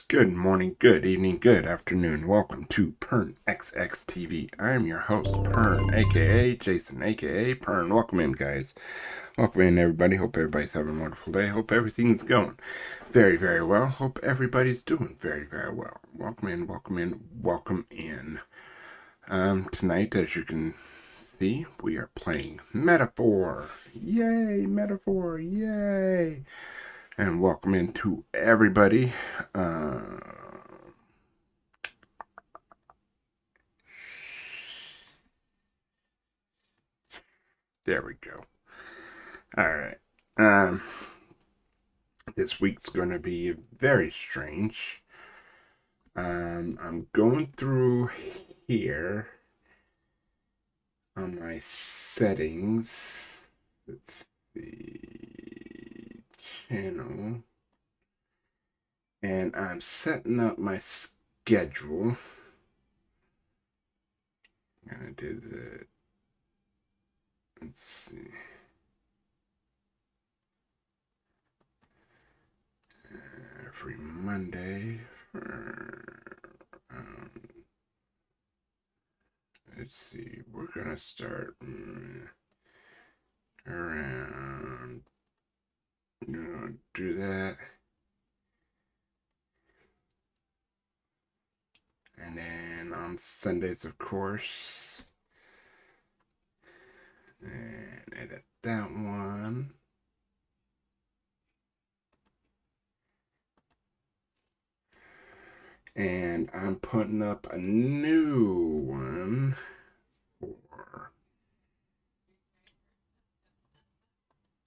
Good morning, good evening, good afternoon. Welcome to Pern XX TV. I am your host, Pern, aka Jason, aka Pern. Welcome in, guys. Welcome in, everybody. Hope everybody's having a wonderful day. Hope everything's going very, very well. Hope everybody's doing very, very well. Welcome in, welcome in, welcome in. Tonight, as you can see, we are playing Metaphore. Yay, Metaphore, yay. And welcome into everybody. There we go. All right. This week's going to be very strange. I'm going through here on my settings. Let's see. Channel. And I'm setting up my schedule. I'm going to do the... Let's see. Monday. Let's see. We're gonna start around. Do that. And then on Sundays, of course. And edit that one. And I'm putting up a new one for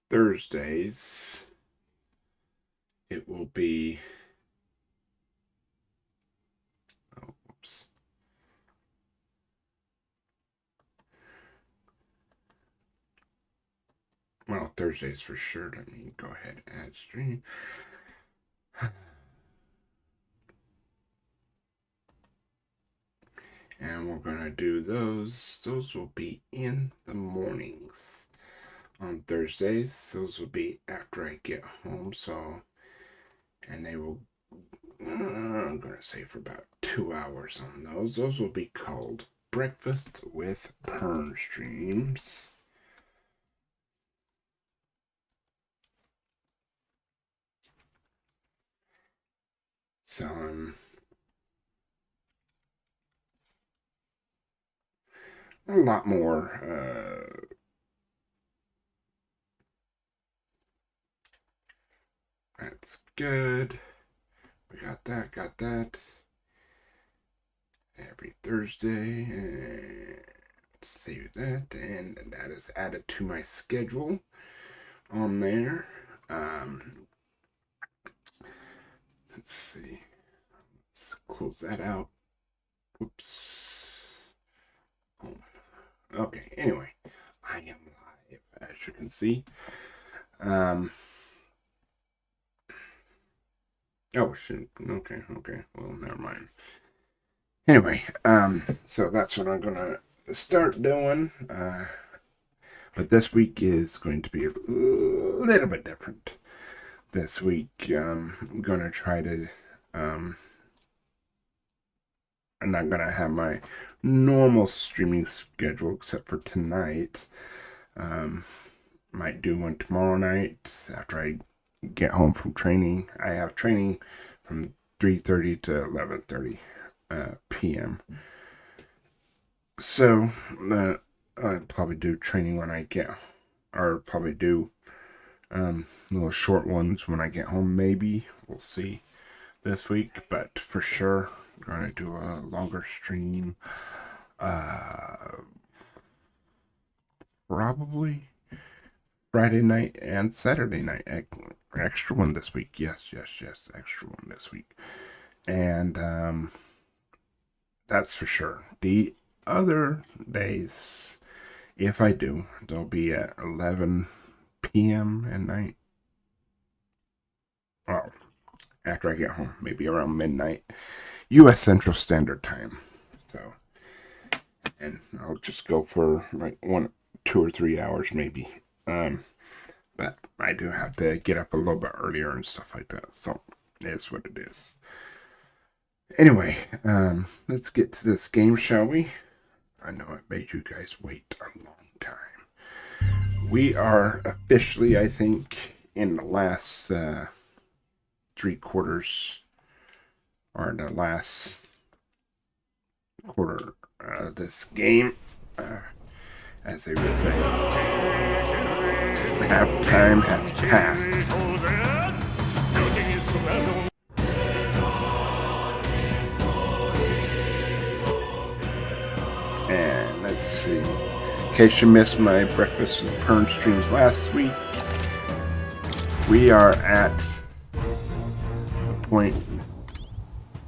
Thursdays. It will be, oh, whoops. Well, Thursdays for sure. Let me go ahead and add stream. And we're going to do those. Those will be in the mornings on Thursdays. Those will be after I get home. So, and they will, I'm going to say for about 2 hours on those. Those will be called Breakfast with Pern streams. So a lot more that's good. We got that every Thursday, and save that, and that is added to my schedule on there. Let's see, let's close that out. Whoops. Oh. Okay, anyway, I am live, as you can see. Oh, shoot. Okay. Well, never mind. Anyway, so that's what I'm gonna start doing. But this week is going to be a little bit different. This week, I'm gonna try to, I'm not gonna have my normal streaming schedule except for tonight. Might do one tomorrow night after I get home from training. I have training from 3:30 to 11:30 p.m. So I'll probably do training when I get, or probably do little short ones when I get home. Maybe we'll see this week, but for sure I'm gonna do a longer stream. Probably Friday night and Saturday night. Extra one this week. Yes. Extra one this week. And that's for sure. The other days, if I do, they'll be at 11 p.m. at night. Well, after I get home, maybe around midnight, U.S. Central Standard Time. So, and I'll just go for like 2 or 3 hours maybe. But I do have to get up a little bit earlier and stuff like that. So it is what it is. Anyway, let's get to this game, shall we? I know it made you guys wait a long time. We are officially, I think, in the last 3 quarters, or the last quarter of this game, as they would say. Half time has passed. And let's see. In case you missed my Breakfast with Pern streams last week, we are at the point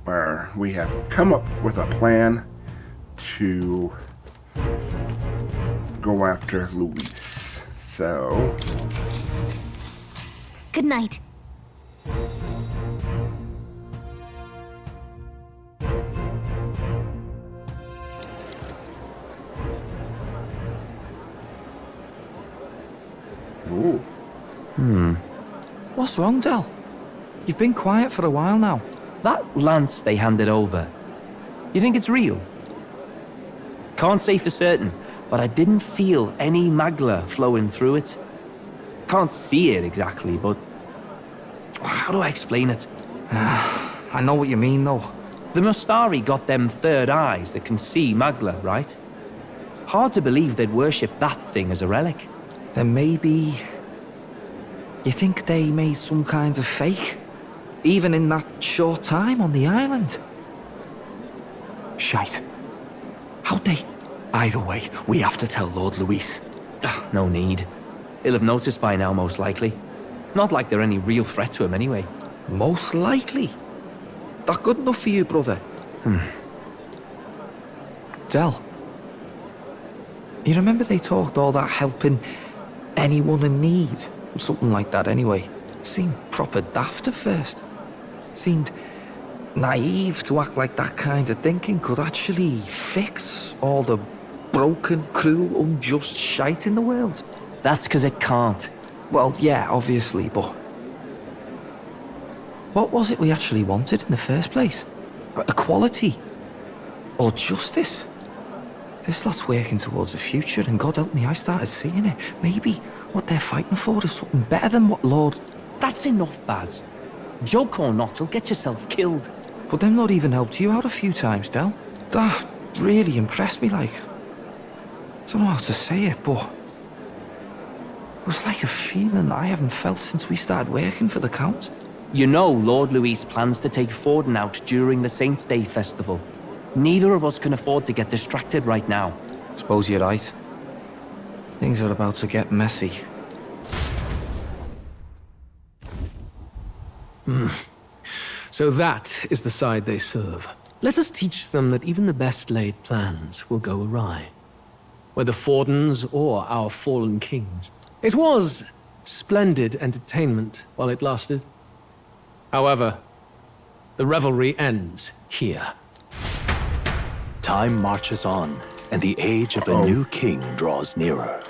where we have come up with a plan to go after Luis. So, good night. Ooh. What's wrong, Del? You've been quiet for a while now. That lance they handed over, you think it's real? Can't say for certain, but I didn't feel any magla flowing through it. Can't see it exactly, but how do I explain it? I know what you mean, though. The Mustari got them third eyes that can see magla, right? Hard to believe they'd worship that thing as a relic. Then maybe... You think they made some kind of fake? Even in that short time on the island? Shite. How'd they... Either way, we have to tell Lord Luis. No need. He'll have noticed by now, most likely. Not like they're any real threat to him anyway. Most likely? That good enough for you, brother? Del. You remember they talked all that helping anyone in need? Something like that anyway. Seemed proper daft at first. Seemed naive to act like that kind of thinking could actually fix all the broken, cruel, unjust shite in the world. That's because it can't. Well, yeah, obviously, but... What was it we actually wanted in the first place? Equality? Or justice? This lot's working towards a future, and God help me, I started seeing it. Maybe what they're fighting for is something better than what Lord... That's enough, Baz. Joke or not, you'll get yourself killed. But them not even helped you out a few times, Del. That really impressed me, like... I don't know how to say it, but... It was like a feeling I haven't felt since we started working for the Count. You know Lord Luis plans to take Forden out during the Saints' Day festival. Neither of us can afford to get distracted right now. Suppose you're right. Things are about to get messy. So that is the side they serve. Let us teach them that even the best laid plans will go awry. Whether Fordens or our fallen kings. It was splendid entertainment while it lasted. However, the revelry ends here. Time marches on, and the age of a new king draws nearer.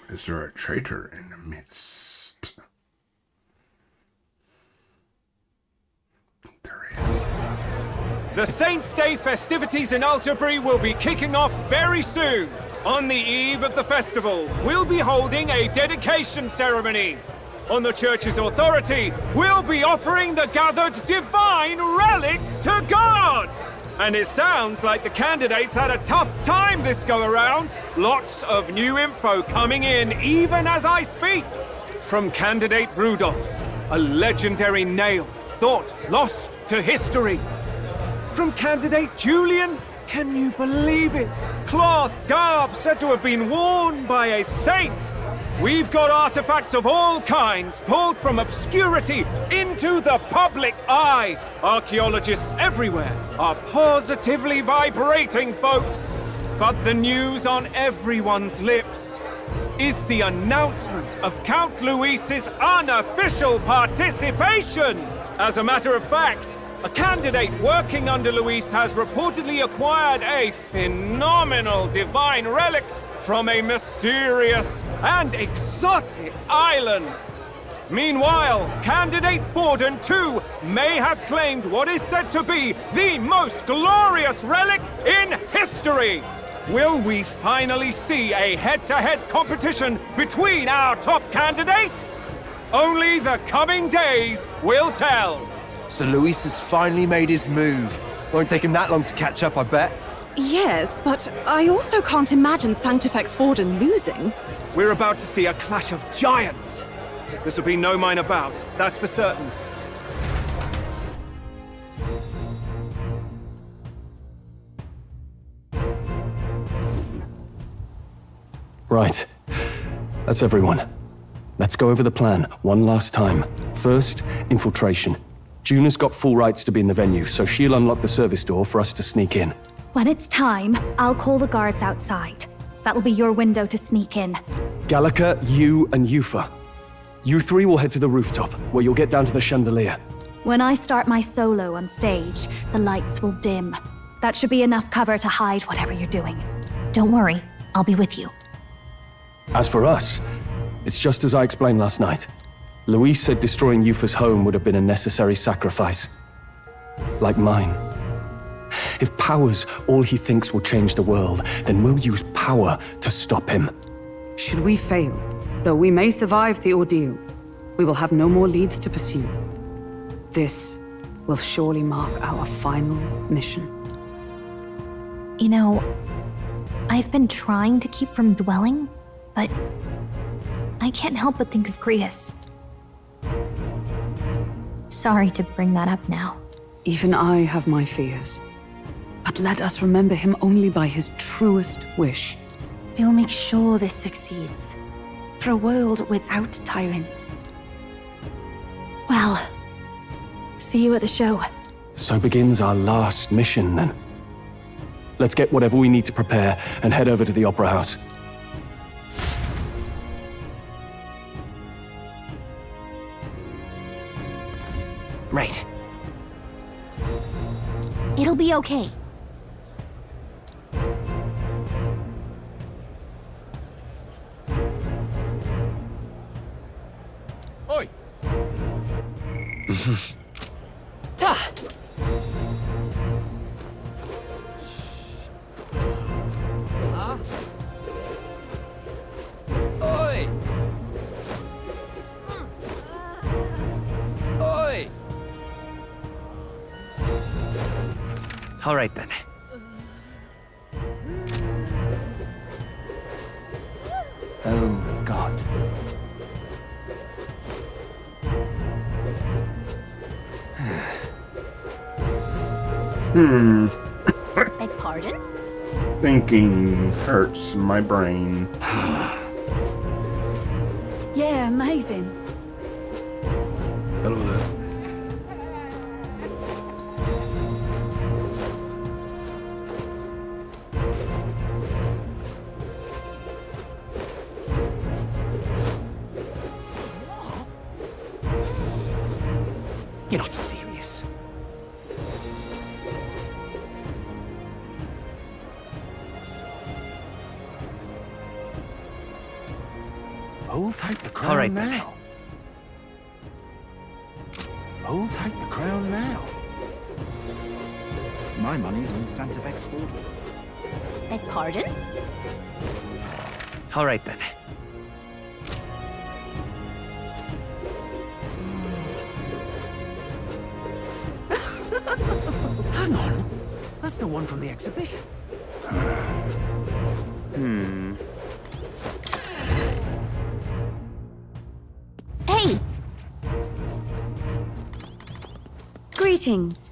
Is there a traitor in the midst? There is. The Saints' Day festivities in Alderbury will be kicking off very soon. On the eve of the festival, we'll be holding a dedication ceremony. On the church's authority, we'll be offering the gathered divine relics to God! And it sounds like the candidates had a tough time this go-around. Lots of new info coming in even as I speak. From candidate Rudolph, a legendary nail, thought lost to history. From candidate Julian, can you believe it? Cloth garb said to have been worn by a saint. We've got artifacts of all kinds pulled from obscurity into the public eye. Archaeologists everywhere are positively vibrating, folks. But the news on everyone's lips is the announcement of Count Luis's unofficial participation. As a matter of fact, a candidate working under Luis has reportedly acquired a phenomenal divine relic from a mysterious and exotic island. Meanwhile, candidate Forden, too, may have claimed what is said to be the most glorious relic in history. Will we finally see a head-to-head competition between our top candidates? Only the coming days will tell. So Luis has finally made his move. Won't take him that long to catch up, I bet. Yes, but I also can't imagine Sanctifex Forden losing. We're about to see a clash of giants. This will be no minor bout, that's for certain. Right. That's everyone. Let's go over the plan one last time. First, infiltration. Juna's got full rights to be in the venue, so she'll unlock the service door for us to sneak in. When it's time, I'll call the guards outside. That'll be your window to sneak in. Gallica, you, and Yufa. You three will head to the rooftop, where you'll get down to the chandelier. When I start my solo on stage, the lights will dim. That should be enough cover to hide whatever you're doing. Don't worry, I'll be with you. As for us, it's just as I explained last night. Louise said destroying Yufa's home would have been a necessary sacrifice. Like mine. If power's all he thinks will change the world, then we'll use power to stop him. Should we fail, though we may survive the ordeal, we will have no more leads to pursue. This will surely mark our final mission. You know, I've been trying to keep from dwelling, but I can't help but think of Grius. Sorry to bring that up now. Even I have my fears. But let us remember him only by his truest wish. We'll make sure this succeeds. For a world without tyrants. Well, see you at the show. So begins our last mission, then. Let's get whatever we need to prepare and head over to the Opera House. Right. It'll be okay. Oi! Oi! Oi! All right then. Oh, God. Beg pardon? Thinking hurts my brain. Yeah, amazing. Hello there. You're not serious. Hold tight the crown All right, then. now. Hold tight the crown now. My money's on Santafex Ford. Beg pardon? All right then. Hang on. That's the one from the exhibition. Hey! Greetings.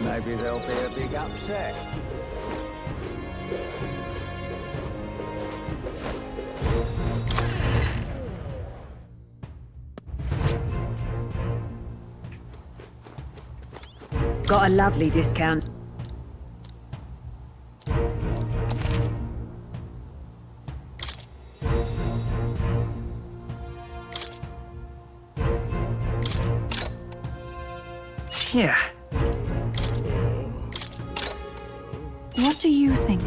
Maybe there'll be a big upset. Got a lovely discount. Yeah. do you think?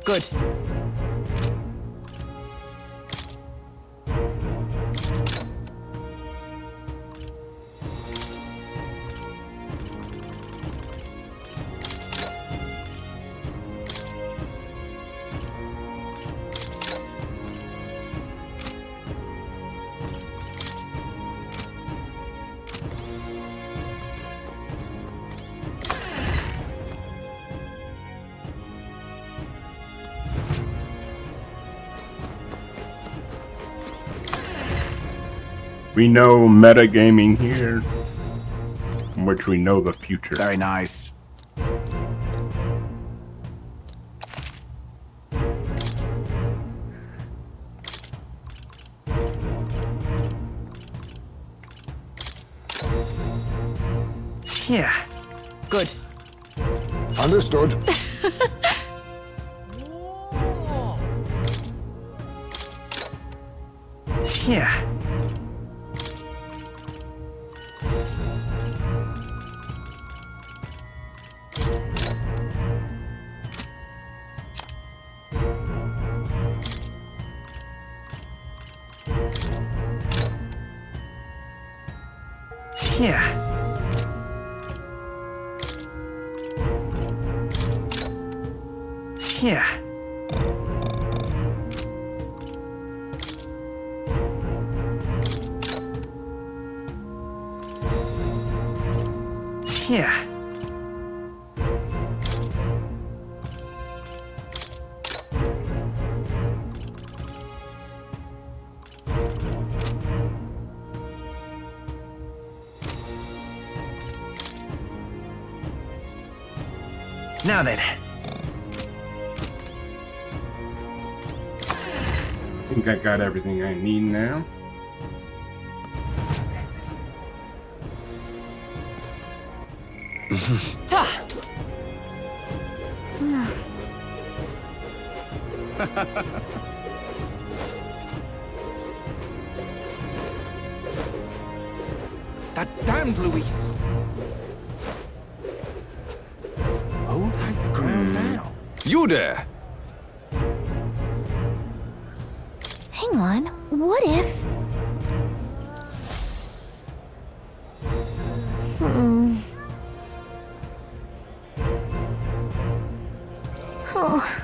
Good. We know metagaming here, from which we know the future. Very nice. Yeah. Good. Understood. Yeah. Yeah. Yeah. Yeah. Now then. I think I got everything I need now. That damned Luis. Hold tight the ground now. You there! Hang on, what if... Oh.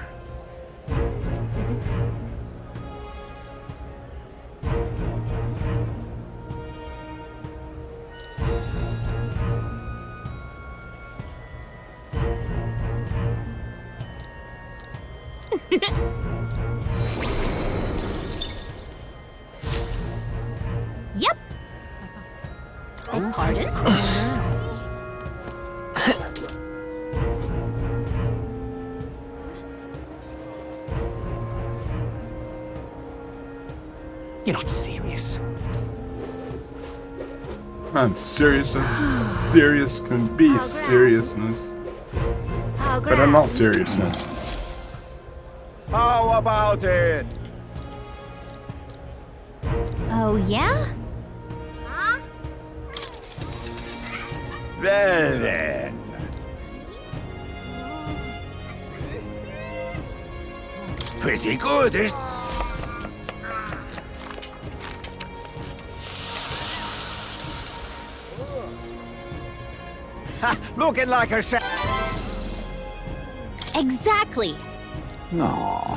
Yep. Hold tight the ground now. You're not serious. I'm serious as serious can be seriousness. But I'm not seriousness. How about it? Oh, yeah? Well then. Pretty good, is looking like a Exactly. No.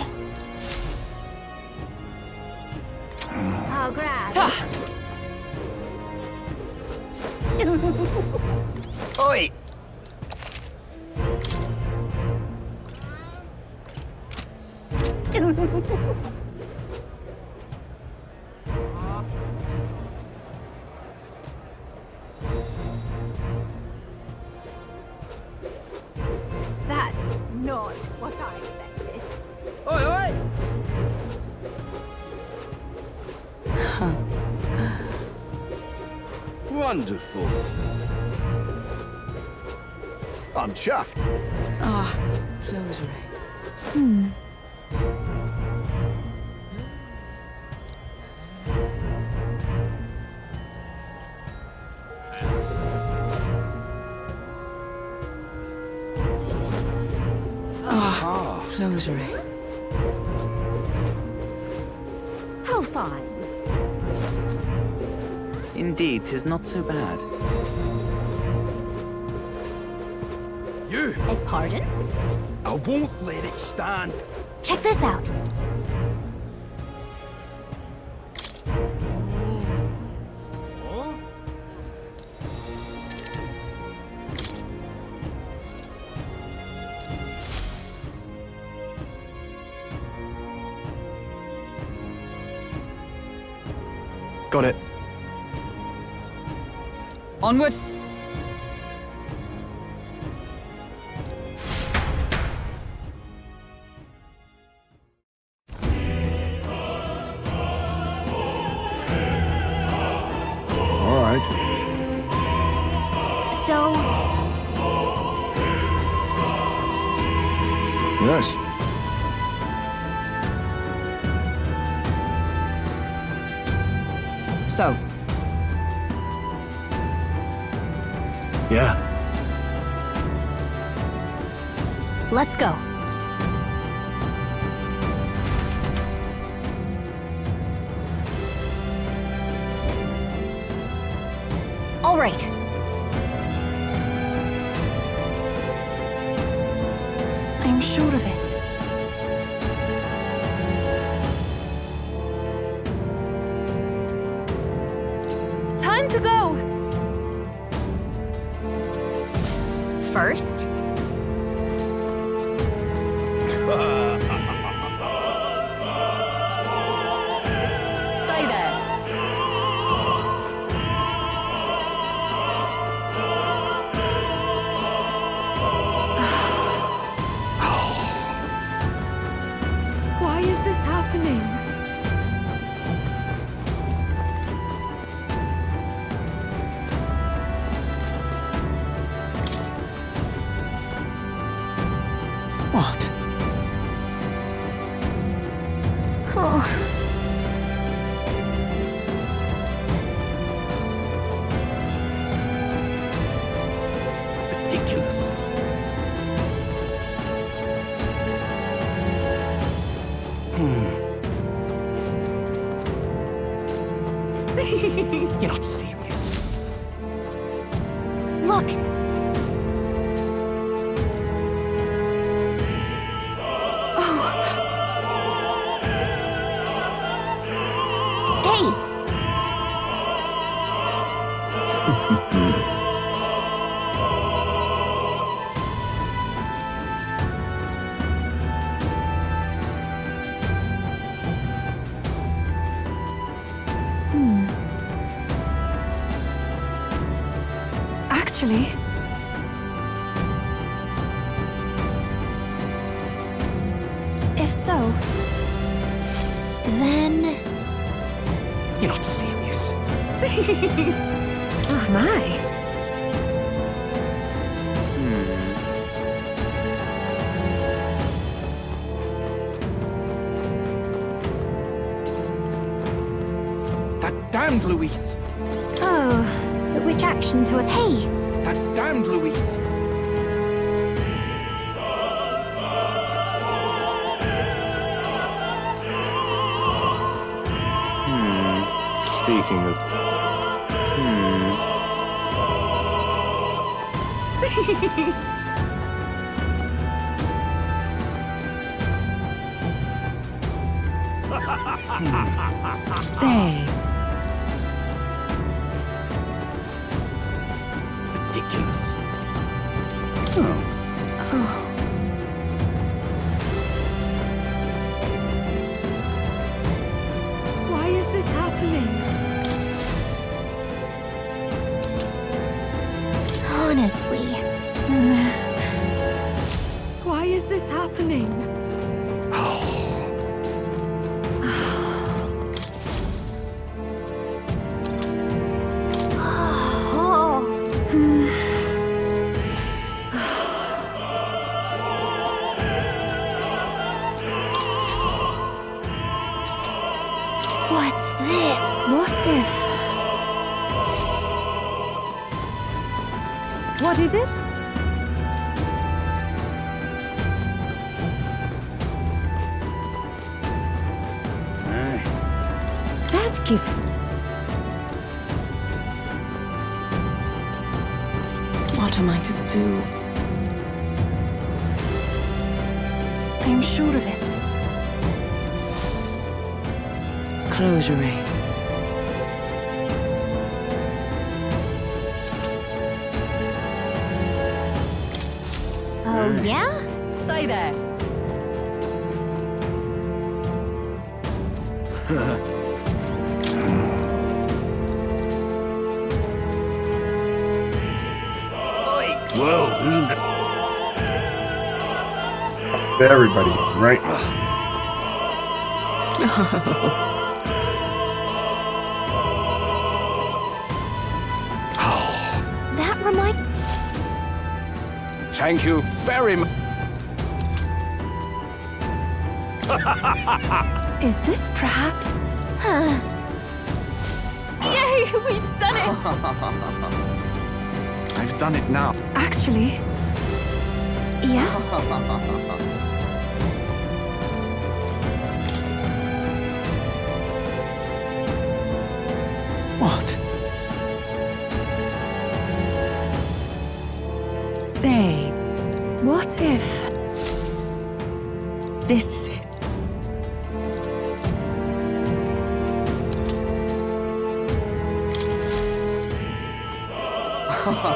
Oh, grass. Oi! Oi, oi! Wonderful. I'm chuffed. Ah, close Ray. Ah, close Ray. How fine. Indeed, 'tis not so bad. You! Beg pardon? I won't let it stand. Check this out. Got it. Onward! All right. So, Yes. So, Yeah. let's go. All right. I'm sure of it. Time to go! First, say there. Why is this happening? What? oh, Ridiculous. You're not serious. look. Hey, Actually, if so, then You're not serious. oh my. That damned Luis! Oh, but which action to a hey, That damned Luis! Speaking of... say? Ridiculous. Why is this happening? honestly. Why is this happening? What's this? What if... What is it? That gives... What am I to do? I'm sure of it. Close your eye. Oh, yeah? Say there. Whoa, who's that? Everybody, right? That reminds... Thank you very much. Is this perhaps... Huh. Yay, we've done it! I've done it now. Actually... Yes? What? Say, what if... This is it? Come on!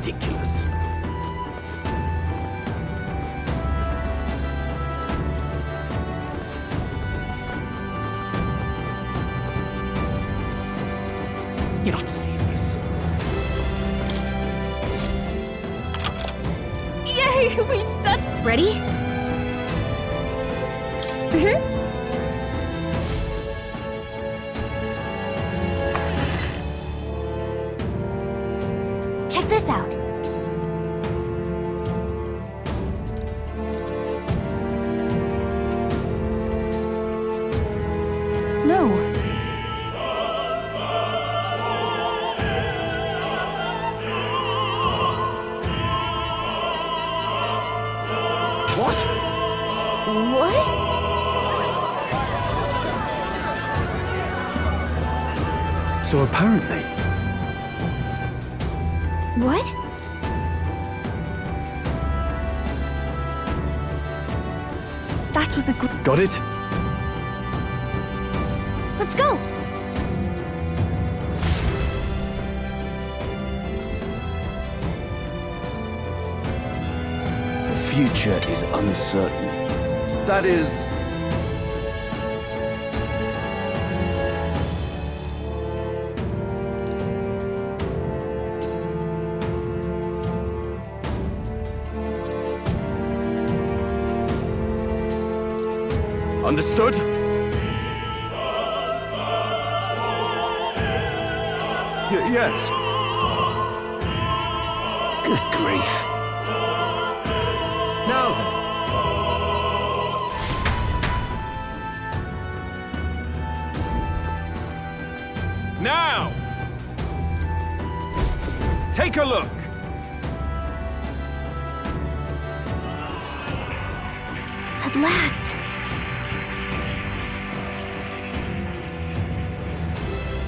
Ridiculous. You're not serious. Yay, we've done... Ready? Mm-hmm. Check this out. No. What? What? So apparently, What? That was a good... got it? Let's go! The future is uncertain. That is... Understood? Yes. Good grief. Now then. Now! Take a look. At last!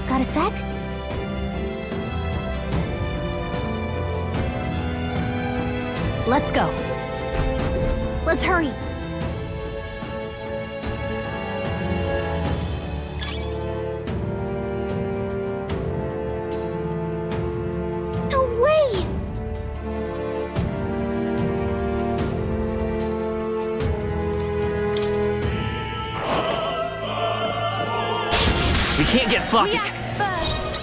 Got a sec? Let's go. Let's hurry. No way! We can't get sloppy. React first!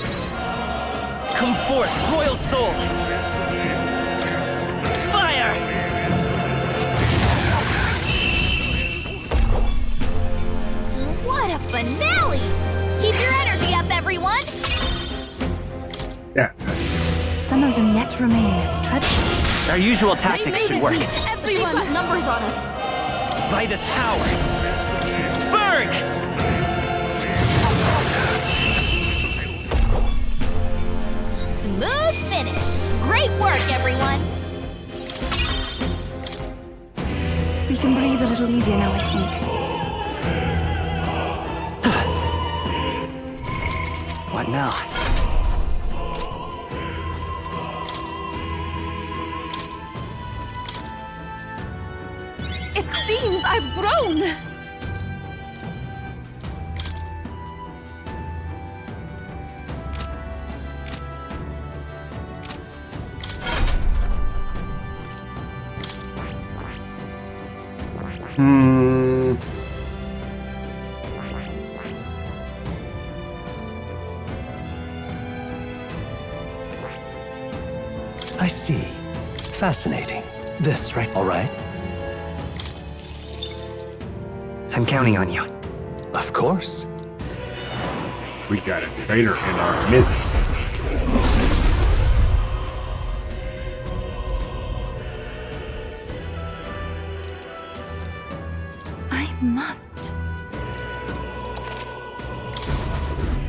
Come forth, royal soul! Fire! that remain, tread. Our usual tactics should work. Everyone got numbers on us. By this power. Burn! Smooth finish. Great work, everyone. We can breathe a little easier now, I think. What now? It seems I've grown. I see. Fascinating. This, right? All right. I'm counting on you. Of course. We got a traitor in our midst. I must.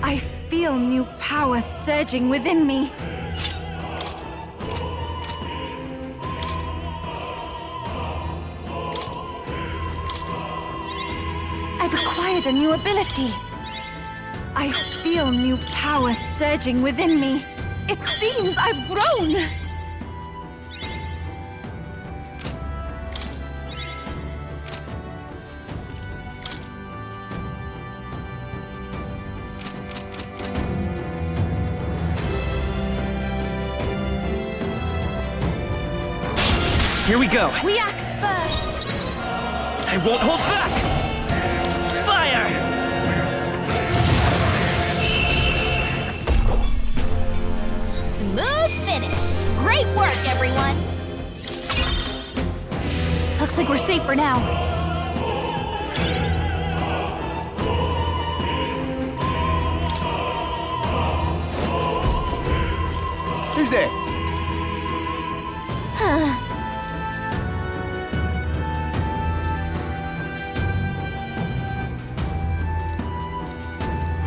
I feel new power surging within me. I've acquired a new ability. I feel new power surging within me. It seems I've grown. Here we go. We act first. I won't hold back. Fire! Smooth finish. Great work, everyone. Looks like we're safe for now. Who's there?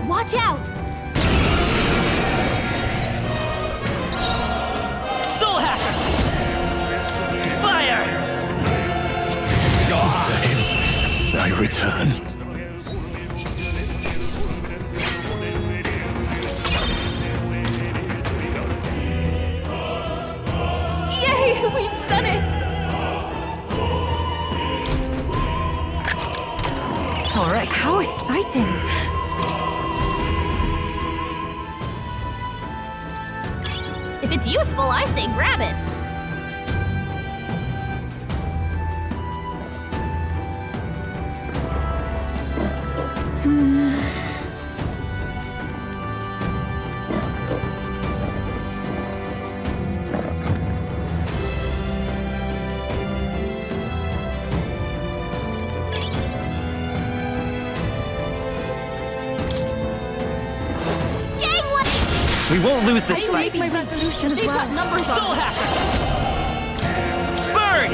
Watch out! Soul Hacker! Fire! To him, I return. Yay, we've done it! All right, how exciting! If it's useful, I say grab it. We won't lose this I fight. make my resolution as well. Got numbers on Soul us. Hacker! Burn!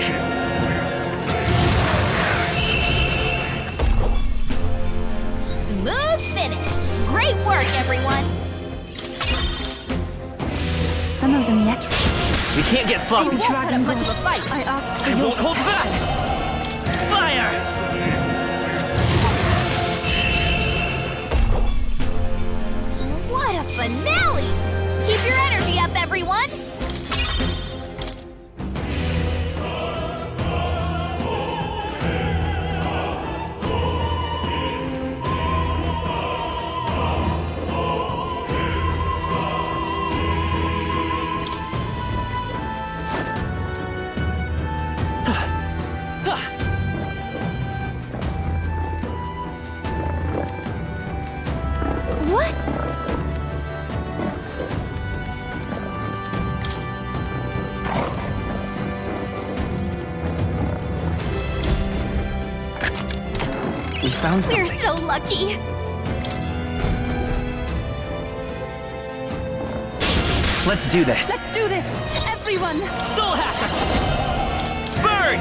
Smooth finish. Great work, everyone. Some of them yet. We can't get They sloppy. won't put up much of a fight. I ask for I your won't hold back. protection. Fire! What a finale! Keep your energy up, everyone! What? We found We're something. so lucky! Let's do this. Let's do this! Everyone! Soul Hacker! Burn!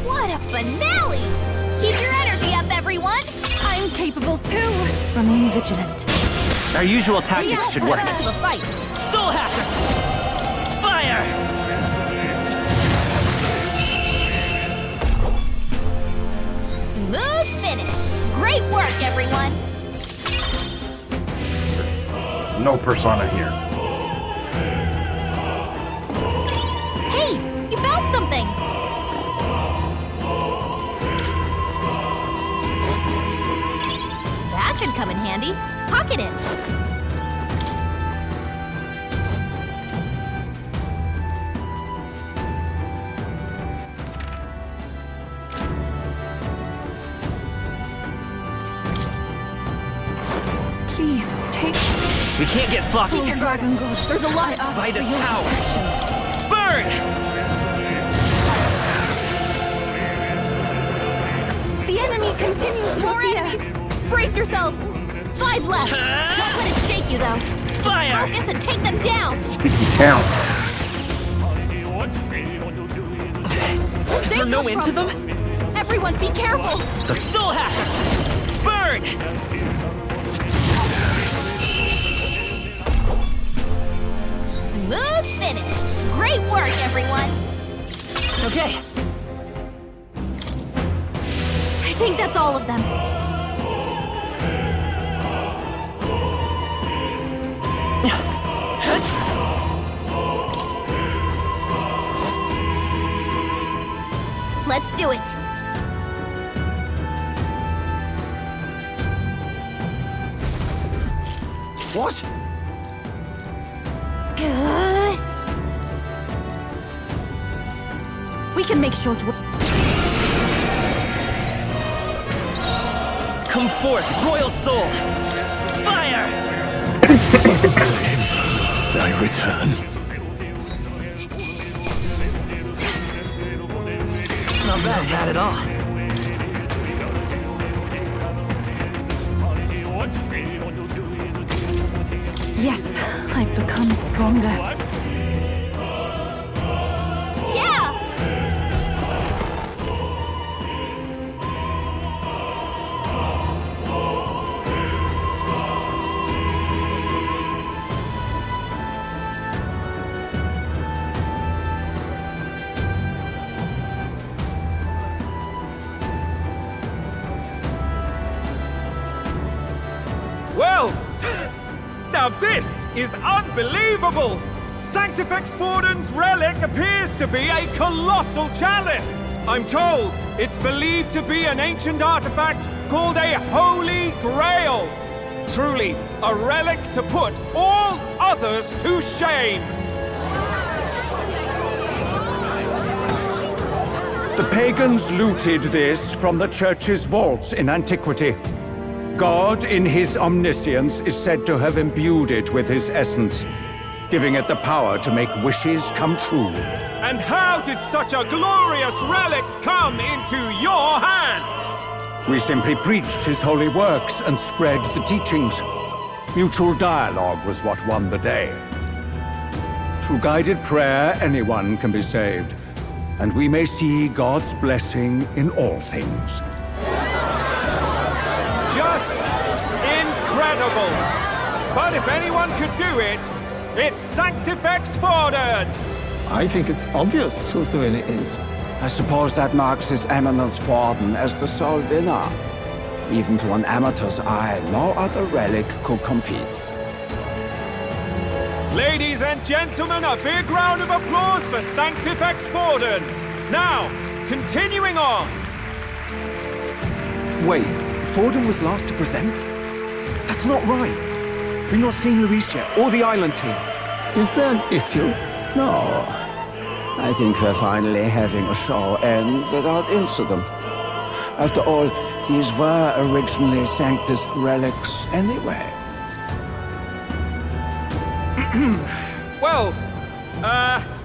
What a finale! Keep your energy up, everyone! I'm capable too. Remain vigilant. Our usual tactics should work. Into the fight. Soul Hacker! Fire! Smooth finish. Great work, everyone. No persona here. Hey, you found something. That should come in handy. Pocket it. Please, take... We can't get sloppy. Oh, Dragon God, There's a lot. By this your power. protection. Burn! The enemy continues to More appear. enemies. Brace yourselves. 5 left. Don't let it shake you, though. Fire! Focus and take them down. You can count. Is there no end to them? Everyone, be careful. Soul Hacker! Burn! Smooth finish. Great work, everyone. Okay. I think that's all of them. Let's do it. What? We can make short work. Come forth, Royal Soul! Fire! To him I return. Not bad at all. Yes, I've become stronger. Yeah! Well, now this is unbelievable! Sanctifex Forden's relic appears to be a colossal chalice! I'm told it's believed to be an ancient artifact called a Holy Grail! Truly, a relic to put all others to shame! The pagans looted this from the church's vaults in antiquity. God, in his omniscience, is said to have imbued it with his essence, giving it the power to make wishes come true. And how did such a glorious relic come into your hands? We simply preached his holy works and spread the teachings. Mutual dialogue was what won the day. Through guided prayer, anyone can be saved, and we may see God's blessing in all things. Just incredible! But if anyone could do it, it's Sanctifex Forden! I think it's obvious who the winner is. I suppose that marks His Eminence Forden as the sole winner. Even to an amateur's eye, no other relic could compete. Ladies and gentlemen, a big round of applause for Sanctifex Forden! Now, continuing on! Wait, Forden was last to present? That's not right. We've not seen Luis yet, or the island team. Is there an issue? No. I think we're finally having a show end without incident. After all, these were originally Sanctus relics anyway. Well,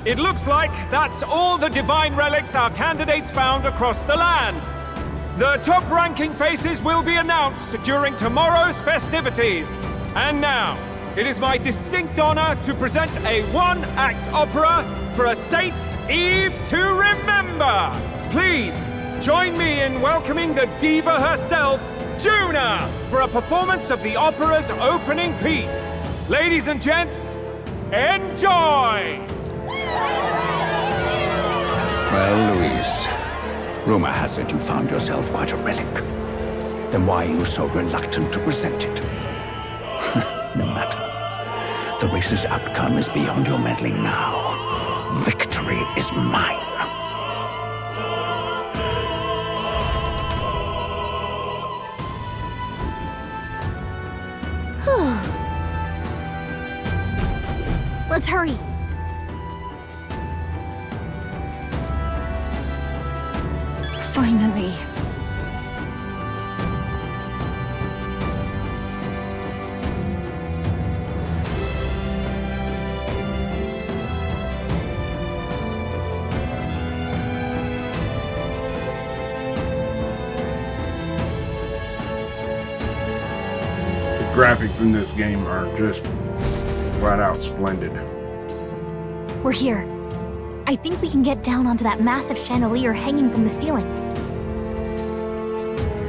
it looks like that's all the divine relics our candidates found across the land. The top-ranking faces will be announced during tomorrow's festivities. And now, it is my distinct honor to present a one-act opera for a Saint's Eve to remember. Please, join me in welcoming the diva herself, Juna, for a performance of the opera's opening piece. Ladies and gents, enjoy! Well, Louise, rumor has it you found yourself quite a relic. Then why are you so reluctant to present it? No matter. The race's outcome is beyond your meddling now. Victory is mine. Let's hurry. Finally. The graphics in this game are just flat out splendid. We're here. I think we can get down onto that massive chandelier hanging from the ceiling.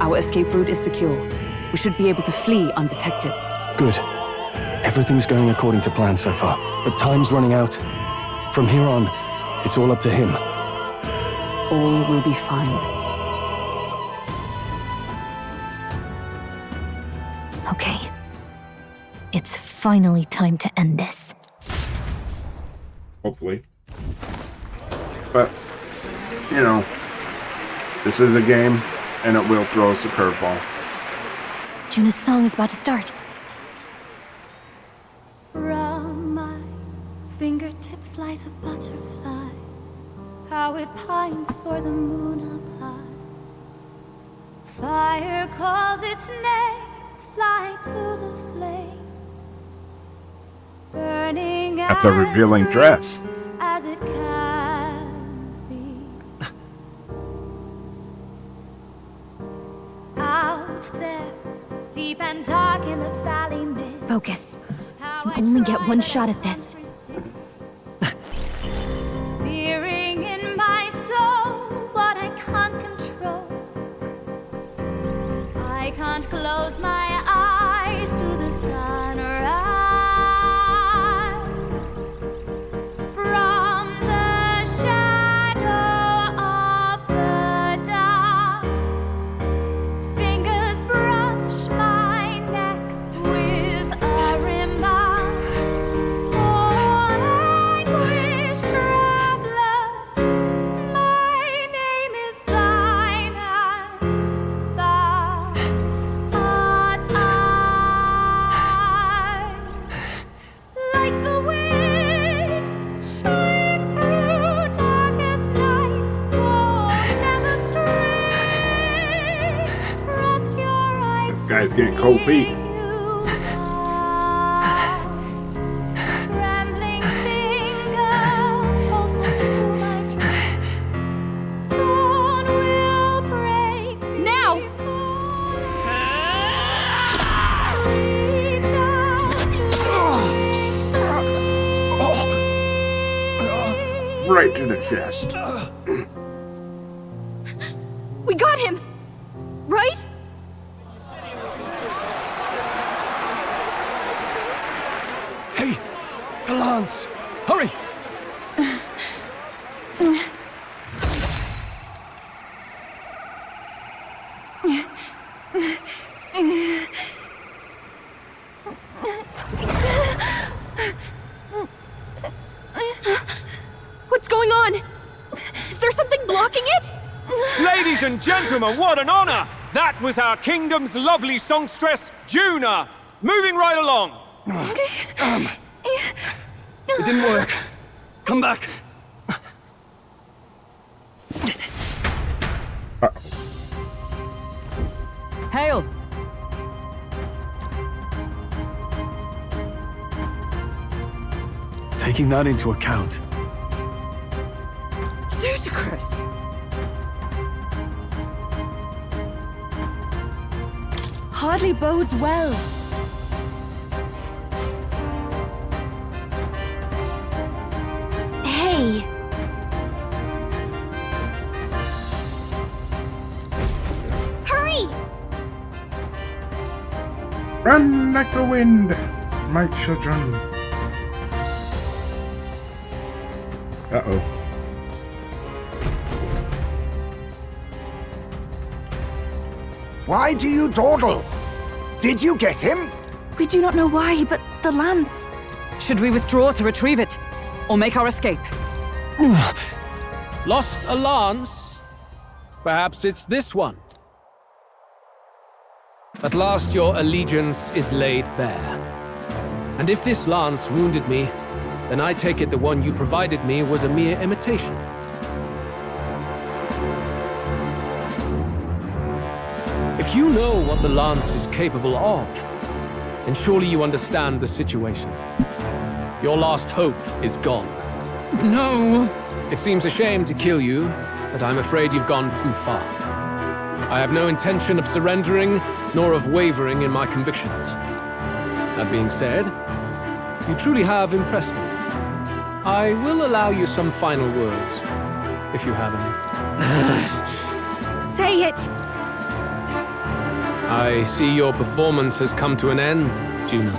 Our escape route is secure. We should be able to flee undetected. Good. Everything's going according to plan so far, but time's running out. From here on, it's all up to him. All will be fine. Okay. It's finally time to end this. Hopefully. But, you know, this is a game, and it will throw us a curveball. Juna's song is about to start. From my fingertip flies a butterfly, how it pines for the moon up high. Fire calls its name, fly to the flame, burning. That's a revealing dress. As it can be. Out there, deep and dark in the valley mid. Focus. You can only get one shot at this. Fearing in my soul what I can't control. I can't close my eyes to the sunrise. From the shadow of the dark, fingers brush my neck with a remark. Oh, anguish traveler, my name is thine, and thou art I. Like the wind, shine through darkest night. Oh, never stray. Trust your eyes. This guy's getting cold feet. Trembling finger, hold fast to my dream. Dawn will break. Now! Reach out Right to the chest. We got him! Right? Hey! The lance! Hurry! What's going on? Is there something blocking it? Ladies and gentlemen, what an honor! That was our kingdom's lovely songstress, Juna. Moving right along. It didn't work. Come back. Hail! Taking that into account, Ludicrous! Hardly bodes well. way! Hurry! Run like the wind, my children. Uh-oh. Why do you dawdle? Did you get him? We do not know why, but the lance. Should we withdraw to retrieve it? Or make our escape? Lost a lance? Perhaps it's this one. At last your allegiance is laid bare. And if this lance wounded me, then I take it the one you provided me was a mere imitation. If you know what the lance is capable of, then surely you understand the situation. Your last hope is gone. No! It seems a shame to kill you, but I'm afraid you've gone too far. I have no intention of surrendering, nor of wavering in my convictions. That being said, you truly have impressed me. I will allow you some final words, if you have any. Say it! I see your performance has come to an end, Juno.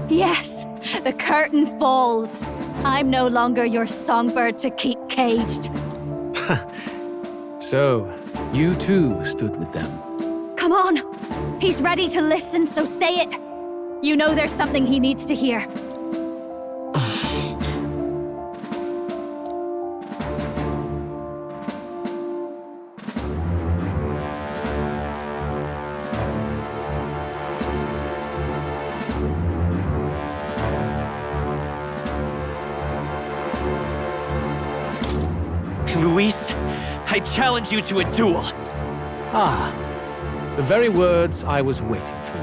Yes, the curtain falls. I'm no longer your songbird to keep caged. So, you too stood with them. Come on! He's ready to listen, so say it! You know there's something he needs to hear. Luis, I challenge you to a duel. Ah, the very words I was waiting for.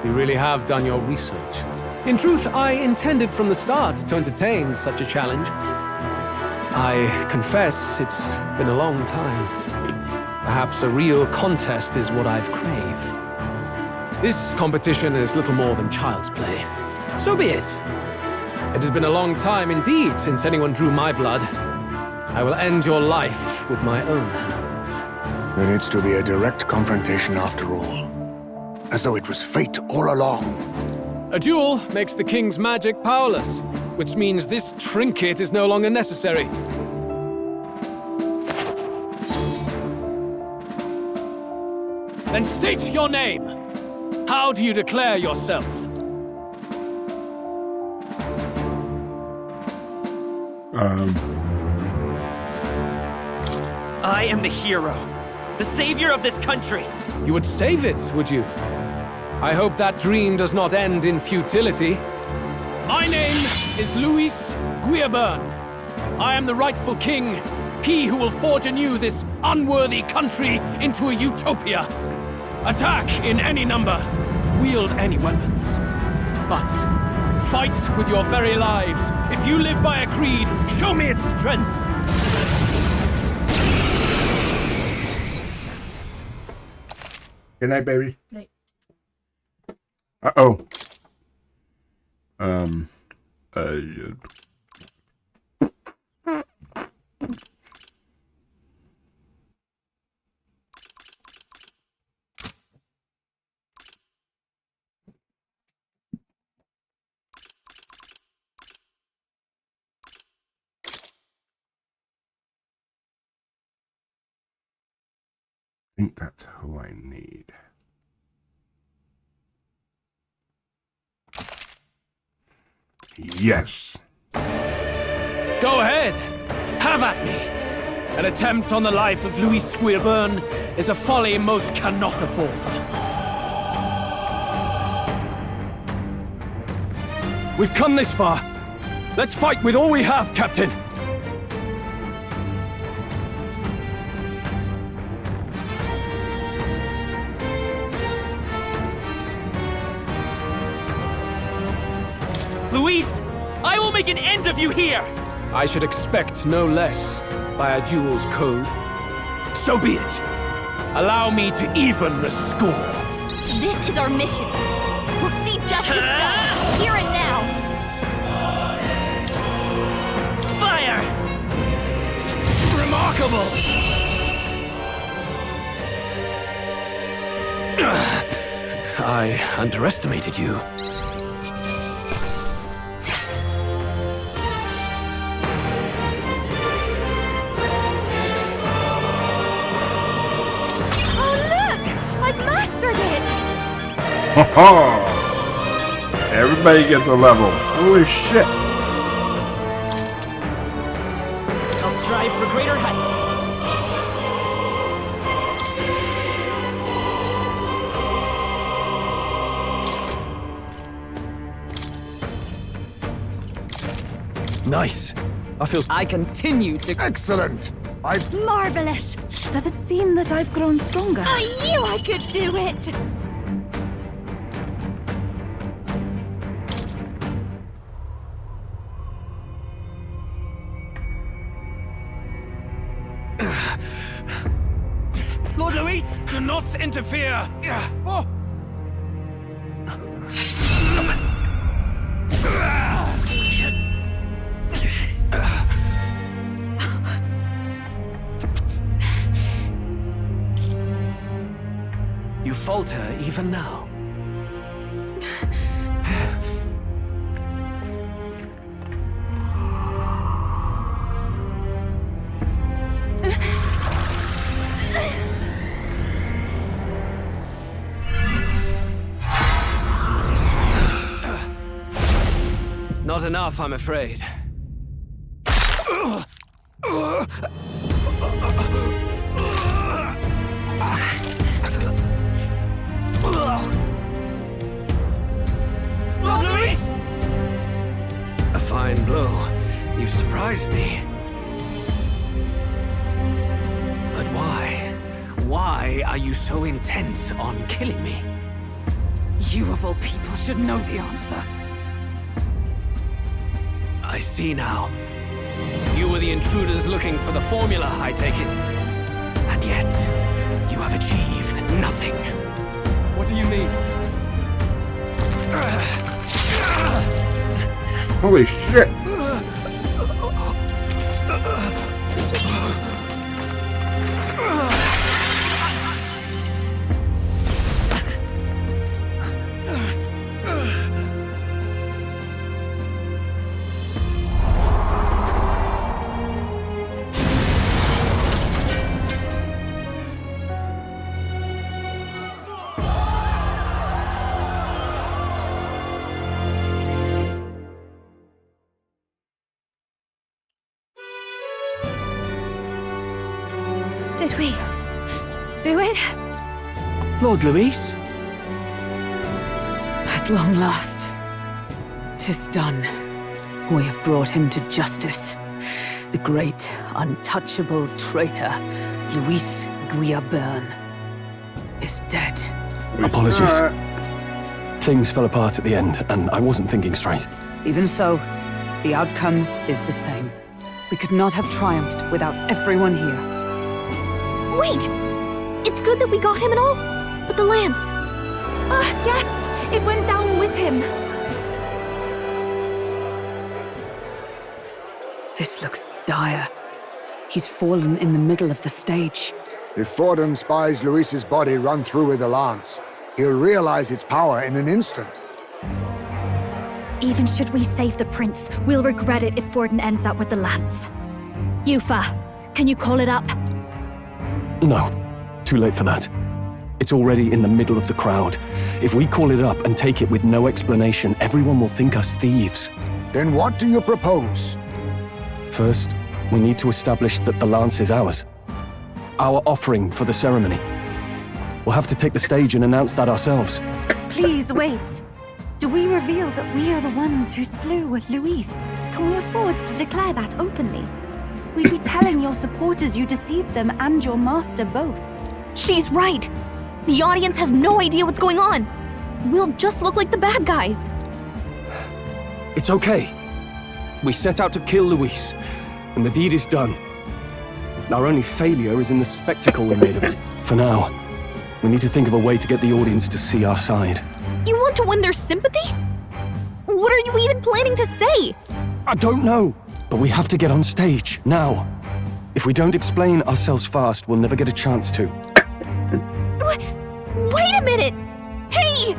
You really have done your research. In truth, I intended from the start to entertain such a challenge. I confess it's been a long time. Perhaps a real contest is what I've craved. This competition is little more than child's play. So be it. It has been a long time indeed since anyone drew my blood. I will end your life with my own hands. Then it's to be a direct confrontation after all. As though it was fate all along. A duel makes the king's magic powerless, which means this trinket is no longer necessary. Then state your name. How do you declare yourself? I am the hero, the savior of this country. You would save it, would you? I hope that dream does not end in futility. My name is Luis Guiaburn. I am the rightful king, he who will forge anew this unworthy country into a utopia. Attack in any number, wield any weapons. But fight with your very lives. If you live by a creed, show me its strength. Good night, baby. Night. Uh-oh. I think that's who I need. Yes. Go ahead. Have at me. An attempt on the life of Luis Guiaburn is a folly most cannot afford. We've come this far. Let's fight with all we have, Captain. Luis, I will make an end of you here! I should expect no less by a duel's code. So be it. Allow me to even the score. This is our mission. We'll see justice done, here and now. Fire! unstoppable! I underestimated you. I've mastered it! Everybody gets a level. Holy shit. I'll strive for greater heights. Nice. I continue to... Excellent! Marvelous! Does it seem that I've grown stronger? I knew I could do it! Lord Luis, do not interfere! You falter even now. Not enough, I'm afraid. Lord Luis! A fine blow. You've surprised me. But why? Why are you so intent on killing me? You of all people should know the answer. I see now. You were the intruders looking for the formula, I take it. And yet, you have achieved nothing. What do you mean? Holy shit. Did we do it? Lord Luis? At long last, 'tis done. We have brought him to justice. The great, untouchable traitor, Luis Guillabern, is dead. Apologies. Things fell apart at the end, and I wasn't thinking straight. Even so, the outcome is the same. We could not have triumphed without everyone here. Wait! It's good that we got him and all, but the lance... Yes! It went down with him! This looks dire. He's fallen in the middle of the stage. If Forden spies Luis's body run through with a lance, he'll realize its power in an instant. Even should we save the prince, we'll regret it if Forden ends up with the lance. Yufa, can you call it up? No, too late for that. It's already in the middle of the crowd. If we call it up and take it with no explanation, everyone will think us thieves. Then what do you propose? First, we need to establish that the lance is ours. Our offering for the ceremony. We'll have to take the stage and announce that ourselves. Please, wait. Do we reveal that we are the ones who slew Luis? Can we afford to declare that openly? We'd be telling your supporters you deceived them and your master both. She's right! The audience has no idea what's going on! We'll just look like the bad guys. It's okay. We set out to kill Luis, and the deed is done. Our only failure is in the spectacle we made of it. For now, we need to think of a way to get the audience to see our side. You want to win their sympathy? What are you even planning to say? I don't know, but we have to get on stage, now. If we don't explain ourselves fast, we'll never get a chance to. Wait a minute! Hey!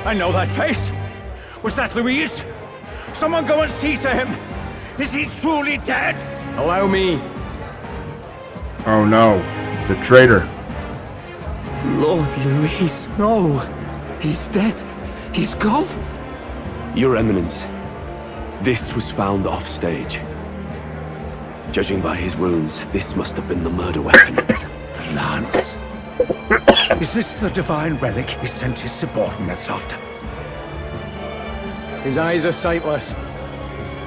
I know that face. Was that Louise? Someone go and see to him. Is he truly dead? Allow me. Oh no, the traitor. Lord Louis, no. He's dead. He's gone. Your Eminence, this was found off-stage. Judging by his wounds, this must have been the murder weapon. The lance. Is this the divine relic he sent his subordinates after? His eyes are sightless.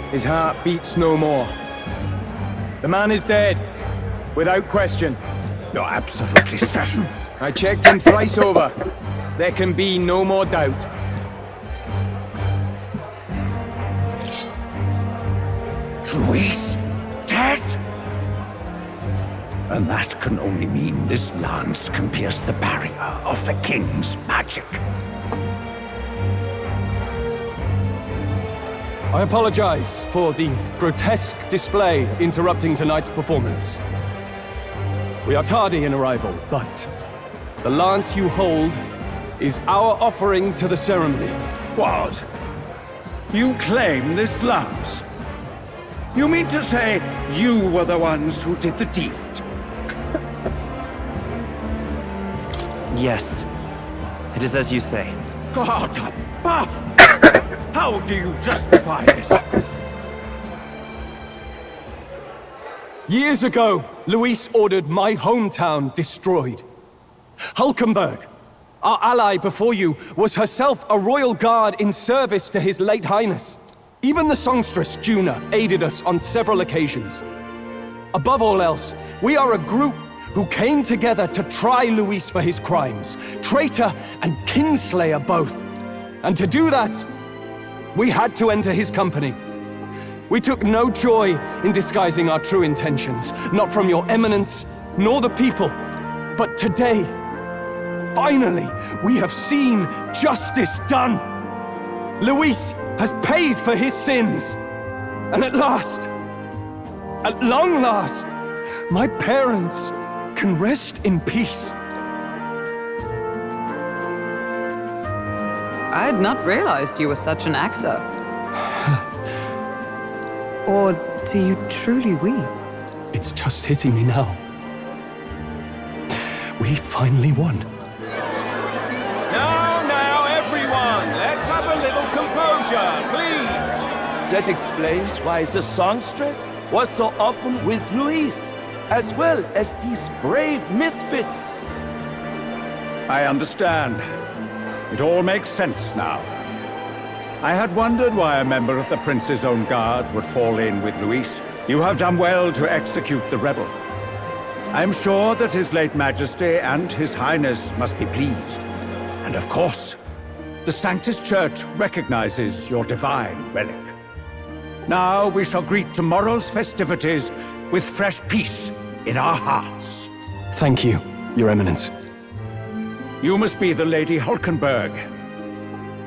His heart beats no more. The man is dead, without question. You're absolutely certain? I checked him thrice over. There can be no more doubt. Louise, dead? And that can only mean this lance can pierce the barrier of the king's magic. I apologize for the grotesque display interrupting tonight's performance. We are tardy in arrival, but the lance you hold is our offering to the ceremony. What? You claim this lance? You mean to say you were the ones who did the deed? Yes. It is as you say. God above! How do you justify this? Years ago, Luis ordered my hometown destroyed. Hulkenberg, our ally before you, was herself a royal guard in service to his late highness. Even the songstress, Juna, aided us on several occasions. Above all else, we are a group who came together to try Luis for his crimes, traitor and kingslayer both. And to do that, we had to enter his company. We took no joy in disguising our true intentions, not from your eminence, nor the people. But today, finally, we have seen justice done. Luis has paid for his sins. And at last, at long last, my parents can rest in peace. I had not realized you were such an actor. Or do you truly weep? It's just hitting me now. We finally won. Now, everyone, let's have a little composure, please. That explains why the songstress was so often with Louise, as well as these brave misfits. I understand. It all makes sense now. I had wondered why a member of the Prince's own guard would fall in with Luis. You have done well to execute the rebel. I am sure that His late Majesty and His Highness must be pleased. And of course, the Sanctus Church recognizes your divine relic. Now we shall greet tomorrow's festivities with fresh peace in our hearts. Thank you, Your Eminence. You must be the Lady Hulkenberg.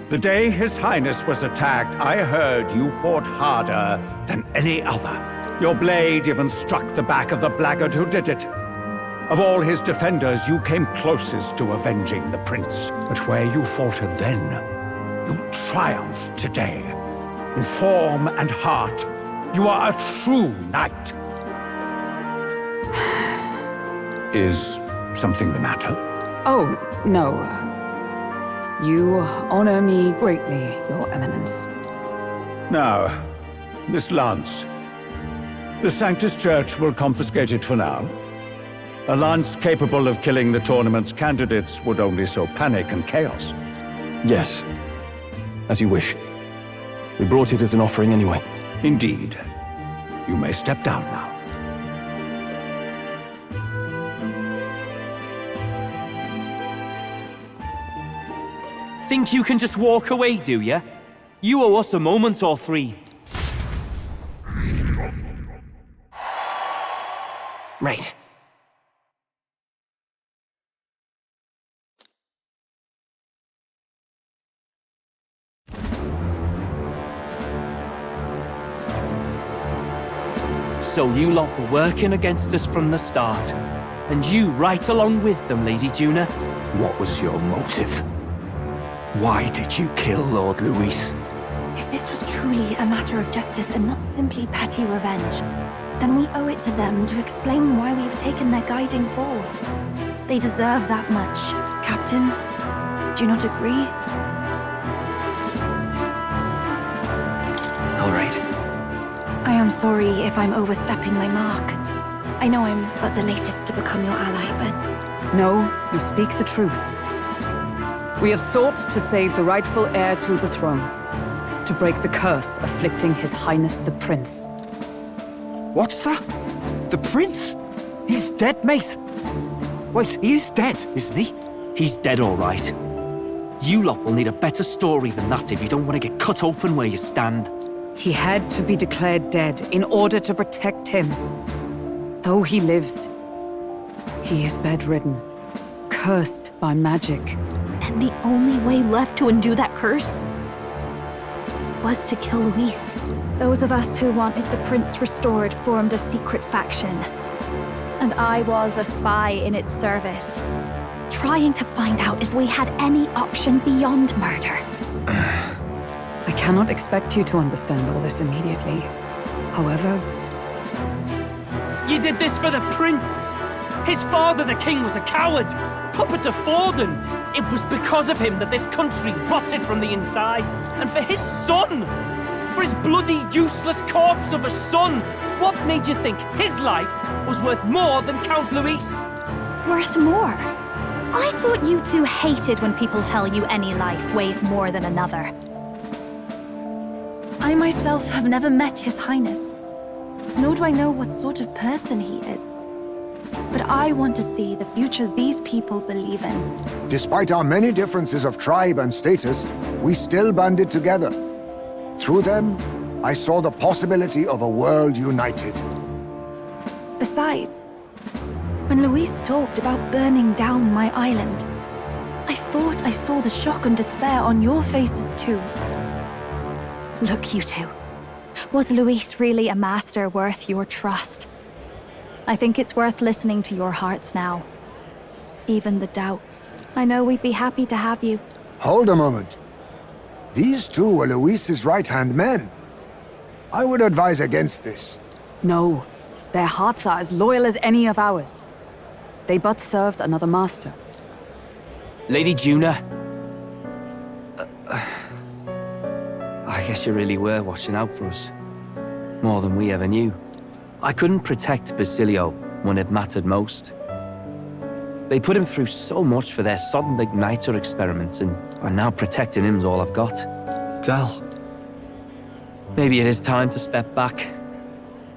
The day His Highness was attacked, I heard you fought harder than any other. Your blade even struck the back of the blackguard who did it. Of all his defenders, you came closest to avenging the prince. But where you faltered then, you triumphed today. In form and heart, you are a true knight. Is something the matter? Oh, no. You honor me greatly, Your Eminence. Now, this lance. The Sanctus Church will confiscate it for now. A lance capable of killing the tournament's candidates would only sow panic and chaos. Yes, as you wish. We brought it as an offering anyway. Indeed. You may step down now. Think you can just walk away, do ya? You owe us a moment or three. Right. So you lot were working against us from the start. And you right along with them, Lady Juna. What was your motive? Why did you kill Lord Luis? If this was truly a matter of justice and not simply petty revenge, then we owe it to them to explain why we have taken their guiding force. They deserve that much. Captain, do you not agree? All right. I am sorry if I'm overstepping my mark. I know I'm but the latest to become your ally, but... No, you speak the truth. We have sought to save the rightful heir to the throne, to break the curse afflicting His Highness the Prince. What's that? The prince? He's dead, mate. Wait, he is dead, isn't he? He's dead, all right. You lot will need a better story than that if you don't want to get cut open where you stand. He had to be declared dead in order to protect him. Though he lives, he is bedridden, cursed by magic. And the only way left to undo that curse was to kill Luis. Those of us who wanted the prince restored formed a secret faction. And I was a spy in its service, trying to find out if we had any option beyond murder. I cannot expect you to understand all this immediately. However... You did this for the prince! His father, the king, was a coward! Puppet of Forden! It was because of him that this country rotted from the inside! And for his son! For his bloody, useless corpse of a son! What made you think his life was worth more than Count Luis? Worth more? I thought you two hated when people tell you any life weighs more than another. I myself have never met His Highness, nor do I know what sort of person he is. But I want to see the future these people believe in. Despite our many differences of tribe and status, we still banded together. Through them, I saw the possibility of a world united. Besides, when Luis talked about burning down my island, I thought I saw the shock and despair on your faces too. Look, you two. Was Luis really a master worth your trust? I think it's worth listening to your hearts now. Even the doubts. I know we'd be happy to have you. Hold a moment. These two were Luis's right-hand men. I would advise against this. No, their hearts are as loyal as any of ours. They but served another master. Lady Juna. I guess you really were watching out for us. More than we ever knew. I couldn't protect Basilio when it mattered most. They put him through so much for their sodden igniter experiments, and now protecting him's all I've got. Del. Maybe it is time to step back.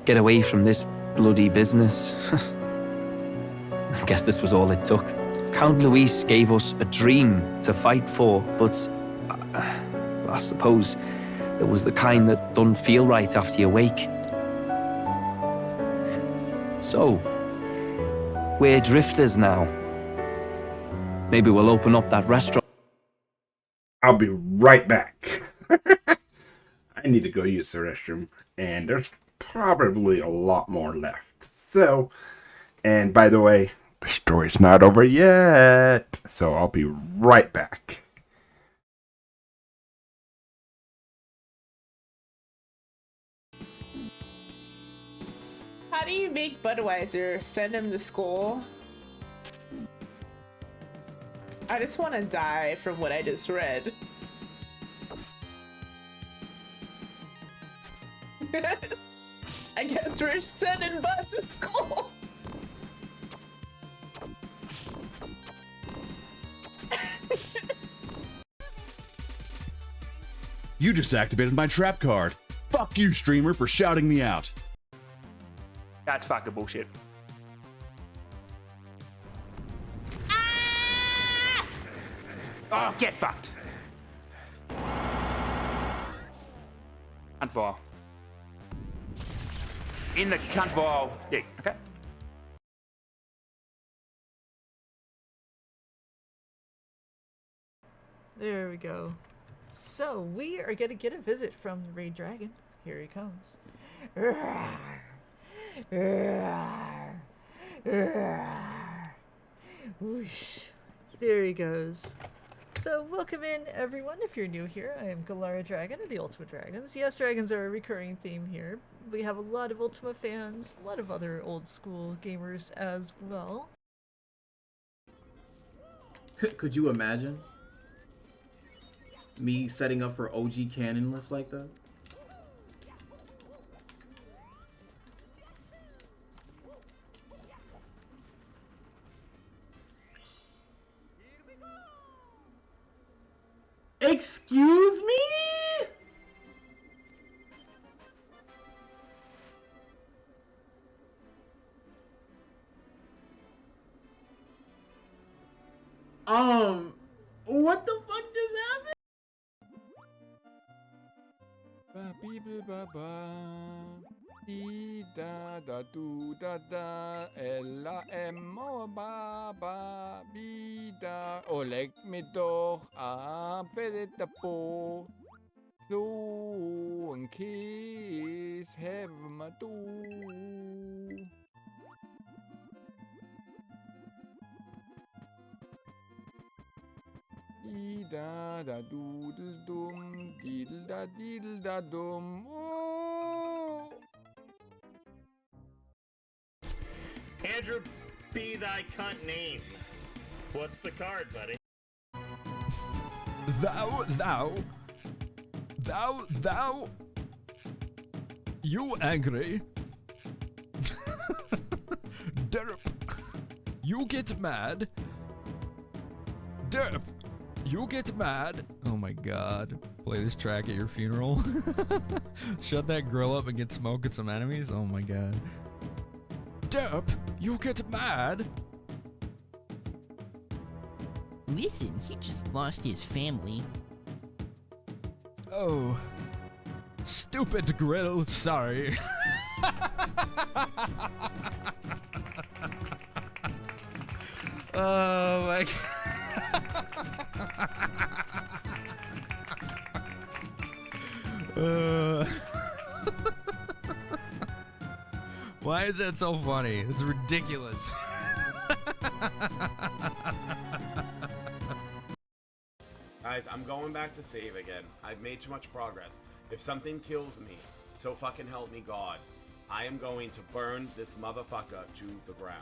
Get away from this bloody business. I guess this was all it took. Count Luis gave us a dream to fight for, but I suppose it was the kind that don't feel right after you wake. So, we're drifters now. Maybe we'll open up that restaurant. I'll be right back. I need to go use the restroom, and there's probably a lot more left. So, and by the way, the story's not over yet. So I'll be right back. How do you make Budweiser? Send him to school? I just want to die from what I just read. I guess we're sending Bud to school. You just activated my trap card. Fuck you, streamer, for shouting me out. That's fucking bullshit. Oh, get fucked. Cunt vial. In the cunt vial. Yeah, okay. There we go. So, we are going to get a visit from the Raid Dragon. Here he comes. Roar. Roar. Roar. Whoosh. There he goes. So, welcome in, everyone. If you're new here, I am Galara Dragon of the Ultima Dragons. Yes, dragons are a recurring theme here. We have a lot of Ultima fans, a lot of other old school gamers as well. Could you imagine me setting up for OG canon lists like that? Excuse me? What the fuck just happened? Ba bee bee ba ba. Dee da da do da da. Ella emmo ba ba. Bee da. Oleg me doch a vedetta po. So en kiss have ma do. Da da doodle dum, diddle da dum. Oh! Andrew, be thy cunt name. What's the card, buddy? Thou. You angry? Derp. You get mad. Derp. You get mad. Oh my god. Play this track at your funeral. Shut that grill up and get smoke at some enemies. Oh my god. Derp, you get mad. Listen, he just lost his family. Oh. Stupid grill, sorry. Oh my god. Why is that so funny? It's ridiculous. Guys, I'm going back to save again. I've made too much progress. If something kills me, so fucking help me God, I am going to burn this motherfucker to the ground.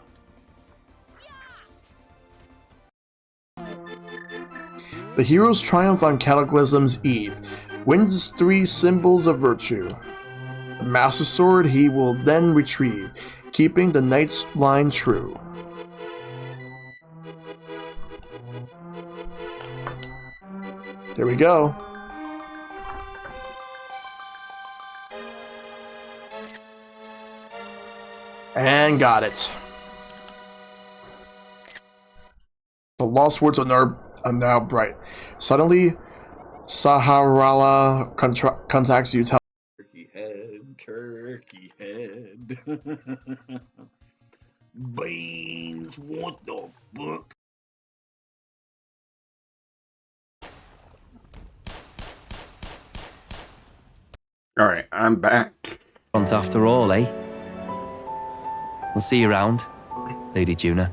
The heroes triumph on Cataclysm's eve, wins 3 symbols of virtue. The Master Sword he will then retrieve, keeping the Knight's line true. There we go. And got it. The lost words are now bright. Suddenly, Saharala contacts you. Turkey head. Beans, what the fuck? Alright, I'm back. Front after all, eh? We'll see you around, Lady Juna.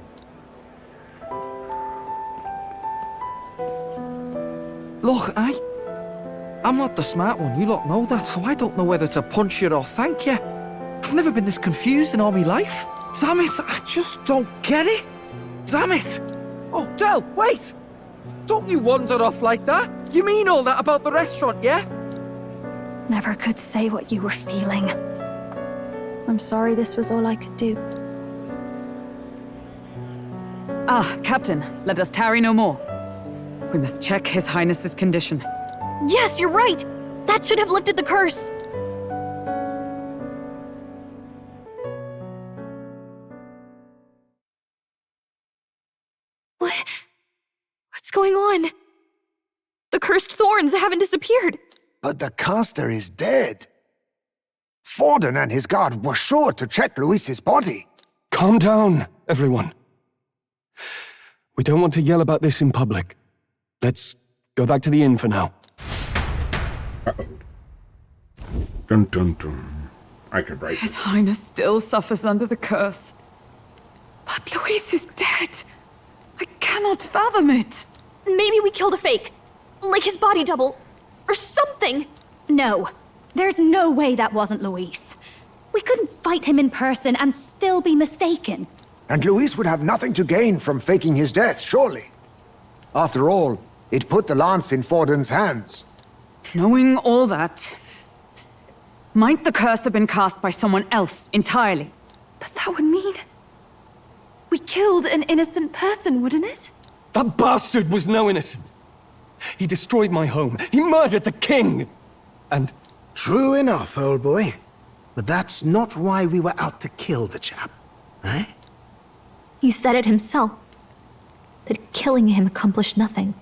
Look, I'm not the smart one, you lot know that, so I don't know whether to punch you or thank you. I've never been this confused in all my life. Damn it, I just don't get it. Damn it. Oh, Del, wait! Don't you wander off like that. You mean all that about the restaurant, yeah? Never could say what you were feeling. I'm sorry this was all I could do. Ah, Captain, let us tarry no more. We must check His Highness's condition. Yes, you're right! That should have lifted the curse! What's going on? The cursed thorns haven't disappeared! But the caster is dead. Forden and his guard were sure to check Luis's body. Calm down, everyone. We don't want to yell about this in public. Let's Go back to the inn for now. Uh-oh. Dun dun dun. I could write His this. Highness still suffers under the curse. But Luis is dead. I cannot fathom it. Maybe we killed a fake. Like his body double. Or something. No. There's no way that wasn't Luis. We couldn't fight him in person and still be mistaken. And Luis would have nothing to gain from faking his death, surely. After all, it put the lance in Forden's hands. Knowing all that, might the curse have been cast by someone else entirely? But that would mean... we killed an innocent person, wouldn't it? That bastard was no innocent. He destroyed my home. He murdered the king. And... True enough, old boy. But that's not why we were out to kill the chap, eh? He said it himself. That killing him accomplished nothing.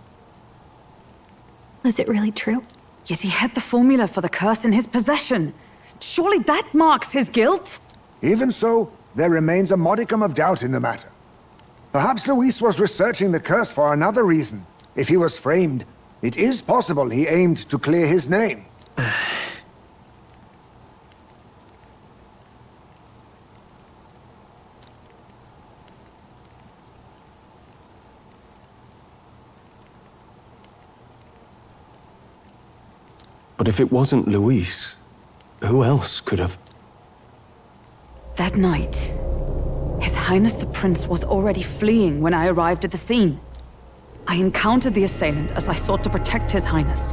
Was it really true? Yet he had the formula for the curse in his possession. Surely that marks his guilt? Even so, there remains a modicum of doubt in the matter. Perhaps Luis was researching the curse for another reason. If he was framed, it is possible he aimed to clear his name. But if it wasn't Luis, who else could have... That night, His Highness the Prince was already fleeing when I arrived at the scene. I encountered the assailant as I sought to protect His Highness.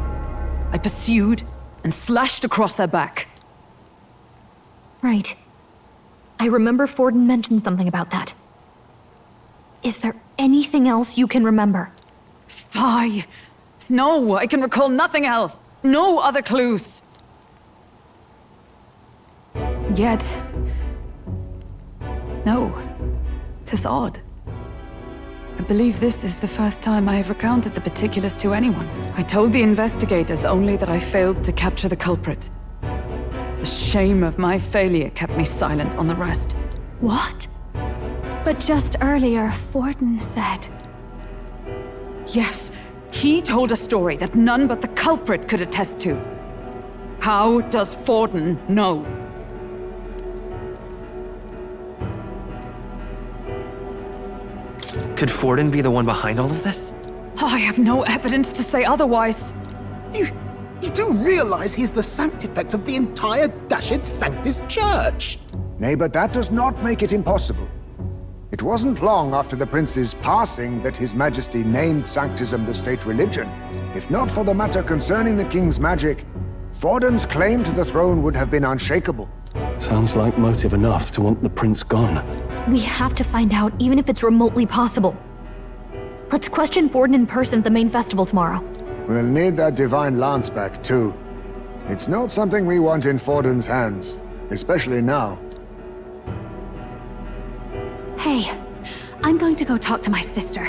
I pursued and slashed across their back. Right. I remember Forden mentioned something about that. Is there anything else you can remember? Fie! No, I can recall nothing else. No other clues. Yet... no. 'Tis odd. I believe this is the first time I have recounted the particulars to anyone. I told the investigators only that I failed to capture the culprit. The shame of my failure kept me silent on the rest. What? But just earlier, Forden said... Yes, he told a story that none but the culprit could attest to. How does Forden know? Could Forden be the one behind all of this? I have no evidence to say otherwise. You do realize he's the sanctifex of the entire Dashed Sanctus Church? Nay, but that does not make it impossible. It wasn't long after the prince's passing that His Majesty named Sanctism the state religion. If not for the matter concerning the king's magic, Forden's claim to the throne would have been unshakable. Sounds like motive enough to want the prince gone. We have to find out, even if it's remotely possible. Let's question Forden in person at the main festival tomorrow. We'll need that divine lance back, too. It's not something we want in Forden's hands, especially now. Hey, I'm going to go talk to my sister.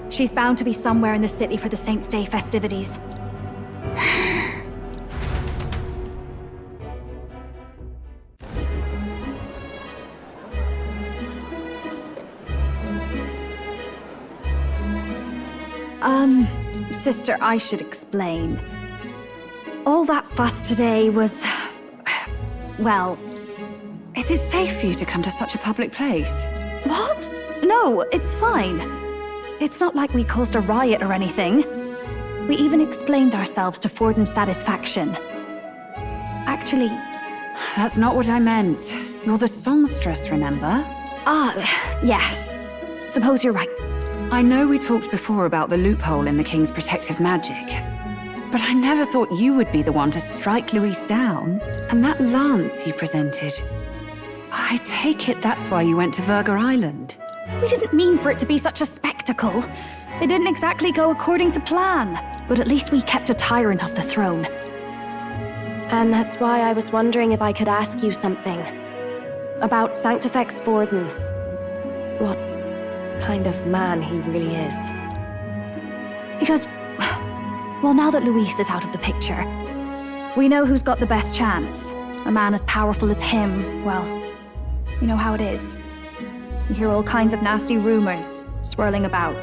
She's bound to be somewhere in the city for the Saints' Day festivities. Sister, I should explain. All that fuss today was... well... Is it safe for you to come to such a public place? What? No, it's fine. It's not like we caused a riot or anything. We even explained ourselves to Forden's satisfaction. Actually... That's not what I meant. You're the songstress, remember? Ah, yes. Suppose you're right. I know we talked before about the loophole in the King's protective magic, but I never thought you would be the one to strike Luis down. And that lance you presented, I take it that's why you went to Virga Island. We didn't mean for it to be such a spectacle. It didn't exactly go according to plan, but at least we kept a tyrant off the throne. And that's why I was wondering if I could ask you something. About Sanctifex Forden. What kind of man he really is. Because, well, now that Luis is out of the picture, we know who's got the best chance. A man as powerful as him, well, you know how it is. You hear all kinds of nasty rumors swirling about.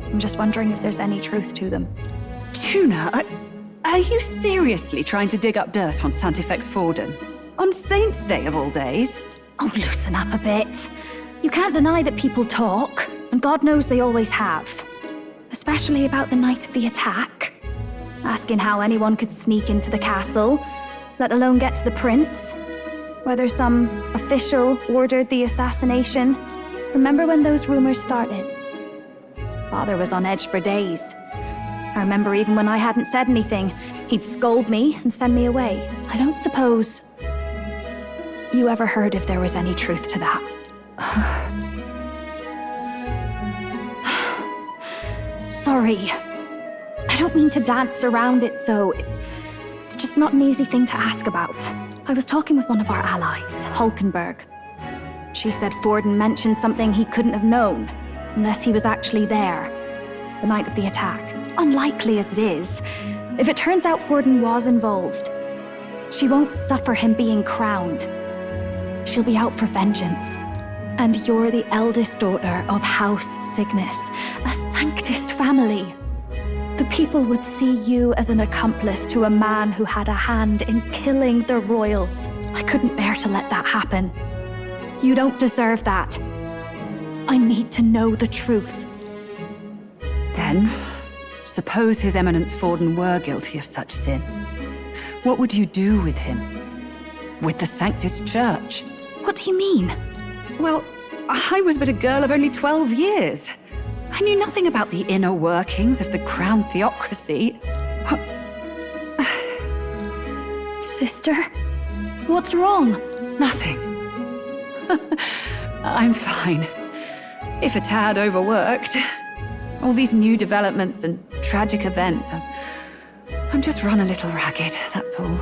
I'm just wondering if there's any truth to them. Tuna, are you seriously trying to dig up dirt on Sanctifex Forden? On Saint's Day of all days? Oh, loosen up a bit. You can't deny that people talk, and God knows they always have. Especially about the night of the attack. Asking how anyone could sneak into the castle, let alone get to the prince. Whether some official ordered the assassination. Remember when those rumors started? Father was on edge for days. I remember even when I hadn't said anything, he'd scold me and send me away. I don't suppose you ever heard if there was any truth to that. Sorry. I don't mean to dance around it so... It's just not an easy thing to ask about. I was talking with one of our allies, Hulkenberg. She said Forden mentioned something he couldn't have known, unless he was actually there, the night of the attack. Unlikely as it is, if it turns out Forden was involved, she won't suffer him being crowned. She'll be out for vengeance. And you're the eldest daughter of House Cygnus, a Sanctist family. The people would see you as an accomplice to a man who had a hand in killing the royals. I couldn't bear to let that happen. You don't deserve that. I need to know the truth. Then, suppose His Eminence Forden were guilty of such sin. What would you do with him? With the Sanctist Church? What do you mean? Well, I was but a girl of only 12 years. I knew nothing about the inner workings of the crown theocracy. Sister? What's wrong? Nothing. I'm fine. If a tad overworked. All these new developments and tragic events. I'm just run a little ragged, that's all.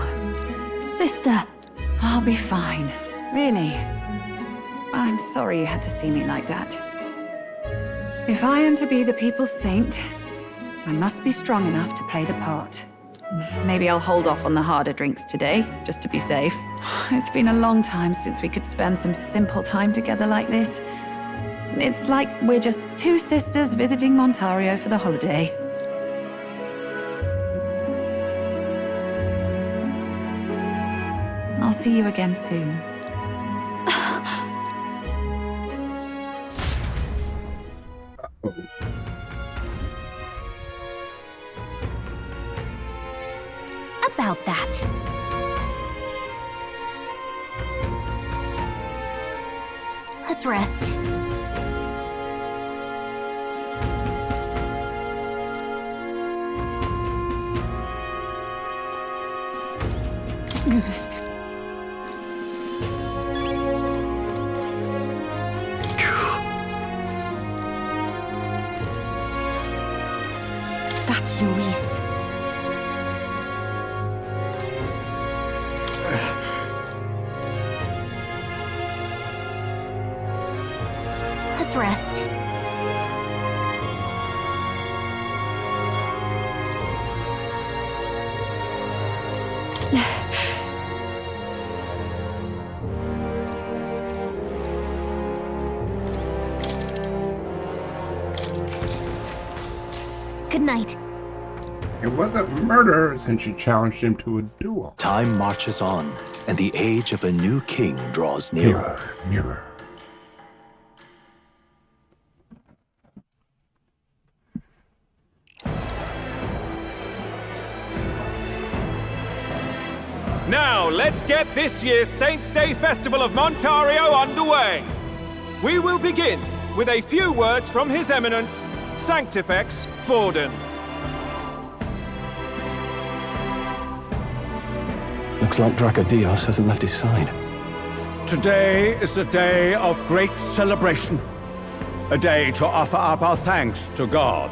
Sister! I'll be fine. Really. I'm sorry you had to see me like that. If I am to be the people's saint, I must be strong enough to play the part. Maybe I'll hold off on the harder drinks today, just to be safe. It's been a long time since we could spend some simple time together like this. It's like we're just two sisters visiting Montario for the holiday. I'll see you again soon. About that. Let's rest. That's Luis. Let's rest. Good night. It wasn't murder since you challenged him to a duel. Time marches on, and the age of a new king draws nearer. Nearer. Now, let's get this year's Saints' Day Festival of Montario underway. We will begin with a few words from His Eminence, Sanctifex Forden. Looks like Dracodios hasn't left his side. Today is a day of great celebration. A day to offer up our thanks to God.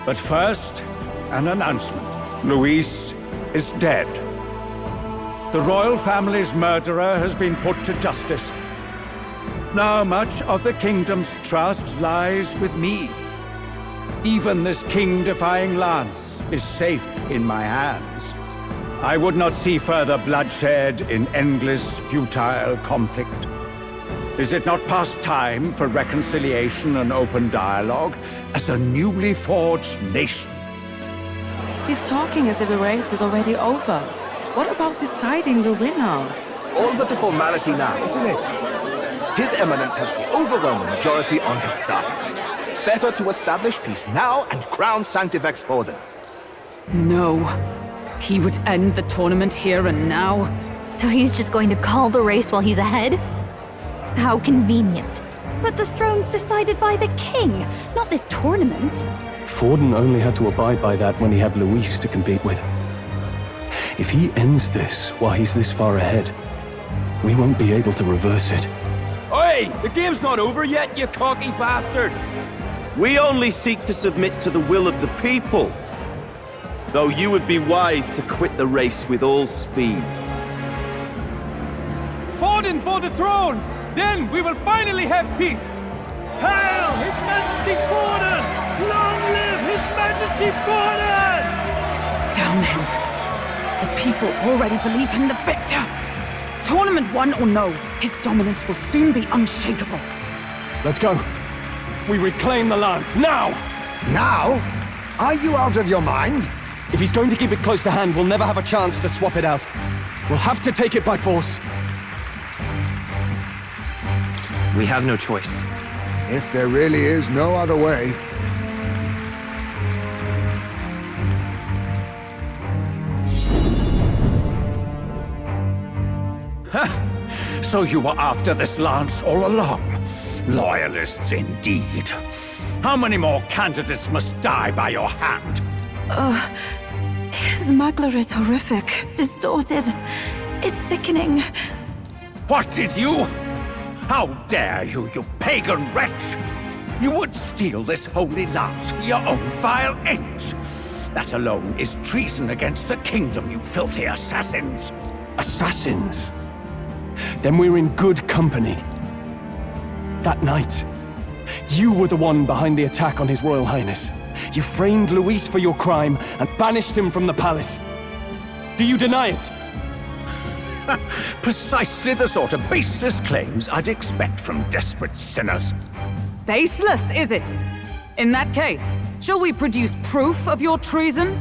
But first, an announcement. Luis is dead. The royal family's murderer has been put to justice. Now much of the kingdom's trust lies with me. Even this king-defying lance is safe in my hands. I would not see further bloodshed in endless, futile conflict. Is it not past time for reconciliation and open dialogue as a newly forged nation? He's talking as if the race is already over. What about deciding the winner? All but a formality now, isn't it? His Eminence has the overwhelming majority on his side. Better to establish peace now and crown Sanctifex Forden. No. He would end the tournament here and now. So he's just going to call the race while he's ahead? How convenient. But the throne's decided by the king, not this tournament. Forden only had to abide by that when he had Luis to compete with. If he ends this while he's this far ahead, we won't be able to reverse it. Oi! The game's not over yet, you cocky bastard! We only seek to submit to the will of the people. Though you would be wise to quit the race with all speed. Forden for the throne! Then we will finally have peace! Hail His Majesty Forden! Long live His Majesty Forden! Damn him. The people already believe him the victor. Tournament won or no, his dominance will soon be unshakable. Let's go. We reclaim the lance, now! Now? Are you out of your mind? If he's going to keep it close to hand, we'll never have a chance to swap it out. We'll have to take it by force. We have no choice. If there really is no other way. So you were after this lance all along? Loyalists indeed. How many more candidates must die by your hand? His Magler is horrific, distorted. It's sickening. What did you? How dare you, you pagan wretch! You would steal this holy lance for your own vile ends. That alone is treason against the kingdom, you filthy assassins. Assassins? Then we're in good company. That night, you were the one behind the attack on His Royal Highness. You framed Luis for your crime and banished him from the palace. Do you deny it? Precisely the sort of baseless claims I'd expect from desperate sinners. Baseless, is it? In that case, shall we produce proof of your treason?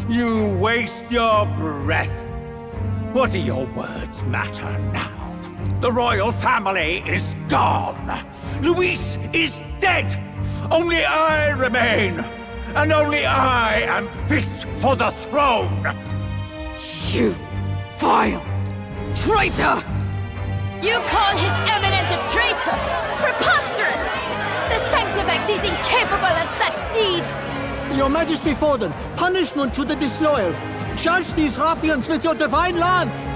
You waste your breath. What do your words matter now? The royal family is gone. Luis is dead. Only I remain. And only I am fit for the throne. You vile traitor! You call His Eminence a traitor? Preposterous! The Sanctifex is incapable of such deeds! Your Majesty Forden, punishment to the disloyal. Judge these ruffians with your divine lance!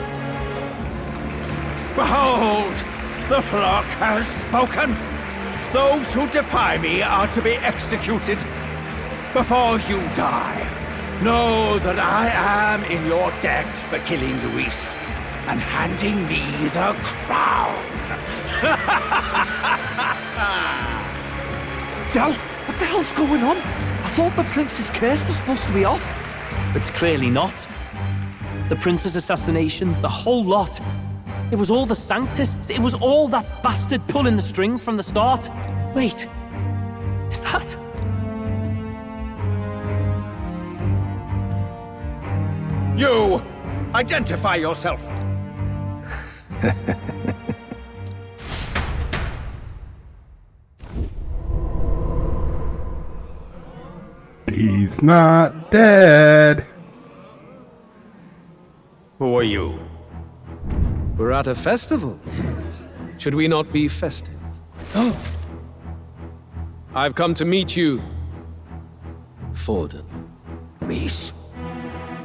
Behold, the flock has spoken. Those who defy me are to be executed. Before you die, know that I am in your debt for killing Luis and handing me the crown. Del, what the hell's going on? I thought the prince's curse was supposed to be off. It's clearly not. The prince's assassination, the whole lot. It was all the Sanctists. It was all that bastard pulling the strings from the start. Wait, is that... You! Identify yourself! He's not dead. Who are you? We're at a festival. Should we not be festive? I've come to meet you, Forden. Reese?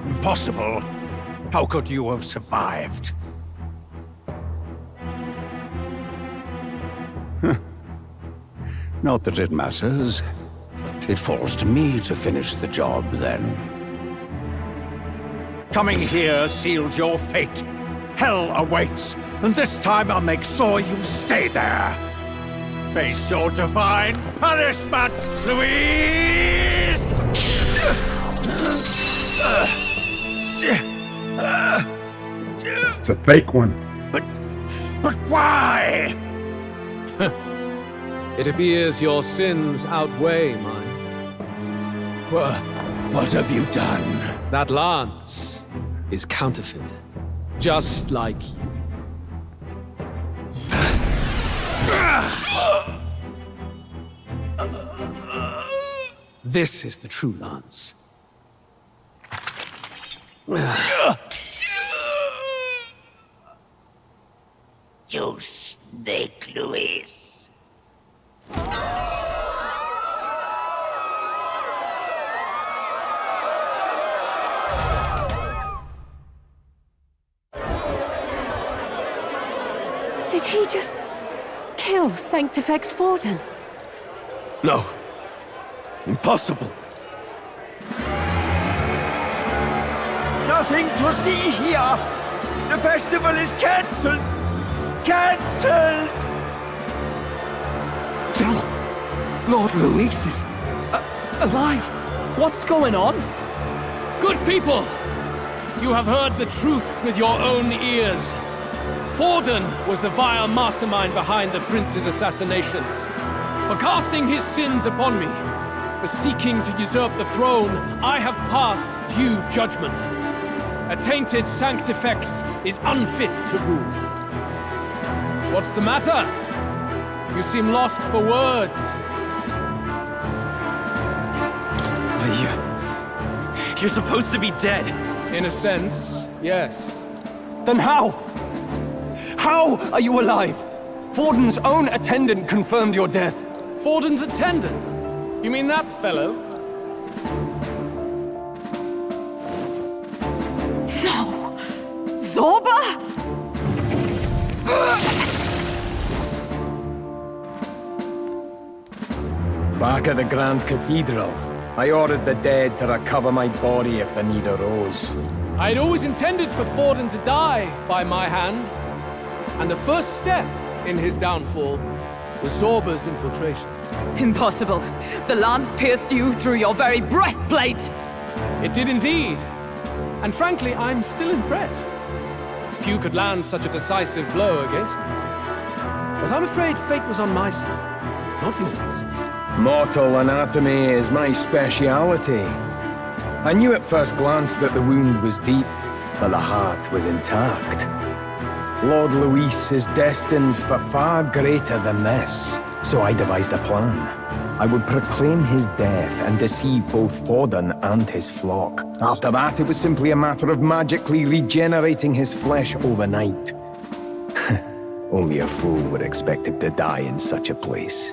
Impossible. How could you have survived? Not that it matters. It falls to me to finish the job, then. Coming here sealed your fate. Hell awaits, and this time I'll make sure you stay there. Face your divine punishment, Luis! It's a fake one. But why? It appears your sins outweigh mine. What have you done? That lance is counterfeit, just like you. This is the true lance. You snake, Luis. Did he just kill Sanctifex Forden? No. Impossible. Nothing to see here! The festival is cancelled! Cancelled! Lord Luis is alive. What's going on? Good people! You have heard the truth with your own ears. Forden was the vile mastermind behind the prince's assassination. For casting his sins upon me, for seeking to usurp the throne, I have passed due judgment. A tainted Sanctifex is unfit to rule. What's the matter? You seem lost for words. You're supposed to be dead. In a sense, yes. Then how? How are you alive? Forden's own attendant confirmed your death. Forden's attendant? You mean that fellow? No! Zorba? Back at the Grand Cathedral, I ordered the dead to recover my body if the need arose. I'd always intended for Forden to die by my hand. And the first step in his downfall was Zorba's infiltration. Impossible. The lance pierced you through your very breastplate! It did indeed. And frankly, I'm still impressed. Few could land such a decisive blow against me. But I'm afraid fate was on my side, not yours. Mortal anatomy is my speciality. I knew at first glance that the wound was deep, but the heart was intact. Lord Luis is destined for far greater than this, so I devised a plan. I would proclaim his death and deceive both Forden and his flock. After that, it was simply a matter of magically regenerating his flesh overnight. Only a fool would expect him to die in such a place.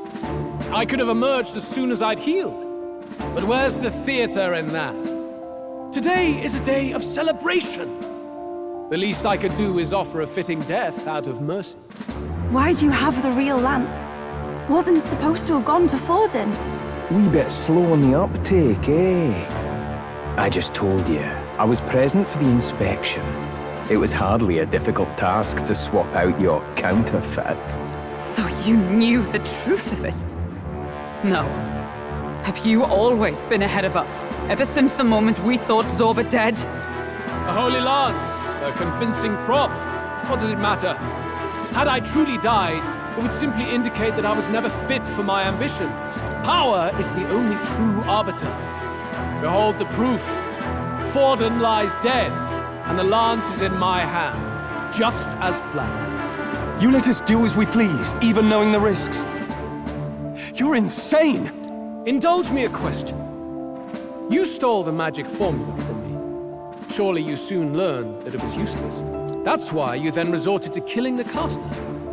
I could have emerged as soon as I'd healed. But where's the theater in that? Today is a day of celebration. The least I could do is offer a fitting death out of mercy. Why do you have the real lance? Wasn't it supposed to have gone to Forden? Wee bit slow on the uptake, eh? I just told you, I was present for the inspection. It was hardly a difficult task to swap out your counterfeit. So you knew the truth of it? No. Have you always been ahead of us, ever since the moment we thought Zorba dead? A holy lance, a convincing prop. What does it matter? Had I truly died, it would simply indicate that I was never fit for my ambitions. Power is the only true arbiter. Behold the proof. Forden lies dead, and the lance is in my hand, just as planned. You let us do as we pleased, even knowing the risks. You're insane! Indulge me a question. You stole the magic formula from me. Surely you soon learned that it was useless. That's why you then resorted to killing the caster.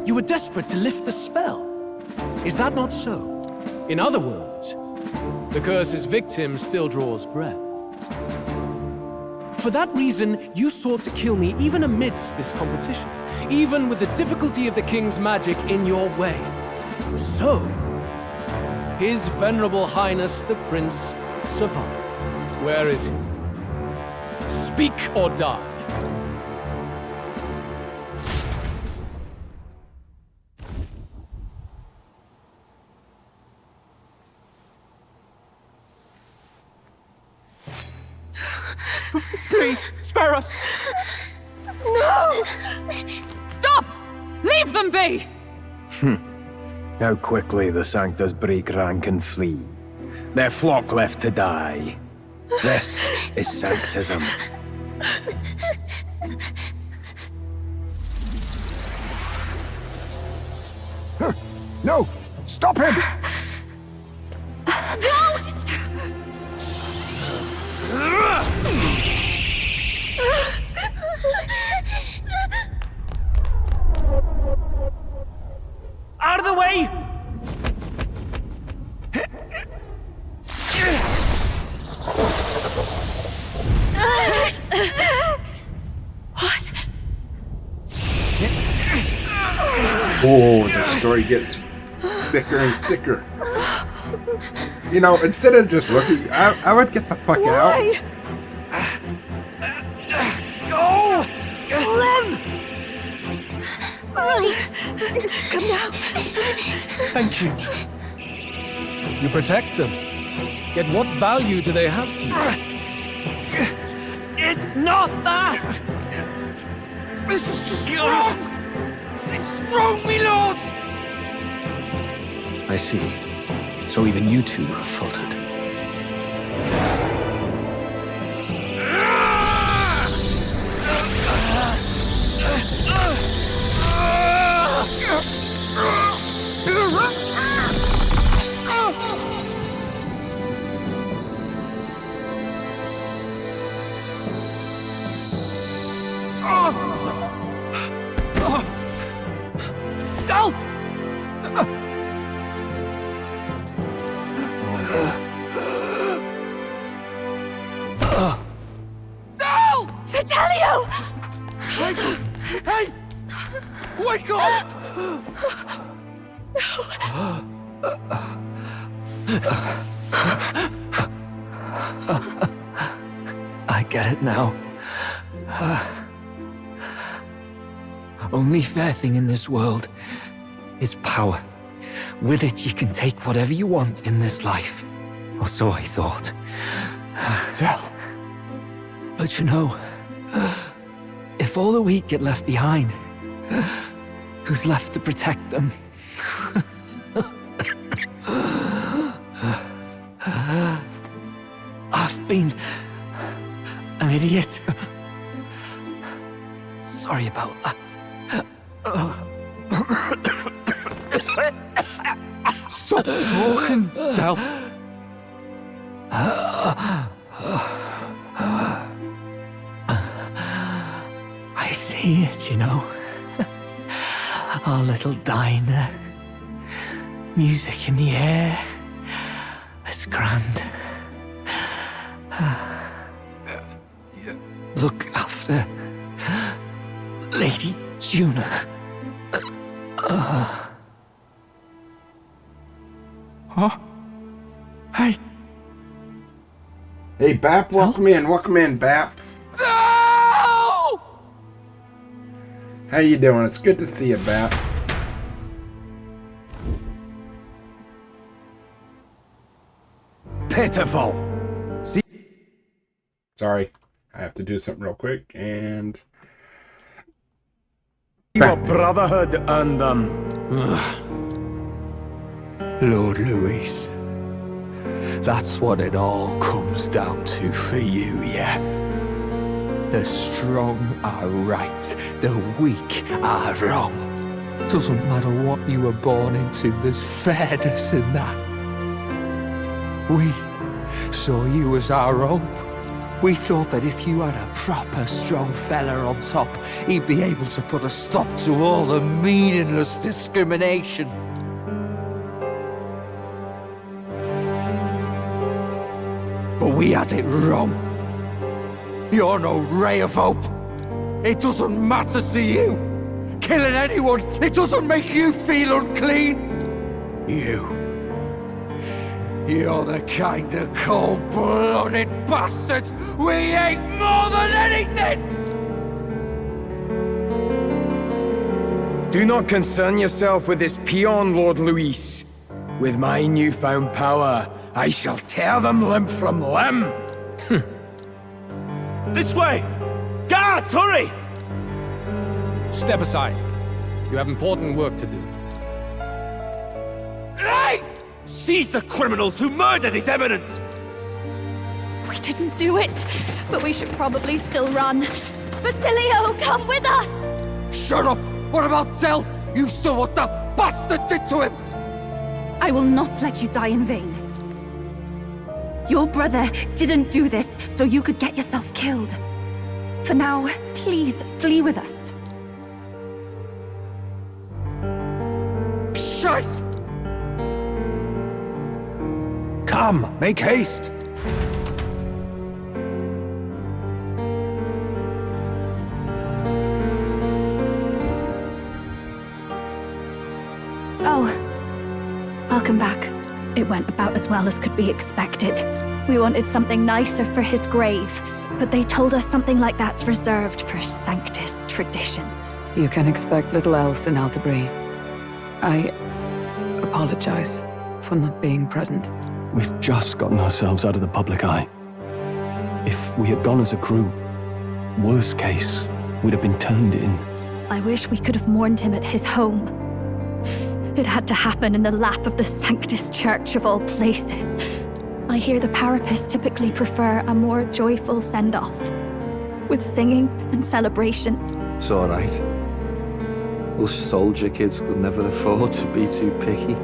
You were desperate to lift the spell. Is that not so? In other words, the curse's victim still draws breath. For that reason, you sought to kill me even amidst this competition, even with the difficulty of the king's magic in your way. So, His Venerable Highness the Prince survived. Where is he? Speak or die. Please, spare us! No! Stop! Leave Leave them be! How quickly the Sanctus break rank and flee. Their flock left to die. This is Sanctism. No! Stop him! Don't! Out of the way! What? Oh, the story gets thicker and thicker. You know, instead of just looking, I would get the fuck out. Go! Run! Come now. Thank you. You protect them. Yet what value do they have to you? It's not that! This is just wrong! It's wrong, me lords! I see. So even you two have faltered. Dal! Dal! Vitelio! Hey! Wake up! I get it now. Only fair thing in this world is power. With it, you can take whatever you want in this life. Or so I thought. Tell. But you know, if all the weak get left behind, who's left to protect them? I've been an idiot. Sorry about that. Stop talking, Del. I see it, you know. Our little diner. Music in the air. It's grand. Look after Lady Juna. Huh? Hey. Hey, Bap, welcome in, Bap. How you doing? It's good to see you, Bap. Pitiful. See? Sorry, I have to do something real quick, and... Your brotherhood and Lord Louis. That's what it all comes down to for you, yeah? The strong are right, the weak are wrong. Doesn't matter what you were born into, there's fairness in that. We saw you as our hope. We thought that if you had a proper strong fella on top, he'd be able to put a stop to all the meaningless discrimination. But we had it wrong. You're no ray of hope. It doesn't matter to you. Killing anyone, it doesn't make you feel unclean. You're the kind of cold-blooded bastards we hate more than anything! do not concern yourself with this peon, Lord Louis. With my newfound power, I shall tear them limb from limb. This way! Guards, hurry! Step aside. You have important work to do. Hey! Seize the criminals who murdered His Eminence! We didn't do it, but we should probably still run. Basilio, come with us! Shut up! What about Tell? You saw what that bastard did to him! I will not let you die in vain. Your brother didn't do this so you could get yourself killed. For now, please flee with us. Shite! Come, make haste! Oh, welcome back. It went about as well as could be expected. We wanted something nicer for his grave, but they told us something like that's reserved for Sanctus tradition. You can expect little else in Altabri. I apologize for not being present. We've just gotten ourselves out of the public eye. If we had gone as a group, worst case, we'd have been turned in. I wish we could have mourned him at his home. It had to happen in the lap of the Sanctus Church of all places. I hear the Parapists typically prefer a more joyful send-off, with singing and celebration. It's alright. Us soldier kids could never afford to be too picky.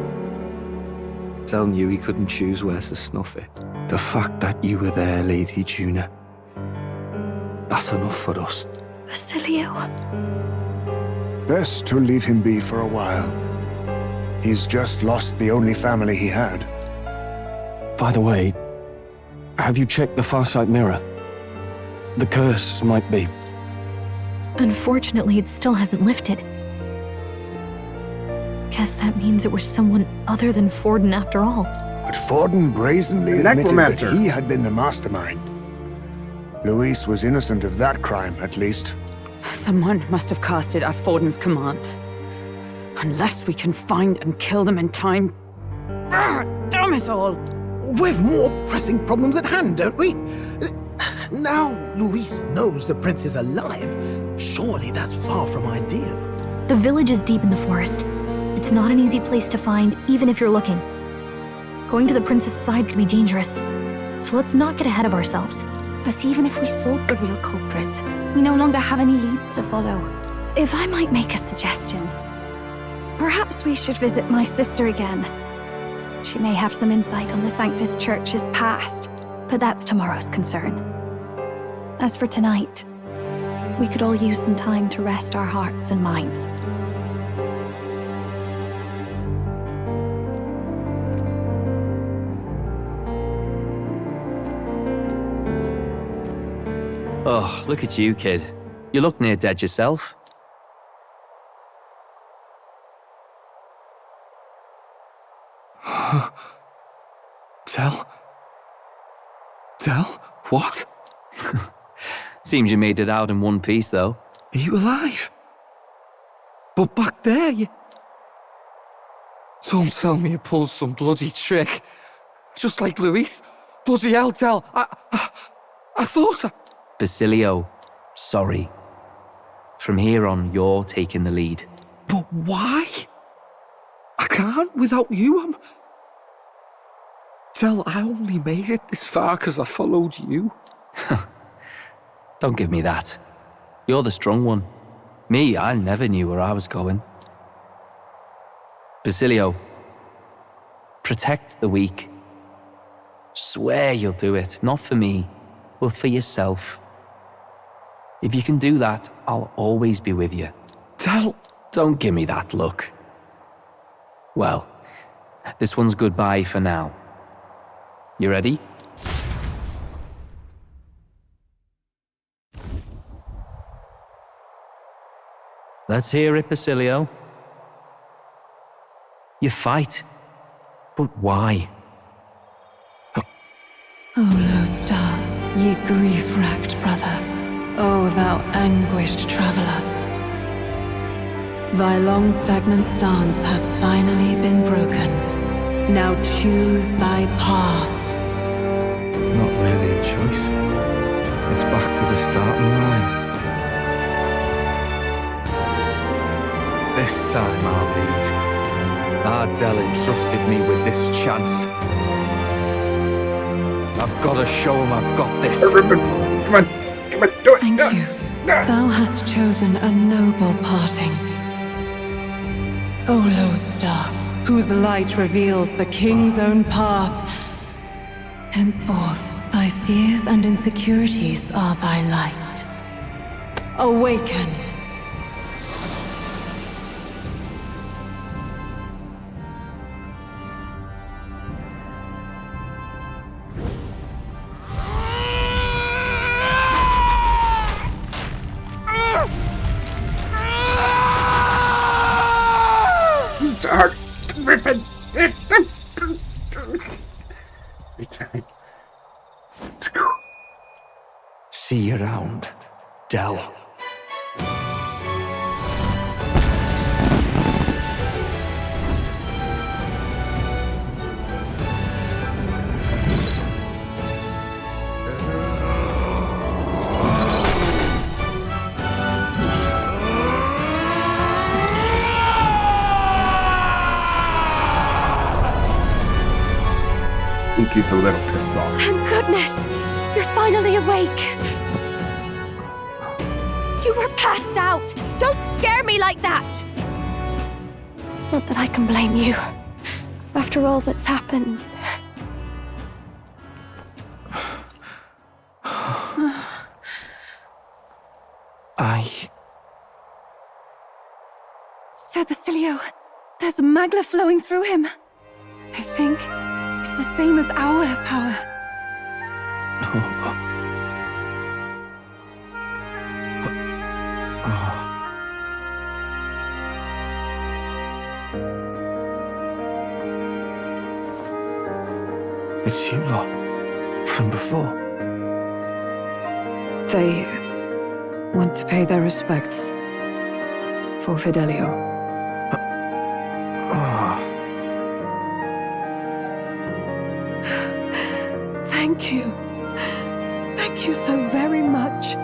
Tell knew he couldn't choose where to snuff it. The fact that you were there, Lady Juna, that's enough for us. Basilio. Best to leave him be for a while. He's just lost the only family he had. By the way, have you checked the Farsight mirror? The curse might be... Unfortunately, it still hasn't lifted. Guess that means it was someone other than Forden after all. But Forden brazenly admitted that he had been the mastermind. Luis was innocent of that crime, at least. Someone must have cast it at Forden's command. Unless we can find and kill them in time... Damn it all! We've more pressing problems at hand, don't we? Now Luis knows the prince is alive. Surely that's far from ideal. The village is deep in the forest. It's not an easy place to find, even if you're looking. Going to the prince's side could be dangerous, so let's not get ahead of ourselves. But even if we sought the real culprit, we no longer have any leads to follow. If I might make a suggestion, perhaps we should visit my sister again. She may have some insight on the Sanctus Church's past, but that's tomorrow's concern. As for tonight, we could all use some time to rest our hearts and minds. Oh, look at you, kid. You look near dead yourself. Tell? What? Seems you made it out in one piece, though. Are you alive? But back there, you... Don't tell me you pulled some bloody trick. Just like Luis. Bloody hell, Tell. I thought I... Basilio, sorry. From here on, you're taking the lead. But why? I can't without you. Tell, I only made it this far because I followed you. Don't give me that. You're the strong one. Me, I never knew where I was going. Basilio, protect the weak. Swear you'll do it, not for me, but for yourself. If you can do that, I'll always be with you. Tell... Don't give me that look. Well, this one's goodbye for now. You ready? Let's hear it, Basilio. You fight. But why? O Lodestar, ye grief-racked brother, O thou anguished traveller. Thy long stagnant stance hath finally been broken. Now choose thy path. Not really a choice. It's back to the starting line. This time I'll lead. Ardell entrusted me with this chance. I've got to show him I've got this. Come on, do it. Thank you. Thou hast chosen a noble parting. O Lodestar, whose light reveals the king's own path. Henceforth, thy fears and insecurities are thy light. Awaken. Let's go. See you around, Dell. I think he's a little pissed off. Thank goodness! You're finally awake! You were passed out! Don't scare me like that! Not that I can blame you. After all that's happened. Sir Basilio, there's magla flowing through him. I think it's the same as our power. It's you lot, from before. They went to pay their respects for Fidelio. Thank you. Thank you so very much.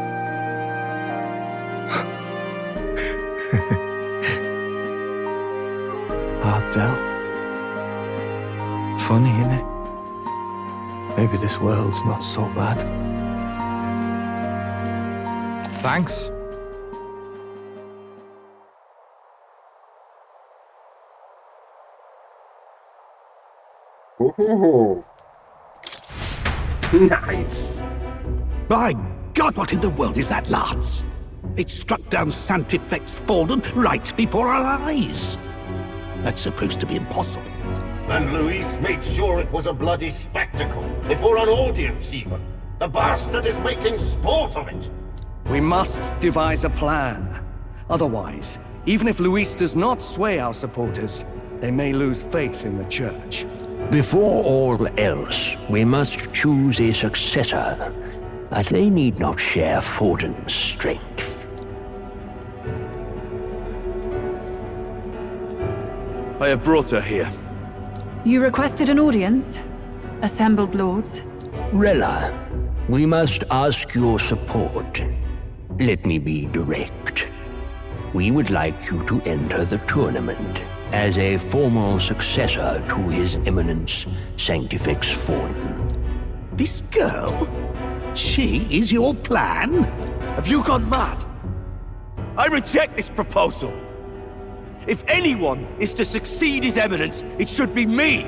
Ardell. Funny, innit? Maybe this world's not so bad. Thanks. Oh, nice. By God, what in the world is that, lads? It struck down Sanctifex Forden right before our eyes. That's supposed to be impossible. And Luis made sure it was a bloody spectacle, before an audience even. The bastard is making sport of it. We must devise a plan. Otherwise, even if Luis does not sway our supporters, they may lose faith in the church. Before all else, we must choose a successor, but they need not share Forden's strength. I have brought her here. You requested an audience? Assembled lords? Rella, we must ask your support. Let me be direct. We would like you to enter the tournament as a formal successor to His Eminence Sanctifex Forden. This girl? She is your plan? Have you gone mad? I reject this proposal. If anyone is to succeed His Eminence, it should be me,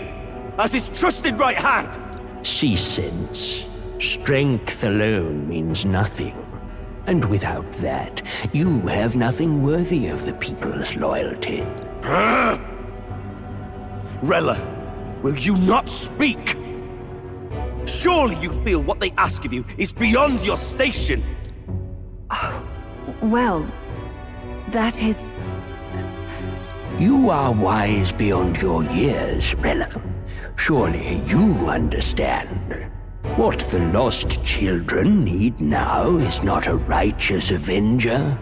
as his trusted right hand. She sense. Strength alone means nothing. And without that, you have nothing worthy of the people's loyalty. Rella, will you not speak? Surely you feel what they ask of you is beyond your station. Well, that is... You are wise beyond your years, Rella. Surely you understand. What the lost children need now is not a righteous avenger,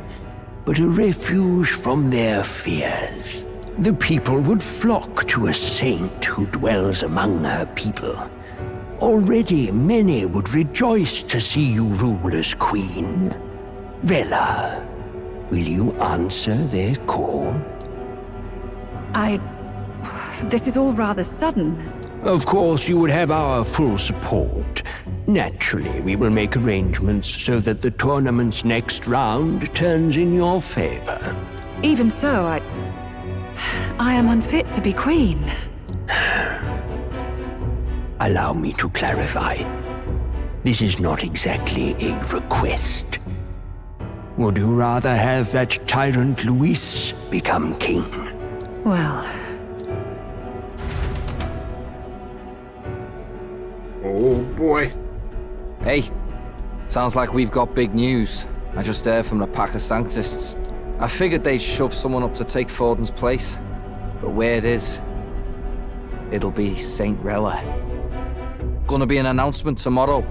but a refuge from their fears. The people would flock to a saint who dwells among her people. Already many would rejoice to see you rule as queen. Rella, will you answer their call? This is all rather sudden. Of course, you would have our full support. Naturally, we will make arrangements so that the tournament's next round turns in your favor. Even so, I am unfit to be queen. Allow me to clarify. This is not exactly a request. Would you rather have that tyrant Luis become king? Well... Oh boy. Hey, sounds like we've got big news. I just heard from the pack of Sanctists. I figured they'd shove someone up to take Forden's place. But where it is, it'll be Saint Rella. Gonna be an announcement tomorrow.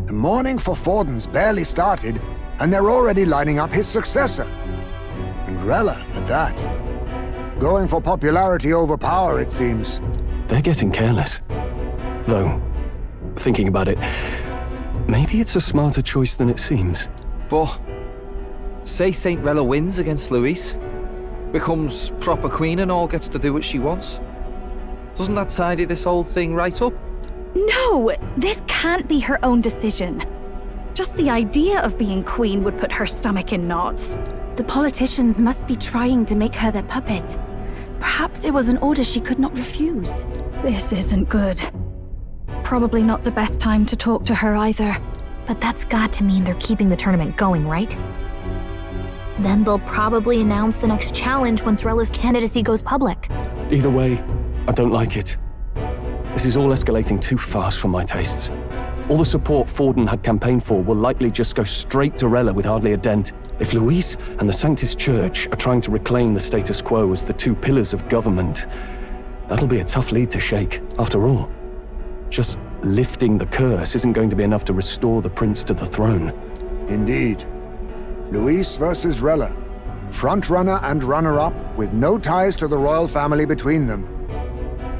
The mourning for Forden's barely started, and they're already lining up his successor. And Rella, at that. Going for popularity over power, it seems. They're getting careless. Though, thinking about it, maybe it's a smarter choice than it seems. But, say Saint Rella wins against Luis, becomes proper queen and all gets to do what she wants. Doesn't that tidy this whole thing right up? No! This can't be her own decision. Just the idea of being queen would put her stomach in knots. The politicians must be trying to make her their puppet. Perhaps it was an order she could not refuse. This isn't good. Probably not the best time to talk to her either. But that's got to mean they're keeping the tournament going, right? Then they'll probably announce the next challenge once Rella's candidacy goes public. Either way, I don't like it. This is all escalating too fast for my tastes. All the support Forden had campaigned for will likely just go straight to Rella with hardly a dent. If Luis and the Sanctus Church are trying to reclaim the status quo as the two pillars of government, that'll be a tough lead to shake, after all. Just lifting the curse isn't going to be enough to restore the prince to the throne. Indeed. Luis versus Rella. Front-runner and runner-up, with no ties to the royal family between them.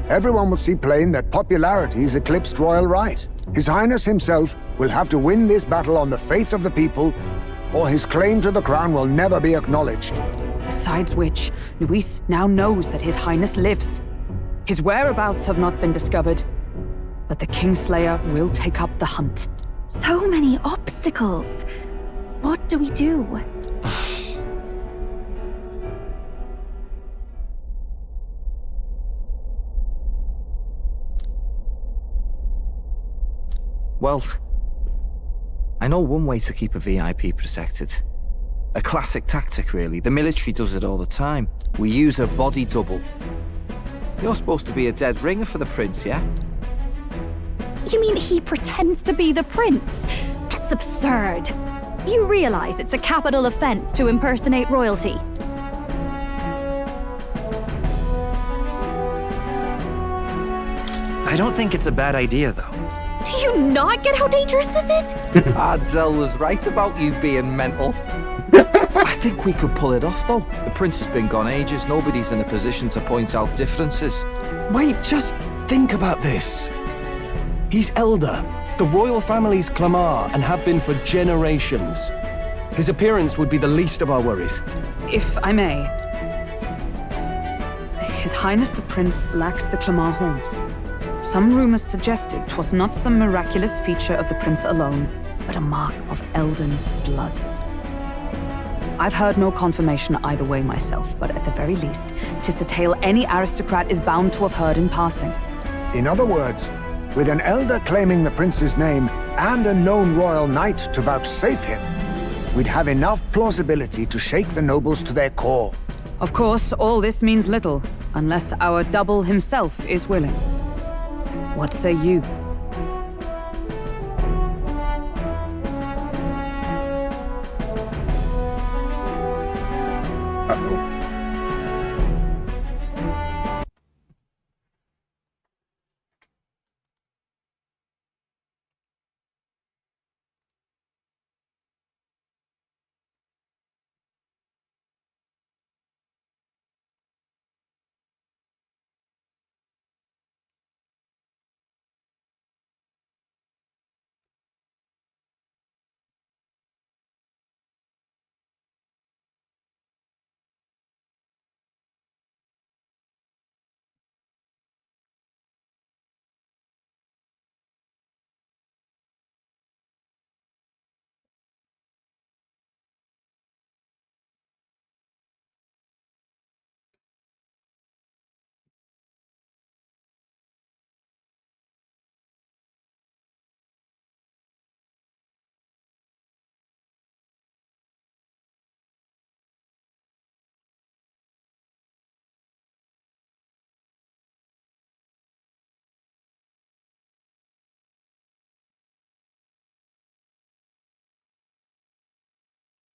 Everyone will see plain that popularity's eclipsed royal right. His Highness himself will have to win this battle on the faith of the people, or his claim to the crown will never be acknowledged. Besides which, Luis now knows that His Highness lives. His whereabouts have not been discovered, but the Kingslayer will take up the hunt. So many obstacles. What do we do? Well, I know one way to keep a VIP protected. A classic tactic, really. The military does it all the time. We use a body double. You're supposed to be a dead ringer for the prince, yeah? You mean he pretends to be the prince? That's absurd. You realize it's a capital offense to impersonate royalty. I don't think it's a bad idea, though. Do you not get how dangerous this is? Adele was right about you being mental. I think we could pull it off, though. The prince has been gone ages. Nobody's in a position to point out differences. Wait, just think about this. He's elder, the royal family's Clamar, and have been for generations. His appearance would be the least of our worries. If I may. His Highness the Prince lacks the Clamar horns. Some rumors suggested 'twas not some miraculous feature of the prince alone, but a mark of elden blood. I've heard no confirmation either way myself, but at the very least, 'tis a tale any aristocrat is bound to have heard in passing. In other words, with an elder claiming the prince's name and a known royal knight to vouchsafe him, we'd have enough plausibility to shake the nobles to their core. Of course, all this means little, unless our double himself is willing. What say you? Uh-oh.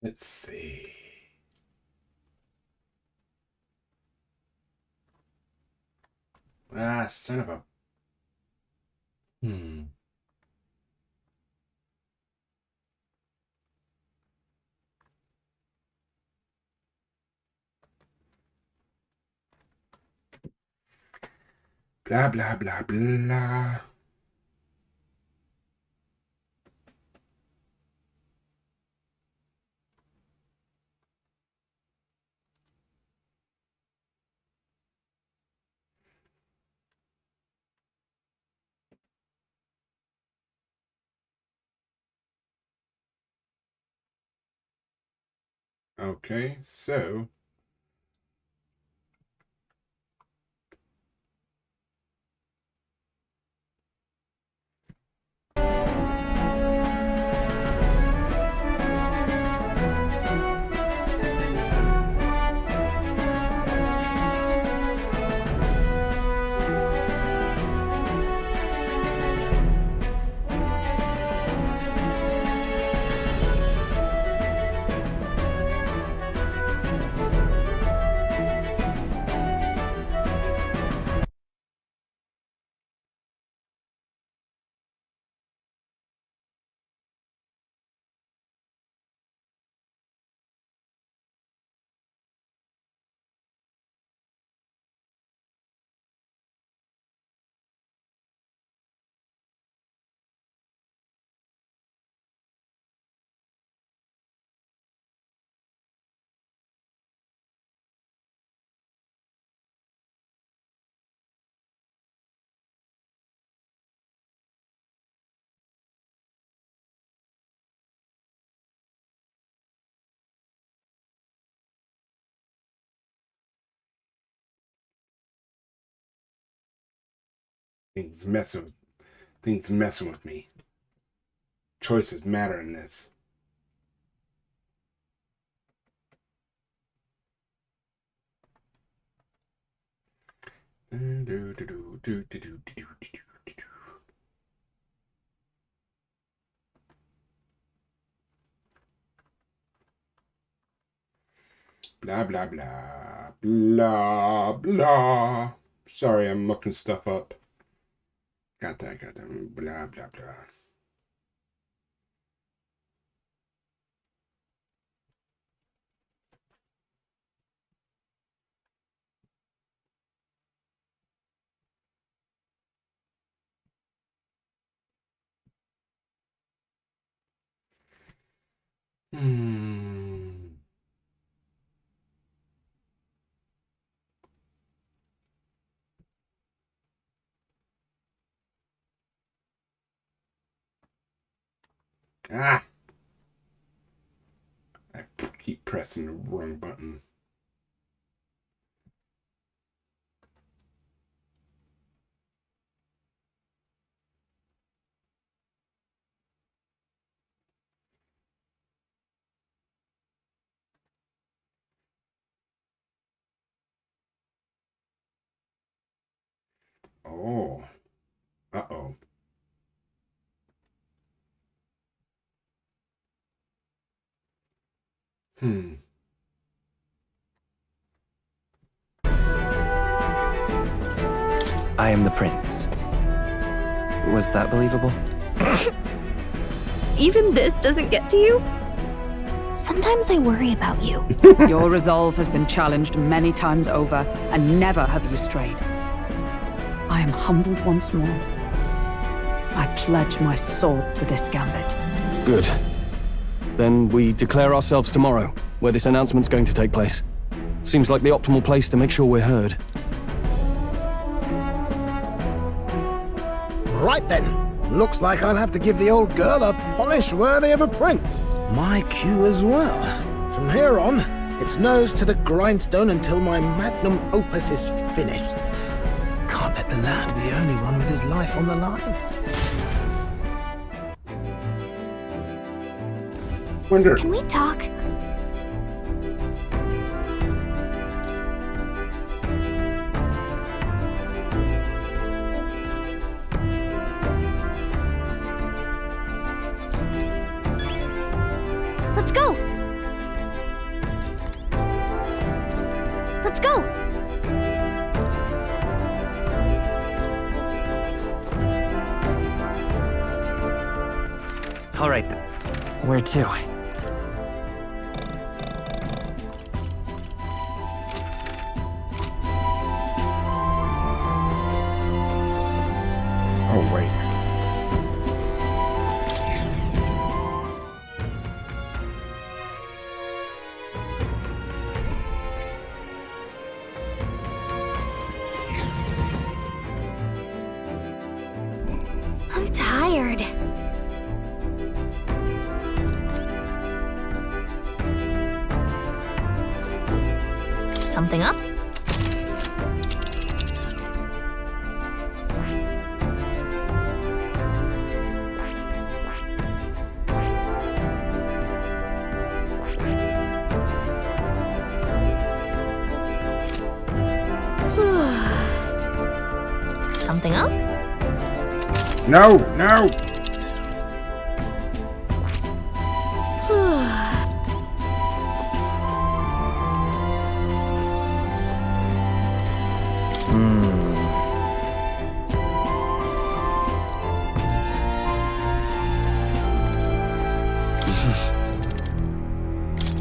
Let's see. Ah, son of a... Blah, blah, blah, blah. Okay, so... Things messing with me. Choices matter in this. Blah, blah, blah. Blah, blah. Sorry, I'm looking stuff up. Got that. Blah, blah, blah. Ah! I keep pressing the wrong button. Oh. Uh-oh. I am the prince. Was that believable? Even this doesn't get to you? Sometimes I worry about you. Your resolve has been challenged many times over, and never have you strayed. I am humbled once more. I pledge my sword to this gambit. Good. Then we declare ourselves tomorrow, where this announcement's going to take place. Seems like the optimal place to make sure we're heard. Right then. Looks like I'll have to give the old girl a polish worthy of a prince. My cue as well. From here on, it's nose to the grindstone until my magnum opus is finished. Can't let the lad be the only one with his life on the line. Wonder. Can we talk? Let's go! Let's go! All right then. Where to? Oh, wait. I'm tired. Something up? Something up? No, no!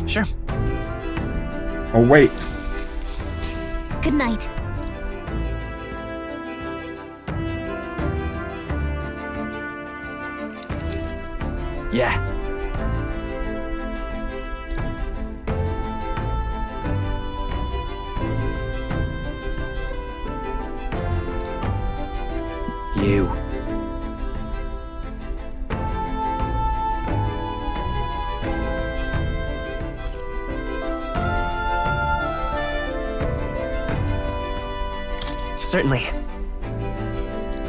Sure. Oh, wait. Good night. Yeah. You. Certainly.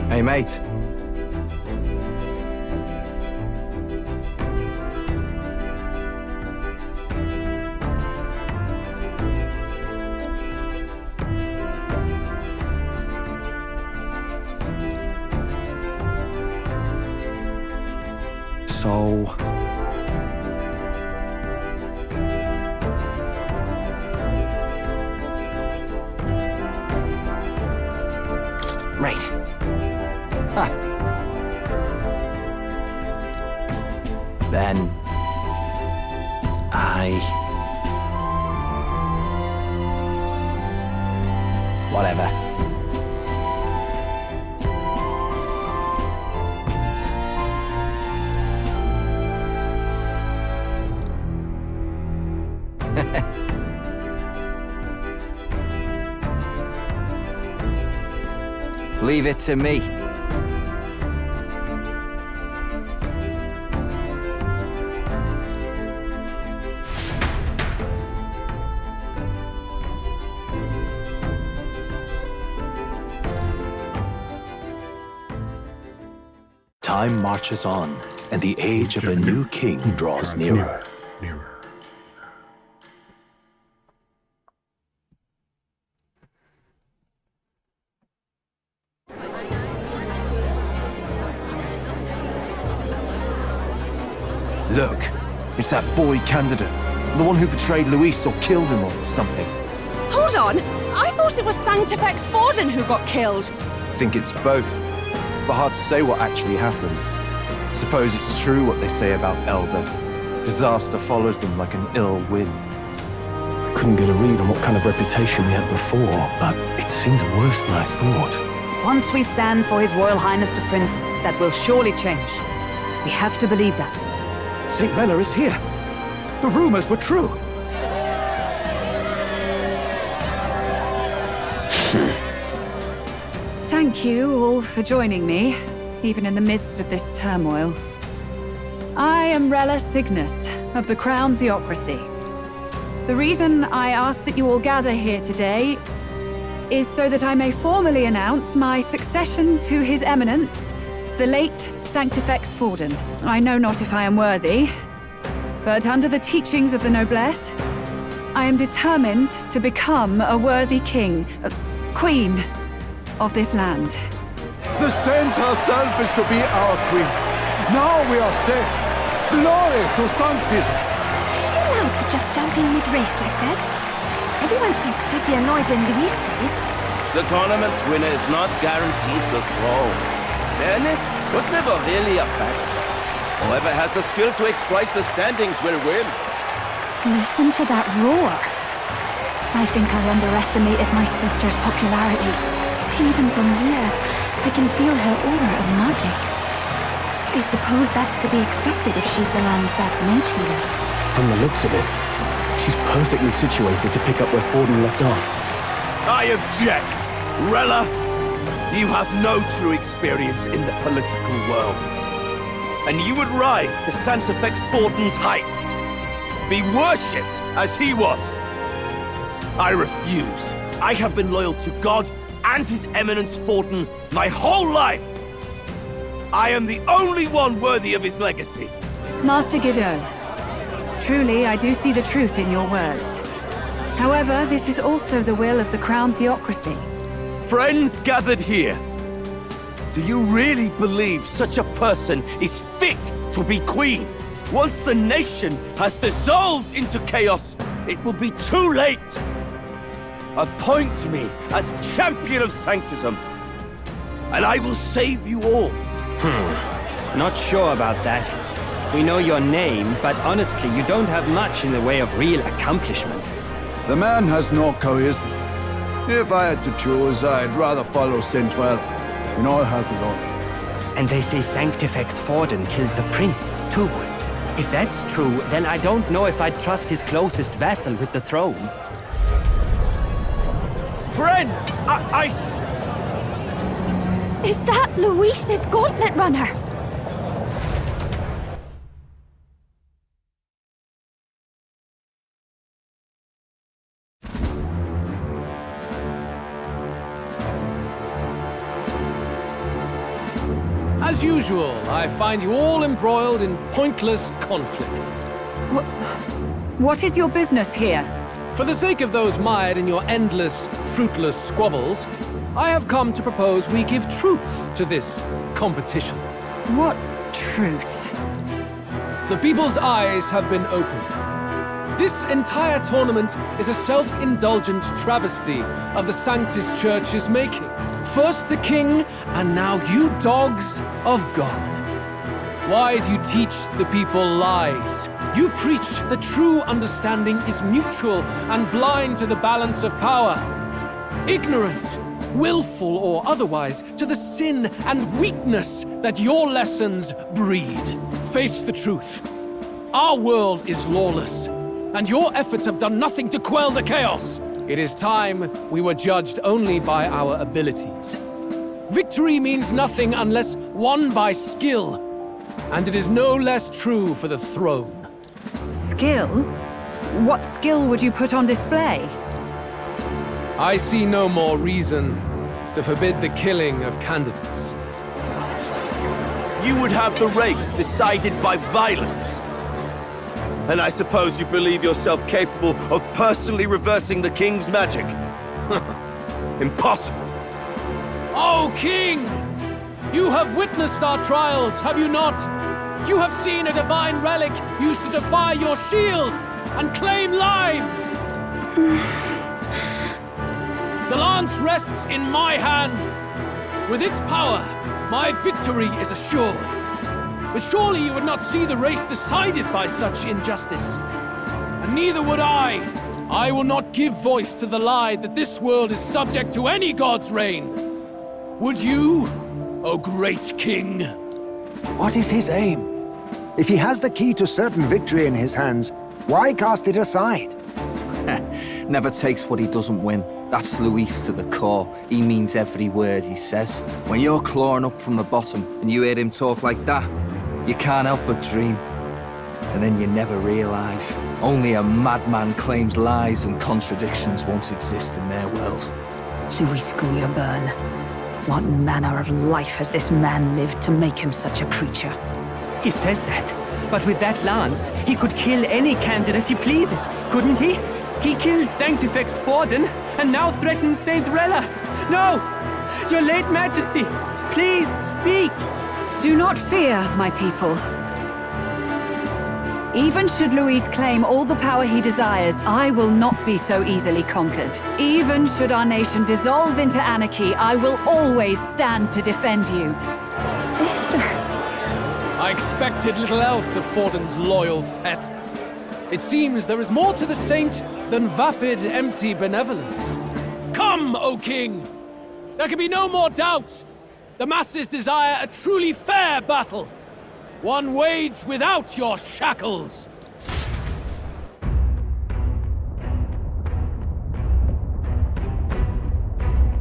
Hey, mate. So... Right. Ah. Then... Whatever. Leave it to me. Time marches on, and the age of a new king draws nearer. Look, it's that boy candidate. The one who betrayed Luis or killed him or something. Hold on! I thought it was Sanctifex Forden who got killed. I think it's both. But hard to say what actually happened. Suppose it's true what they say about Elder. Disaster follows them like an ill wind. I couldn't get a read on what kind of reputation we had before, but it seemed worse than I thought. Once we stand for His Royal Highness the Prince, that will surely change. We have to believe that. St. Rella is here. The rumors were true. Thank you all for joining me, even in the midst of this turmoil. I am Rella Cygnus of the Crown Theocracy. The reason I ask that you all gather here today is so that I may formally announce my succession to His Eminence, the late Sanctifex Forden. I know not if I am worthy, but under the teachings of the noblesse, I am determined to become a worthy king, queen of this land. The saint herself is to be our queen. Now we are safe. Glory to Sanctism. Is she allowed to just jump in mid-race like that? Everyone seemed pretty annoyed when Luis did it. The tournament's winner is not guaranteed the throne. Fairness was never really a factor. Whoever has the skill to exploit the standings will win. Listen to that roar. I think I underestimated my sister's popularity. Even from here, I can feel her aura of magic. I suppose that's to be expected if she's the land's best mage healer. From the looks of it, she's perfectly situated to pick up where Forden left off. I object! Rella, you have no true experience in the political world. And you would rise to Santefex Forden's heights. Be worshipped as he was. I refuse. I have been loyal to God and His Eminence Forden my whole life. I am the only one worthy of his legacy. Master Guido, truly I do see the truth in your words. However, this is also the will of the Crown Theocracy. Friends gathered here, do you really believe such a person is fit to be queen? Once the nation has dissolved into chaos, it will be too late. Appoint me as champion of Sanctism, and I will save you all. Not sure about that. We know your name, but honestly, you don't have much in the way of real accomplishments. The man has no charisma. If I had to choose, I'd rather follow Saint-Well in all her glory. And they say Sanctifex Forden killed the prince, too. If that's true, then I don't know if I'd trust his closest vassal with the throne. Friends, Is that Luis's gauntlet runner? As usual, I find you all embroiled in pointless conflict. What is your business here? For the sake of those mired in your endless, fruitless squabbles, I have come to propose we give truth to this competition. What truth? The people's eyes have been opened. This entire tournament is a self-indulgent travesty of the Sanctus Church's making. First the king, and now you dogs of God. Why do you teach the people lies? You preach the true understanding is mutual and blind to the balance of power. Ignorant, willful or otherwise, to the sin and weakness that your lessons breed. Face the truth. Our world is lawless, and your efforts have done nothing to quell the chaos. It is time we were judged only by our abilities. Victory means nothing unless won by skill, and it is no less true for the throne. Skill? What skill would you put on display? I see no more reason to forbid the killing of candidates. You would have the race decided by violence. And I suppose you believe yourself capable of personally reversing the king's magic? Impossible. Oh, King! You have witnessed our trials, have you not? You have seen a divine relic used to defy your shield and claim lives! The lance rests in my hand. With its power, my victory is assured. But surely you would not see the race decided by such injustice. And neither would I. I will not give voice to the lie that this world is subject to any god's reign. Would you, O great king? What is his aim? If he has the key to certain victory in his hands, why cast it aside? Never takes what he doesn't win. That's Luis to the core. He means every word he says. When you're clawing up from the bottom and you hear him talk like that, you can't help but dream. And then you never realize. Only a madman claims lies and contradictions won't exist in their world. Luis Guiaburn, what manner of life has this man lived to make him such a creature? He says that, but with that lance, he could kill any candidate he pleases, couldn't he? He killed Sanctifex Forden, and now threatens Saint Rella. No! Your late Majesty, please speak! Do not fear, my people. Even should Luis claim all the power he desires, I will not be so easily conquered. Even should our nation dissolve into anarchy, I will always stand to defend you. Sister. I expected little else of Forden's loyal pet. It seems there is more to the saint than vapid, empty benevolence. Come, O King! There can be no more doubt. The masses desire a truly fair battle. One waged without your shackles.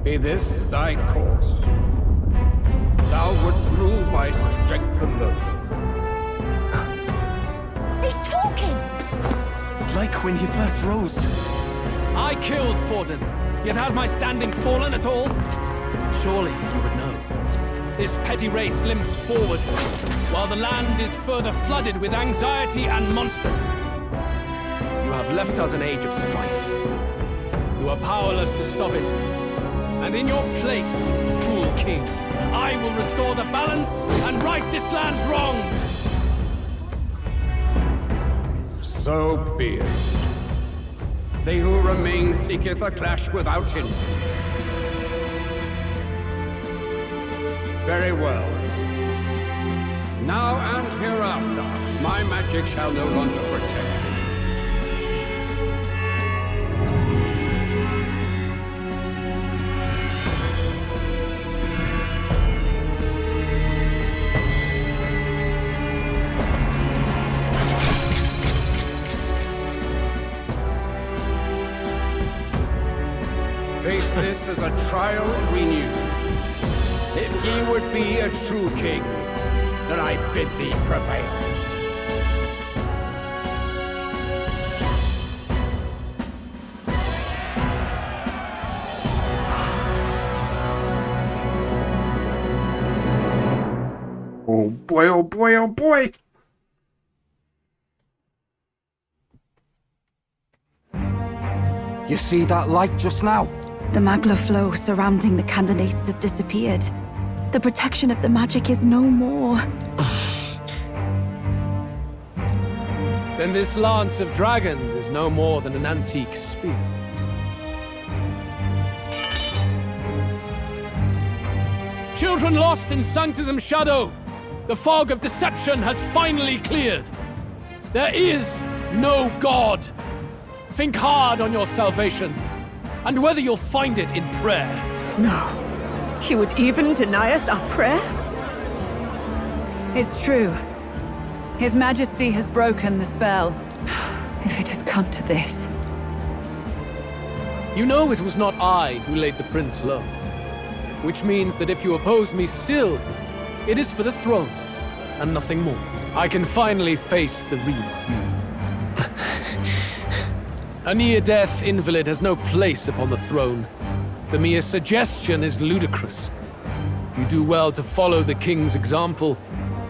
Be this thy course. Thou wouldst rule by strength alone. He's talking! Like when he first rose. I killed Forden, yet has my standing fallen at all? Surely you would know. This petty race limps forward, while the land is further flooded with anxiety and monsters. You have left us an age of strife. You are powerless to stop it. And in your place, fool king, I will restore the balance and right this land's wrongs! So be it. They who remain seeketh a clash without hindrance. Very well. Now and hereafter, my magic shall no longer protect thee. Face this as a trial renewed. If ye would be a true king, then I bid thee prevail. Oh boy, oh boy, oh boy! You see that light just now? The magla flow surrounding the candidates has disappeared. The protection of the magic is no more. Then this lance of dragons is no more than an antique spear. Children lost in Sanctism's shadow! The fog of deception has finally cleared! There is no God! Think hard on your salvation, and whether you'll find it in prayer. No. You would even deny us our prayer? It's true. His Majesty has broken the spell. If it has come to this. You know it was not I who laid the prince low. Which means that if you oppose me still, it is for the throne, and nothing more. I can finally face the real you. A near-death invalid has no place upon the throne. The mere suggestion is ludicrous. You do well to follow the king's example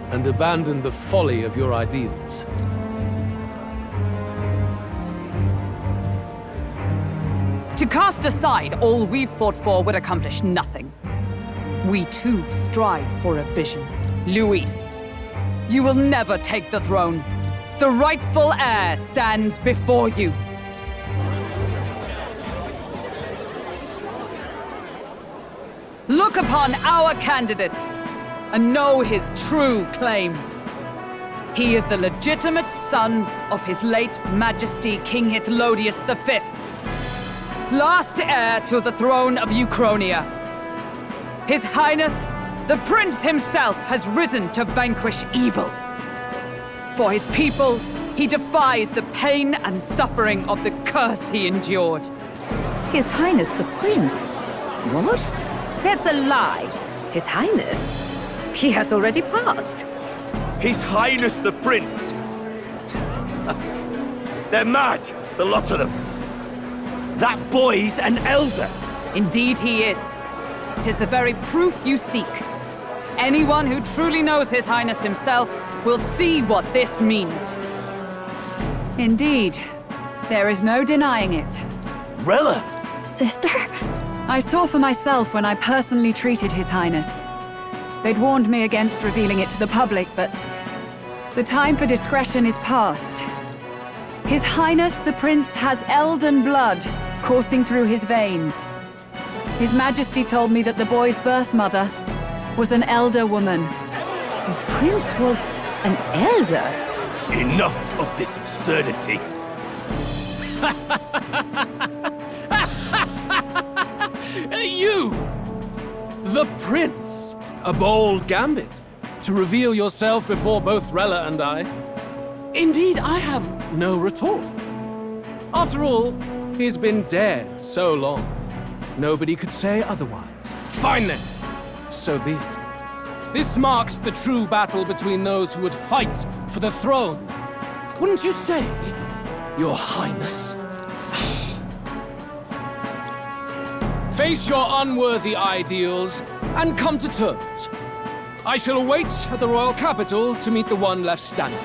and abandon the folly of your ideals. To cast aside all we've fought for would accomplish nothing. We too strive for a vision. Luis, you will never take the throne. The rightful heir stands before you. Look upon our candidate and know his true claim. He is the legitimate son of his late Majesty King Hythlodius V, last heir to the throne of Euchronia. His Highness, the Prince himself, has risen to vanquish evil. For his people, he defies the pain and suffering of the curse he endured. His Highness the Prince? What? That's a lie. His Highness? He has already passed. His Highness the Prince! They're mad, the lot of them. That boy's an elder. Indeed he is. It is the very proof you seek. Anyone who truly knows His Highness himself will see what this means. Indeed. There is no denying it. Rella! Sister? I saw for myself when I personally treated His Highness. They'd warned me against revealing it to the public, but The time for discretion is past. His Highness the Prince has elden blood coursing through his veins. His Majesty told me that the boy's birth mother was an elder woman. The Prince was an elder? Enough of this absurdity. You! The Prince! A bold gambit. To reveal yourself before both Rella and I. Indeed, I have no retort. After all, he's been dead so long. Nobody could say otherwise. Fine then. So be it. This marks the true battle between those who would fight for the throne. Wouldn't you say, Your Highness? Face your unworthy ideals and come to terms. I shall await at the royal capital to meet the one left standing.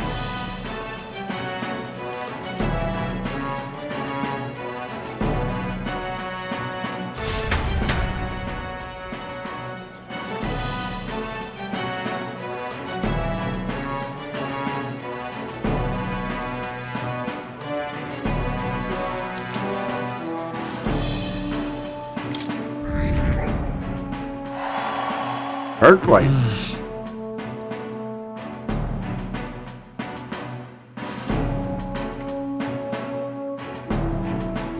Heard twice.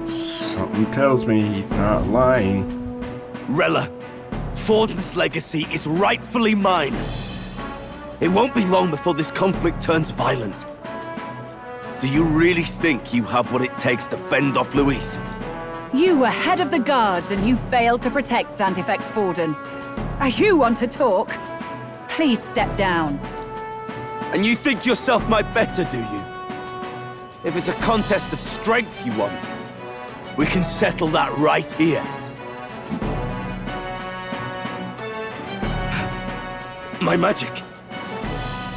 Something tells me he's not lying. Rella, Forden's legacy is rightfully mine. It won't be long before this conflict turns violent. Do you really think you have what it takes to fend off Luis? You were head of the guards and you failed to protect Sanctifex Forden. You want to talk? Please step down. And you think yourself my better, do you? If it's a contest of strength you want, we can settle that right here. My magic.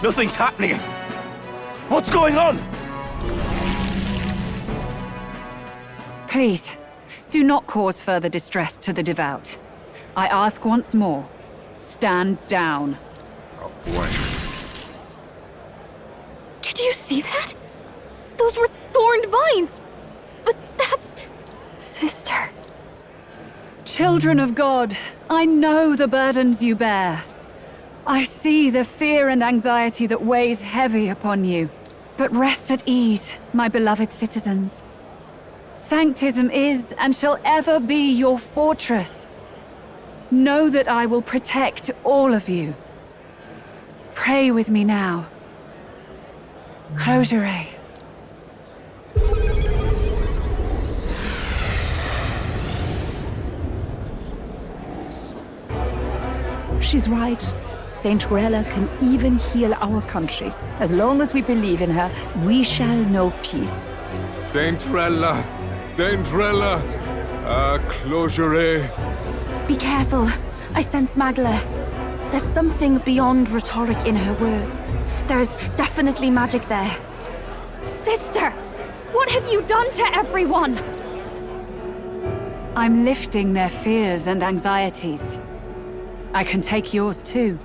Nothing's happening. What's going on? Please, do not cause further distress to the devout. I ask once more, stand down. Oh boy. Did you see that? Those were thorned vines. But that's... Sister. Children of God, I know the burdens you bear. I see the fear and anxiety that weighs heavy upon you. But rest at ease, my beloved citizens. Sanctism is and shall ever be your fortress. Know that I will protect all of you. Pray with me now. Closure. She's right. Saint Rella can even heal our country. As long as we believe in her, we shall know peace. Saint Rella! Saint Rella! Closure. Be careful. I sense Magla. There's something beyond rhetoric in her words. There's definitely magic there. Sister! What have you done to everyone? I'm lifting their fears and anxieties. I can take yours too.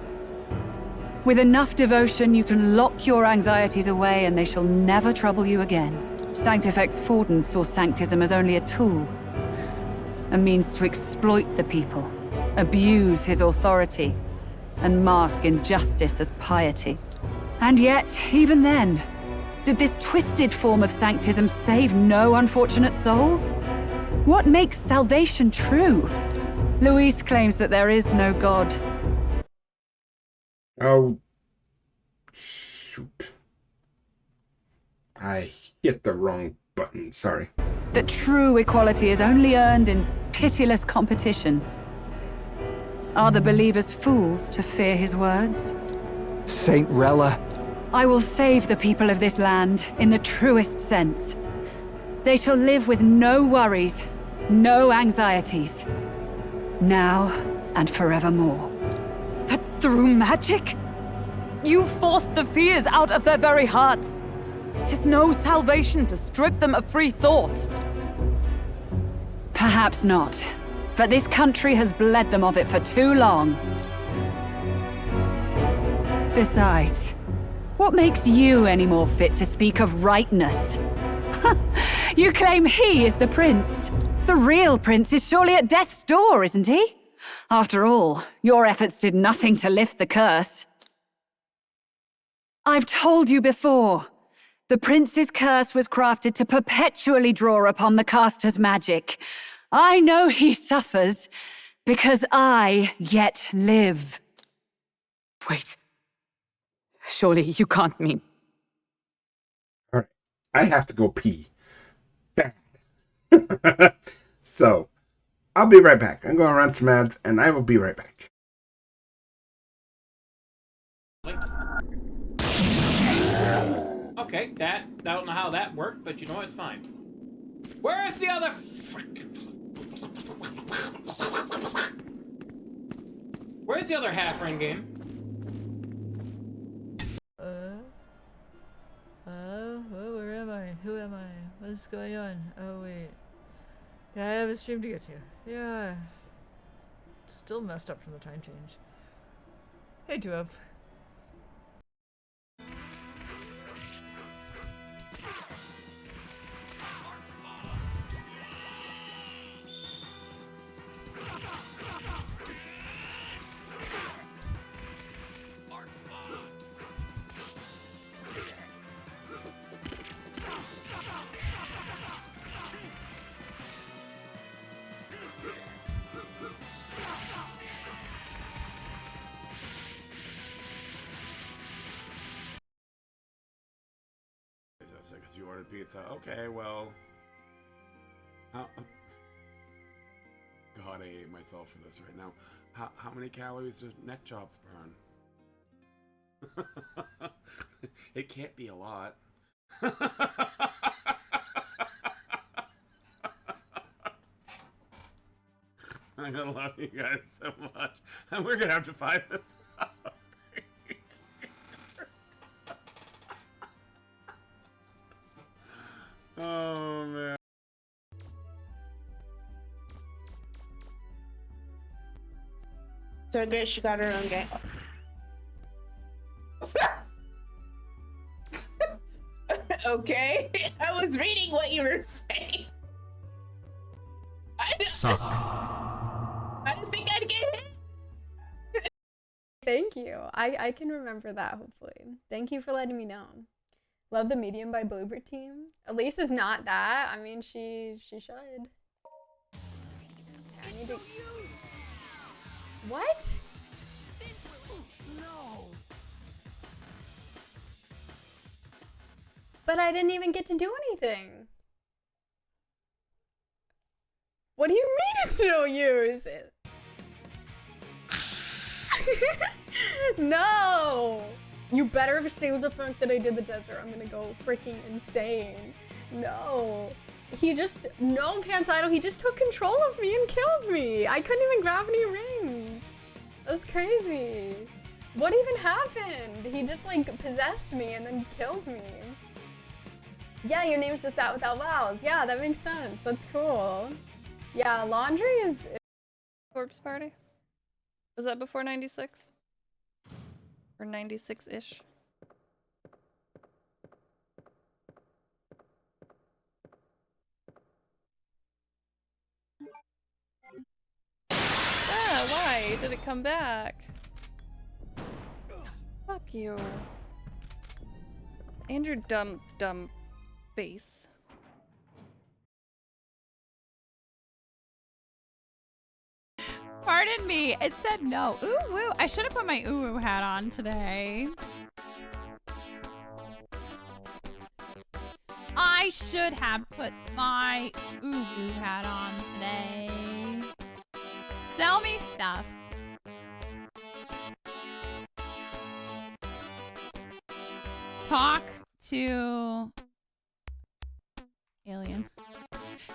With enough devotion, you can lock your anxieties away and they shall never trouble you again. Sanctifex Forden saw Sanctism as only a tool. A means to exploit the people, abuse his authority, and mask injustice as piety. And yet, even then, did this twisted form of Sanctism save no unfortunate souls? What makes salvation true? Luis claims that there is no God. Oh, shoot. I hit the wrong button, sorry. That true equality is only earned in pitiless competition. Are the believers fools to fear his words? Saint Rella. I will save the people of this land in the truest sense. They shall live with no worries, no anxieties. Now and forevermore. But through magic? You forced the fears out of their very hearts. 'Tis no salvation to strip them of free thought. Perhaps not. But this country has bled them of it for too long. Besides, What makes you any more fit to speak of rightness? You claim he is the prince. The real prince is surely at death's door, isn't he? After all, your efforts did nothing to lift the curse. I've told you before. The prince's curse was crafted to perpetually draw upon the caster's magic. I know he suffers, because I yet live. Wait. Surely you can't mean... Alright. I have to go pee. Bad. So, I'll be right back. I'm going to run some ads, and I will be right back. Okay, I don't know how that worked, but you know it's fine. Where is the other Where's the other half-ring game? Where am I? Who am I? What's going on? Oh, wait. Yeah, I have a stream to get to. Yeah. Still messed up from the time change. Hey, Duop. Because you ordered pizza. Okay, well. God, I hate myself for this right now. How many calories does neck chops burn? It can't be a lot. I'm gonna love you guys so much. And we're gonna have to find this out. Oh, man. So good, she got her own game. Okay, I was reading what you were saying. I didn't think I'd get hit. Thank you. I can remember that, hopefully. Thank you for letting me know. Love the Medium by Bloober Team. Elise is not that. I mean, she should. Yeah, I need to... What? No. But I didn't even get to do anything. What do you mean it's no use? No! You better have saved the fact that I did the desert. I'm gonna go freaking insane. No. He just, no, Pants Idol, he just took control of me and killed me. I couldn't even grab any rings. That's crazy. What even happened? He just like possessed me and then killed me. Yeah, your name's just that without vowels. Yeah, that makes sense. That's cool. Yeah, laundry is... Corpse Party? Was that before 96? Or 96-ish? Ah, why did it come back? Fuck you. And your dumb face. Pardon me, it said no. Ooh woo, I should have put my ooh woo hat on today. I should have put my ooh woo hat on today. Sell me stuff. Talk to alien.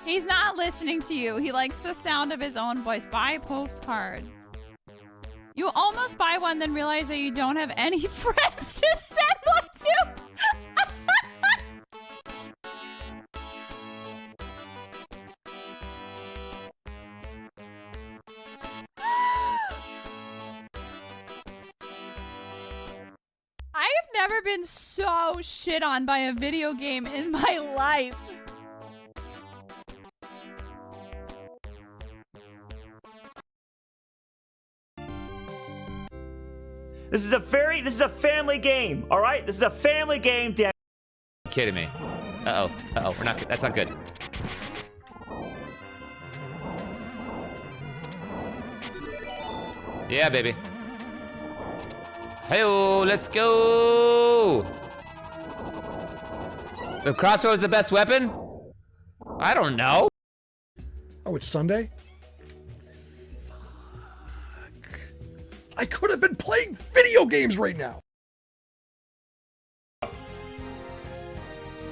He's not listening to you. He likes the sound of his own voice. Buy a postcard. You almost buy one, then realize that you don't have any friends to send one to. I've never been so shit on by a video game in my life. This is a family game, all right? This is a family game, damn. Kidding me. Uh-oh. Uh-oh. We're not good. That's not good. Yeah, baby. Hey-oh, let's go! The crossbow is the best weapon? I don't know. Oh, it's Sunday? I could have been playing video games right now.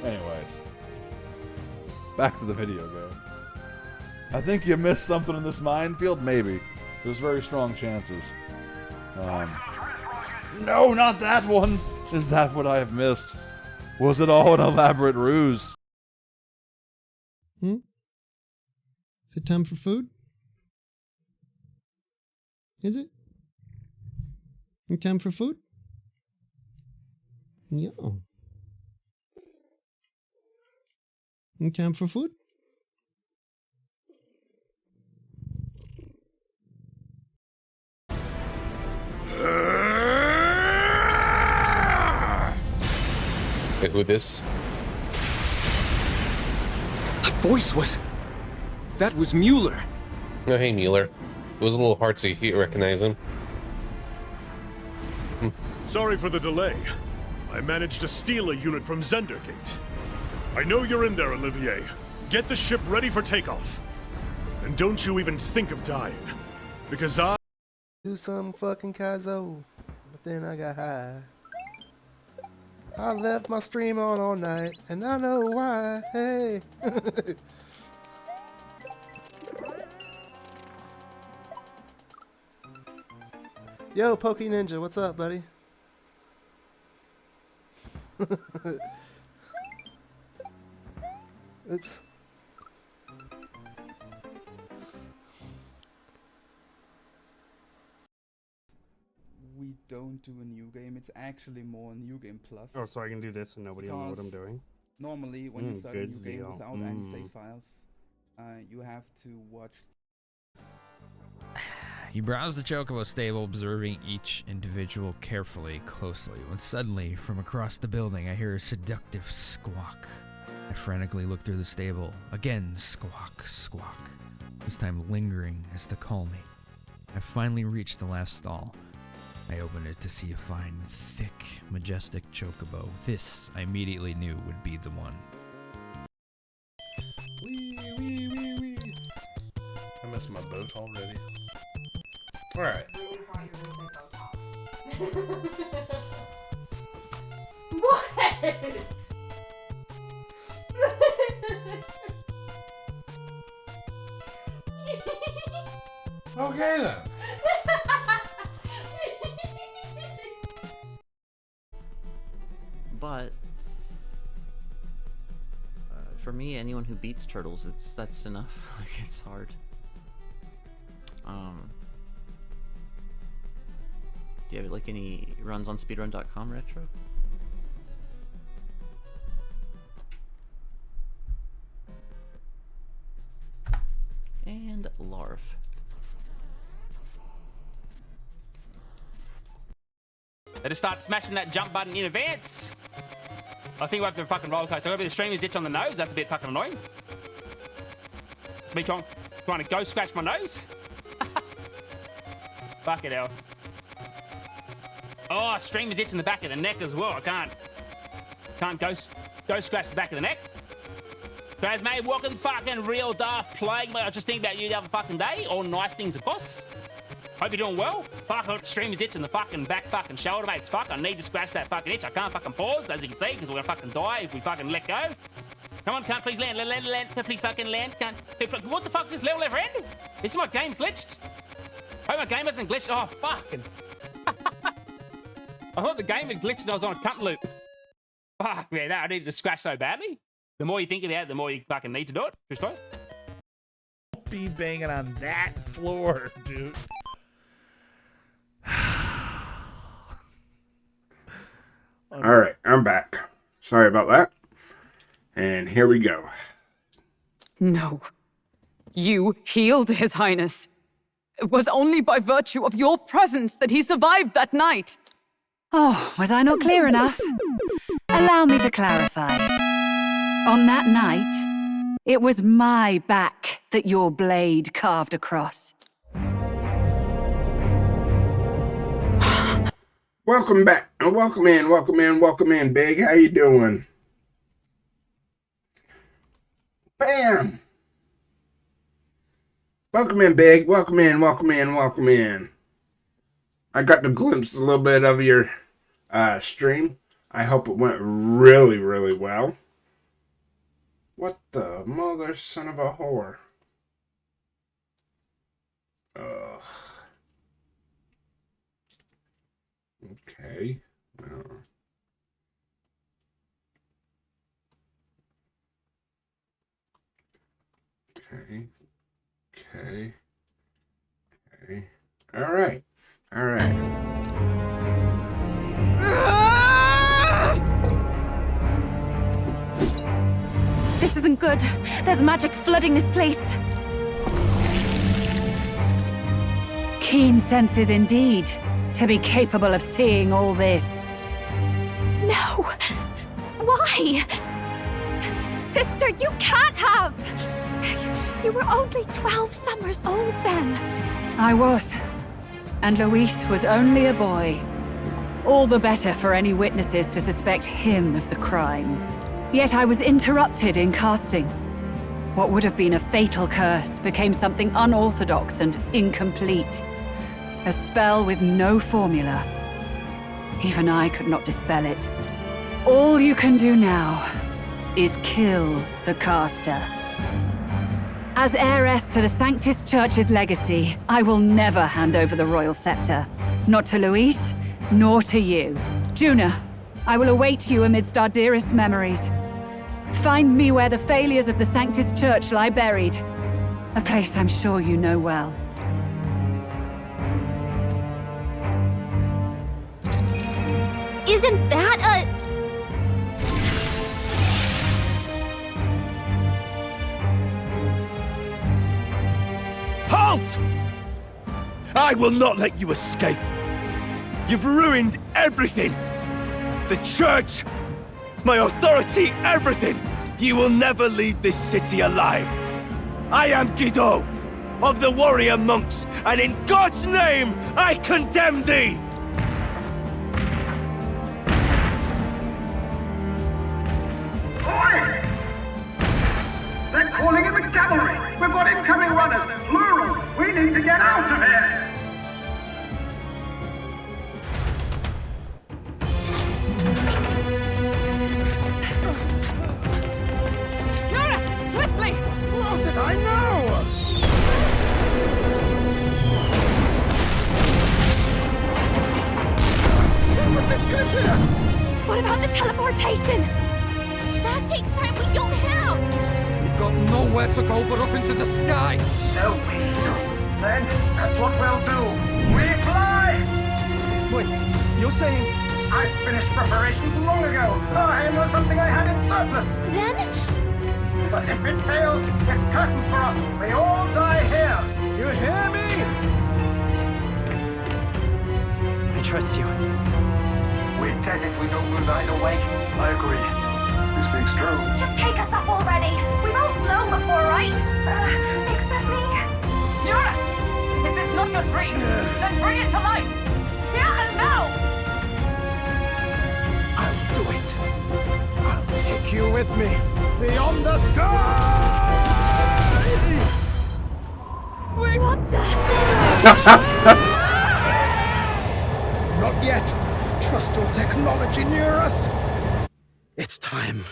Anyways, back to the video game. I think you missed something in this minefield. Maybe there's very strong chances. No, not that one. Is that what I have missed? Was it all an elaborate ruse? Is it time for food? Is it? Time for food? Yeah. Time for food? Wait, who this? That voice was... That was Mueller. Oh, hey, Mueller. It was a little hard to recognize him. Sorry for the delay. I managed to steal a unit from Zendergate. I know you're in there, Olivier. Get the ship ready for takeoff. And don't you even think of dying. Because I... Do some fucking Kaizo. But then I got high. I left my stream on all night. And I know why. Hey. Yo, Pokey Ninja, what's up, buddy? Oops. We don't do a new game, it's actually more New Game Plus. Oh, so I can do this and nobody will know what I'm doing? Normally, when you start a new game deal. without any save files, you have to watch. You browse the Chocobo stable, observing each individual carefully, closely, when suddenly, from across the building, I hear a seductive squawk. I frantically look through the stable. Again, squawk, squawk. This time lingering as to call me. I finally reached the last stall. I opened it to see a fine, thick, majestic Chocobo. This, I immediately knew, would be the one. I missed my boat already. Alright. What? Okay then. But for me, anyone who beats turtles, that's enough. Like, it's hard. Do you have like any runs on speedrun.com retro? And Larv. They just start smashing that jump button in advance. I think we'll have to fucking roller coaster. I've got a bit of streamer's itch on the nose. That's a bit fucking annoying. It's me trying to go scratch my nose. Fuck it hell. Oh, streamer's itch in the back of the neck as well. I can't go scratch the back of the neck. Guys, mate, welcome fucking real Darth Plague. I was just thinking about you the other fucking day. All nice things, of course. Hope you're doing well. Fuck, streamer's itch in the fucking back fucking shoulder, mates. Fuck, I need to scratch that fucking itch. I can't fucking pause, as you can see, because we're gonna fucking die if we fucking let go. Come on, can't please land. Land. Please fucking land. Can't. What the fuck is this level ever end? Is my game glitched? Hope my game hasn't glitched. Oh, fucking. I thought the game had glitched and I was on a cunt loop. Fuck, man, I needed to scratch so badly. The more you think about it, the more you fucking need to do it. Just right. Be banging on that floor, dude. Alright, I'm back. Sorry about that. And here we go. No. You healed His Highness. It was only by virtue of your presence that he survived that night. Oh, was I not clear enough? Allow me to clarify. On that night, it was my back that your blade carved across. Welcome back. Welcome in, Big. How you doing? Bam! Welcome in, Big. Welcome in. I got to glimpse a little bit of your stream. I hope it went really, really well. What the mother son of a whore? Ugh. Okay. Okay. All right. This isn't good. There's magic flooding this place. Keen senses indeed, to be capable of seeing all this. No! Why? Sister, you can't have! You were only 12 summers old then. I was. And Luis was only a boy. All the better for any witnesses to suspect him of the crime. Yet I was interrupted in casting. What would have been a fatal curse became something unorthodox and incomplete. A spell with no formula. Even I could not dispel it. All you can do now is kill the caster. As heiress to the Sanctus Church's legacy, I will never hand over the royal scepter. Not to Luis, nor to you. Juna, I will await you amidst our dearest memories. Find me where the failures of the Sanctus Church lie buried. A place I'm sure you know well. Isn't that a... Halt! I will not let you escape. You've ruined everything. The church, my authority, everything. You will never leave this city alive. I am Guido, of the warrior monks, and in God's name, I condemn thee! Ahoy! They're calling in the cavalry! We've got incoming runners, plural! We need to get out of here! Norris, swiftly! What did I know? With this cliff here! What about the teleportation? That takes time we don't have! We've got nowhere to go but up into the sky! So we do. Then, that's what we'll do. We fly! Wait, you're saying... I finished preparations long ago. Time was something I had in surplus. Then? But if it fails, it's curtains for us. We all die here. You hear me? I trust you. We're dead if we don't move either way. I agree. This speaks true. Just take us up already. We've all flown before, right? Except me. Norris! Is this not your dream? Then bring it to life! Here and now! I'll do it. I'll take you with me. Beyond the sky! What the? Not yet. Trust your technology near us. It's time.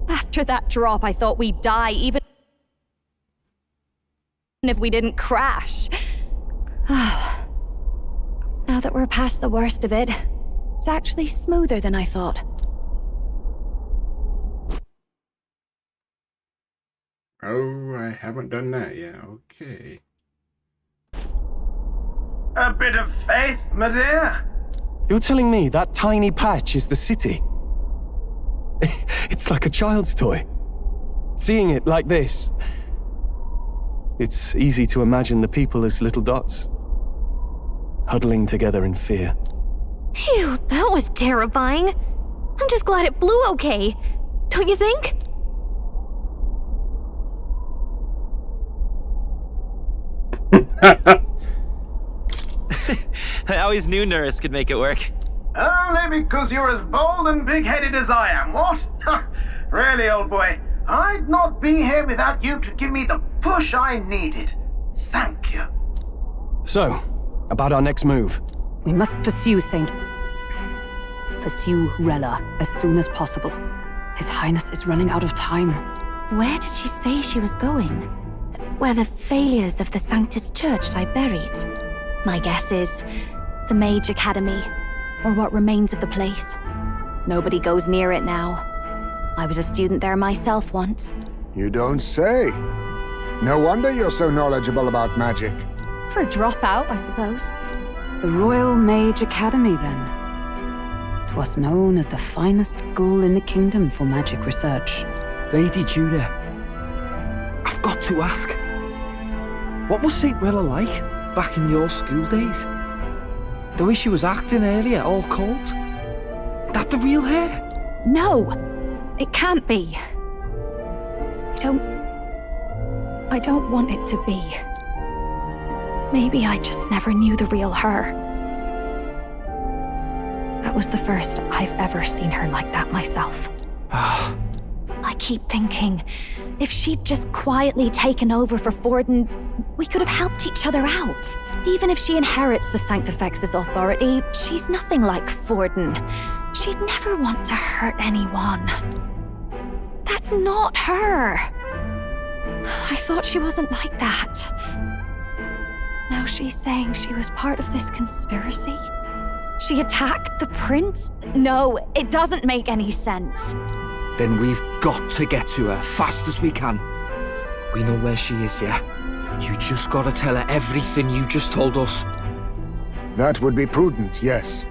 After that drop, I thought we'd die, even if we didn't crash. Now that we're past the worst of it, it's actually smoother than I thought. Oh, I haven't done that yet. Okay. A bit of faith, my dear. You're telling me that tiny patch is the city? It's like a child's toy. Seeing it like this, it's easy to imagine the people as little dots, huddling together in fear. Phew, that was terrifying. I'm just glad it flew okay. Don't you think? I always knew Nurse could make it work. Only because you're as bold and big-headed as I am, what? Really, old boy, I'd not be here without you to give me the push I needed. Thank you. So, about our next move. We must pursue Rella as soon as possible. His Highness is running out of time. Where did she say she was going? Where the failures of the Sanctus Church lie buried? My guess is the Mage Academy, or what remains of the place. Nobody goes near it now. I was a student there myself once. You don't say. No wonder you're so knowledgeable about magic. For a dropout, I suppose. The Royal Mage Academy, then. 'Twas known as the finest school in the kingdom for magic research. Lady Juna, I've got to ask. What was St. Rella like back in your school days? The way she was acting earlier, all cold? That the real hair? No! It can't be. I don't want it to be. Maybe I just never knew the real her. That was the first I've ever seen her like that myself. I keep thinking, if she'd just quietly taken over for Forden, we could have helped each other out. Even if she inherits the Sanctifex's authority, she's nothing like Forden. She'd never want to hurt anyone. That's not her. I thought she wasn't like that. Now she's saying she was part of this conspiracy? She attacked the prince? No, it doesn't make any sense. Then we've got to get to her fast as we can. We know where she is, yeah? You just gotta tell her everything you just told us. That would be prudent, yes.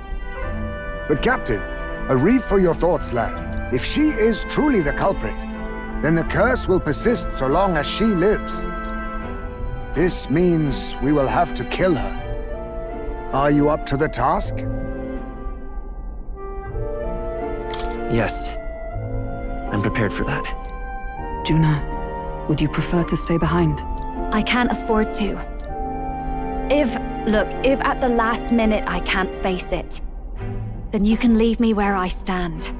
But Captain, a reef for your thoughts, lad. If she is truly the culprit, then the curse will persist so long as she lives. This means we will have to kill her. Are you up to the task? Yes. I'm prepared for that. Juna, would you prefer to stay behind? I can't afford to. If at the last minute I can't face it, then you can leave me where I stand.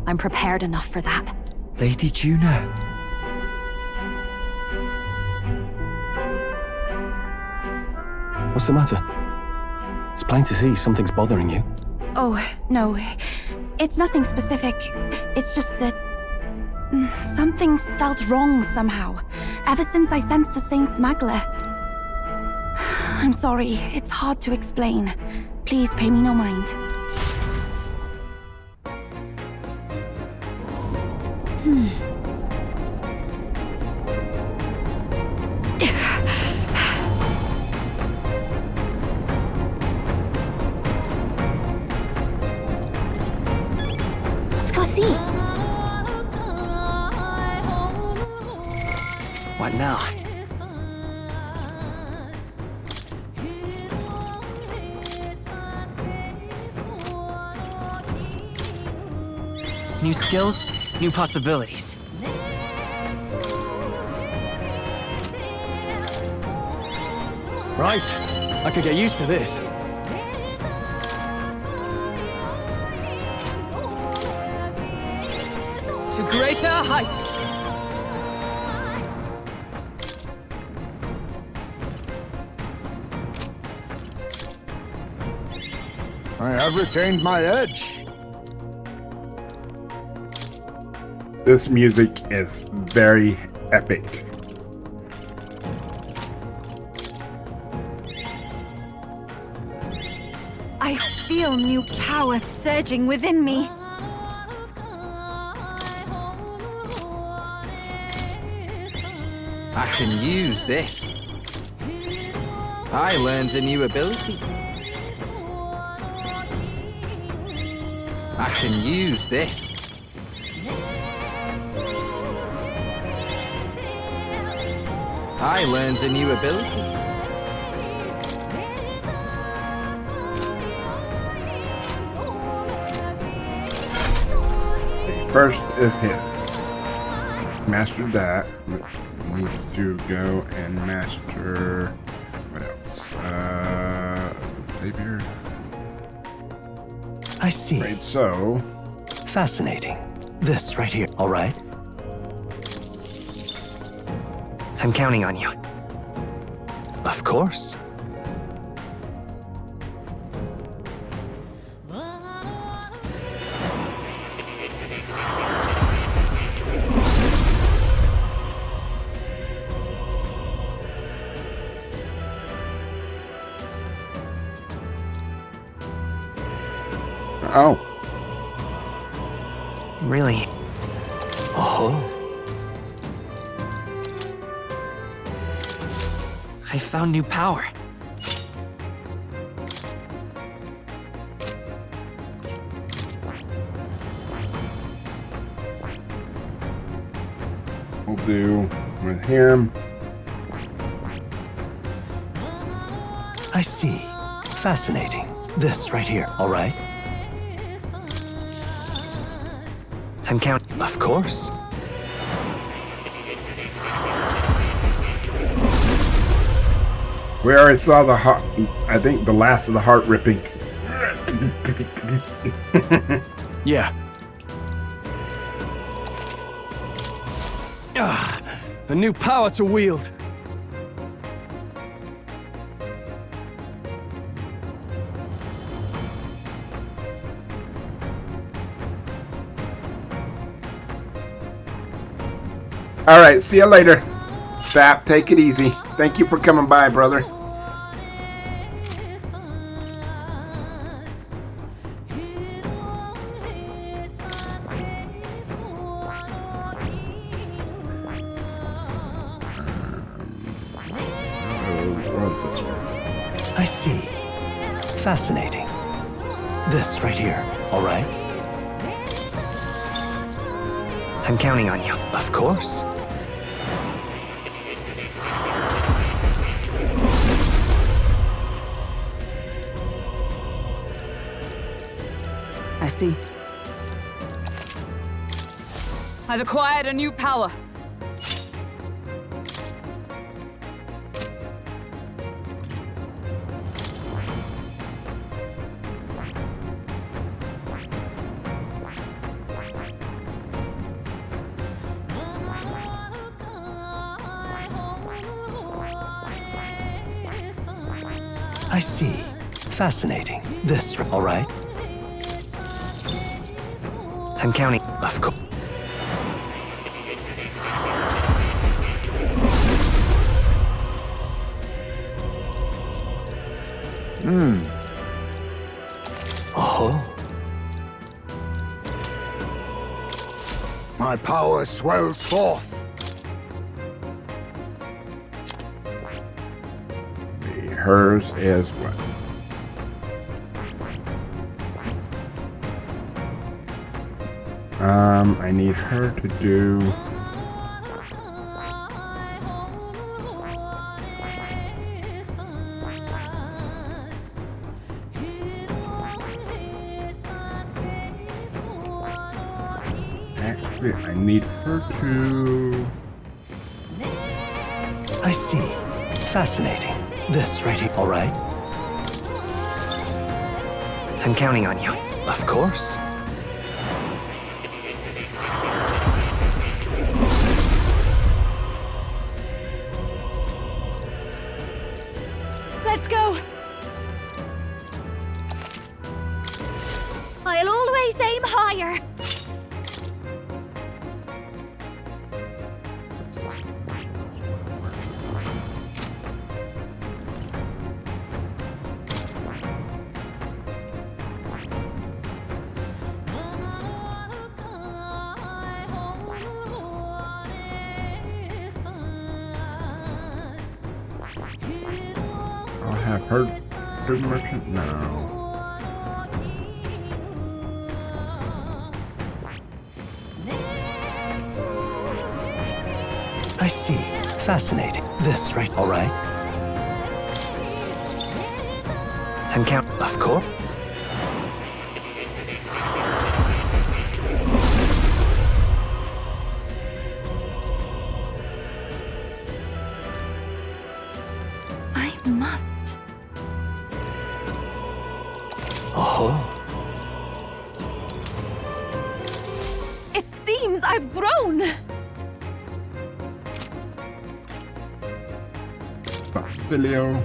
I'm prepared enough for that. Lady Juna. What's the matter? It's plain to see something's bothering you. Oh, no. It's nothing specific. It's just that something's felt wrong somehow, ever since I sensed the Saint's Magla. I'm sorry, it's hard to explain. Please pay me no mind. Let's go see. What now? New skills, new possibilities. Right. I could get used to this. To greater heights! I have retained my edge. This music is very epic. I feel new power surging within me. I can use this. I learned a new ability. I can use this. I learned a new ability. First is hit. Mastered that. Needs to go and master. What else? Is it Savior? I see. Right, so. Fascinating. This right here, all right? I'm counting on you. Of course. Oh. Really? Oh. I found new power. We'll do with him. I see. Fascinating. This right here, all right? I'm counting. Of course. We already saw the heart. I think the last of the heart ripping. Yeah. A new power to wield. All right, see you later. Sap, take it easy. Thank you for coming by, brother. I see. Fascinating. This right here, all right? I'm counting on you. Of course. I see. I've acquired a new power. I see. Fascinating. This, all right? I'm counting. Of course. Oh. My power swells forth. Hers is what? I need her to do. Actually, I need her to. I see. Fascinating. This right here, all right? I'm counting on you. Of course. Let's go! always aim higher. I have heard the merchant now. I see. Fascinating. This, right? All right. And count. Of course. I must. Oh. It seems I've grown. Basilio.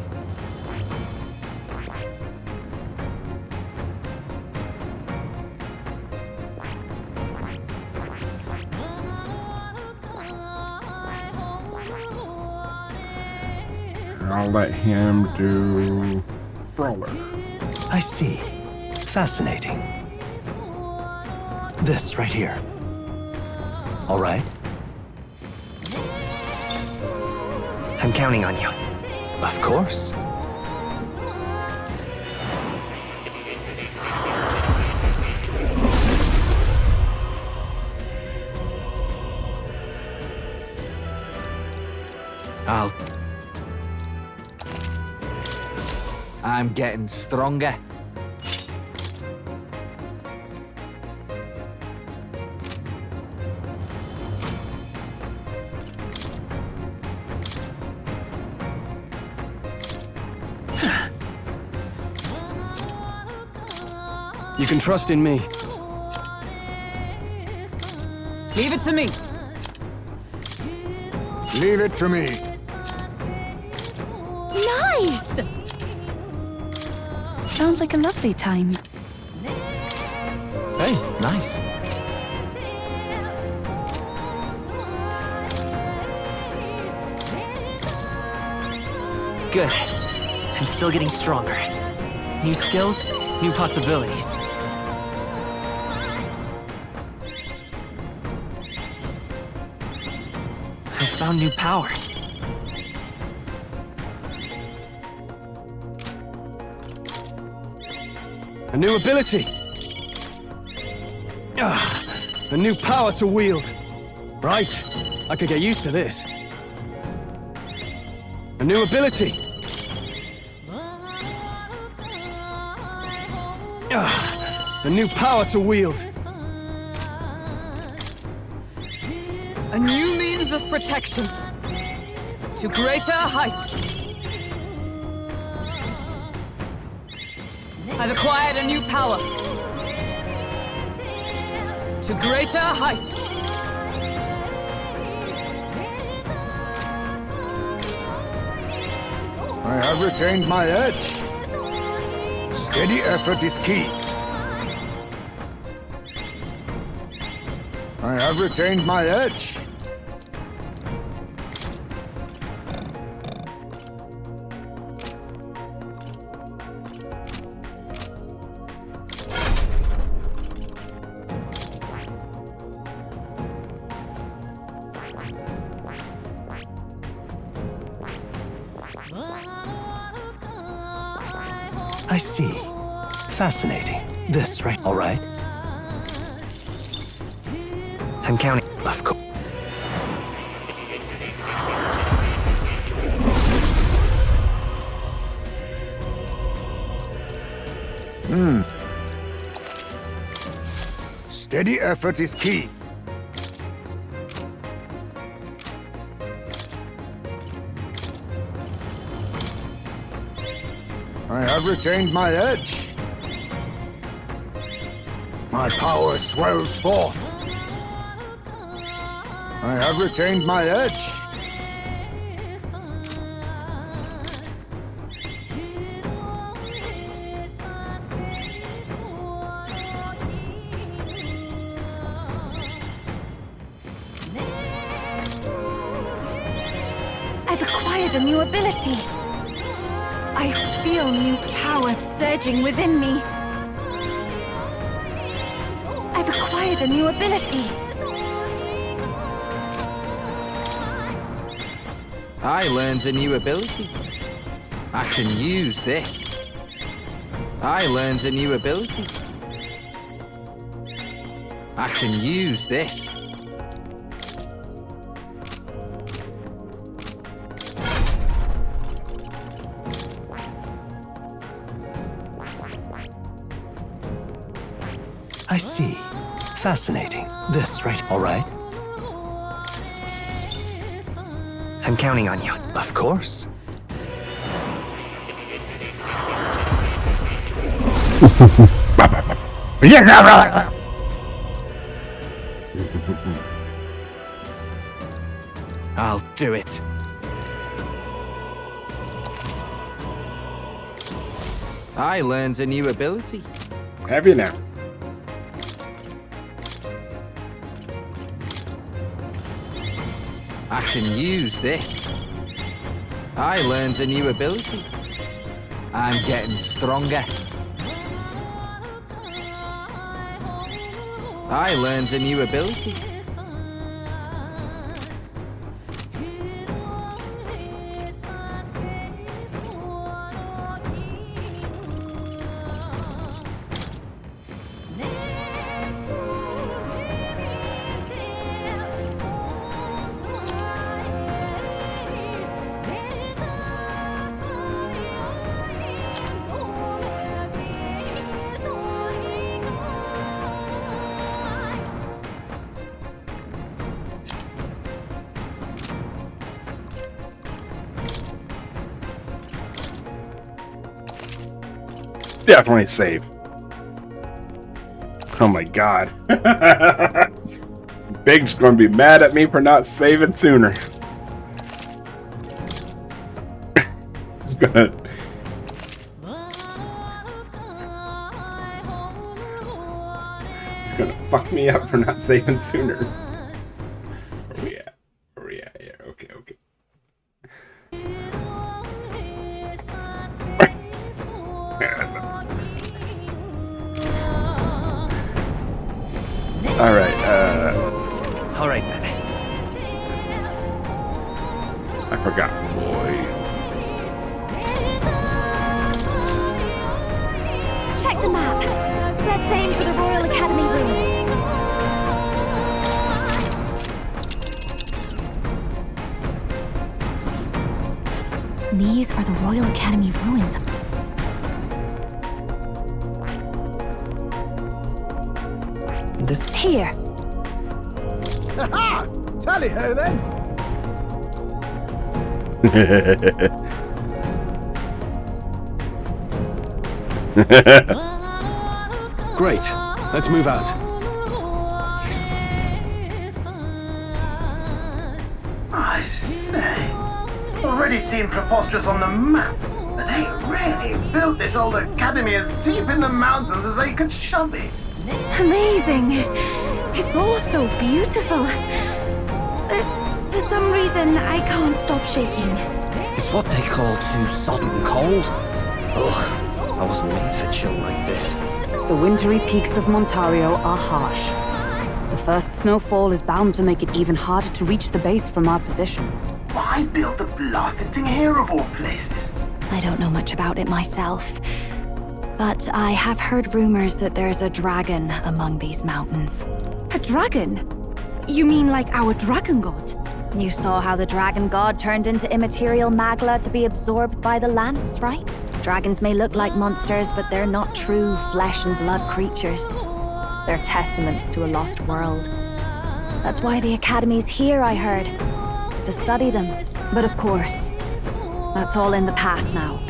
I'll let him do Brawler. I see. Fascinating. This right here. All right. I'm counting on you. Of course. I'm getting stronger. You can trust in me. Leave it to me. Leave it to me. Nice! Sounds like a lovely time. Hey, nice. Good. I'm still getting stronger. New skills, new possibilities. I found new power. A new ability. A new power to wield. Right. I could get used to this. A new ability. A new power to wield. A new means of protection. To greater heights. I've acquired a new power. To greater heights. I have retained my edge. Steady effort is key. I have retained my edge. I see. Fascinating. This, right? All right. I'm counting. Of course. Steady effort is key. I have retained my edge. My power swells forth. I have retained my edge. acquired a new ability. I feel new power surging within me. I've acquired a new ability. I learned a new ability. I can use this. I learned a new ability. I can use this. I see. Fascinating. This right, all right? I'm counting on you. Of course. I'll do it. I learned a new ability. Have you now? I can use this. I learned a new ability. I'm getting stronger. I learned a new ability. Definitely save. Oh my god. Big's gonna be mad at me for not saving sooner. He's gonna... He's gonna fuck me up for not saving sooner. Where we at? Where we at? Yeah, okay, okay. Alright, Alright then. I forgot. Check the map. Let's aim for the Royal Academy ruins. These are the Royal Academy ruins. This here. Ha! Tally ho then. Great. Let's move out. I say, already seen Preposterous on the map, but they really built this old academy as deep in the mountains as they could shove it. Amazing. It's all so beautiful. For some reason, I can't stop shaking. It's what they call too sodden cold. Ugh, I wasn't made for chill like this. The wintry peaks of Montario are harsh. The first snowfall is bound to make it even harder to reach the base from our position. Why build a blasted thing here of all places? I don't know much about it myself, but I have heard rumors that there's a dragon among these mountains. A dragon? You mean like our dragon god? You saw how the dragon god turned into immaterial magla to be absorbed by the lance, right? Dragons may look like monsters, but they're not true flesh and blood creatures. They're testaments to a lost world. That's why the Academy's here, I heard. To study them. But of course, that's all in the past now.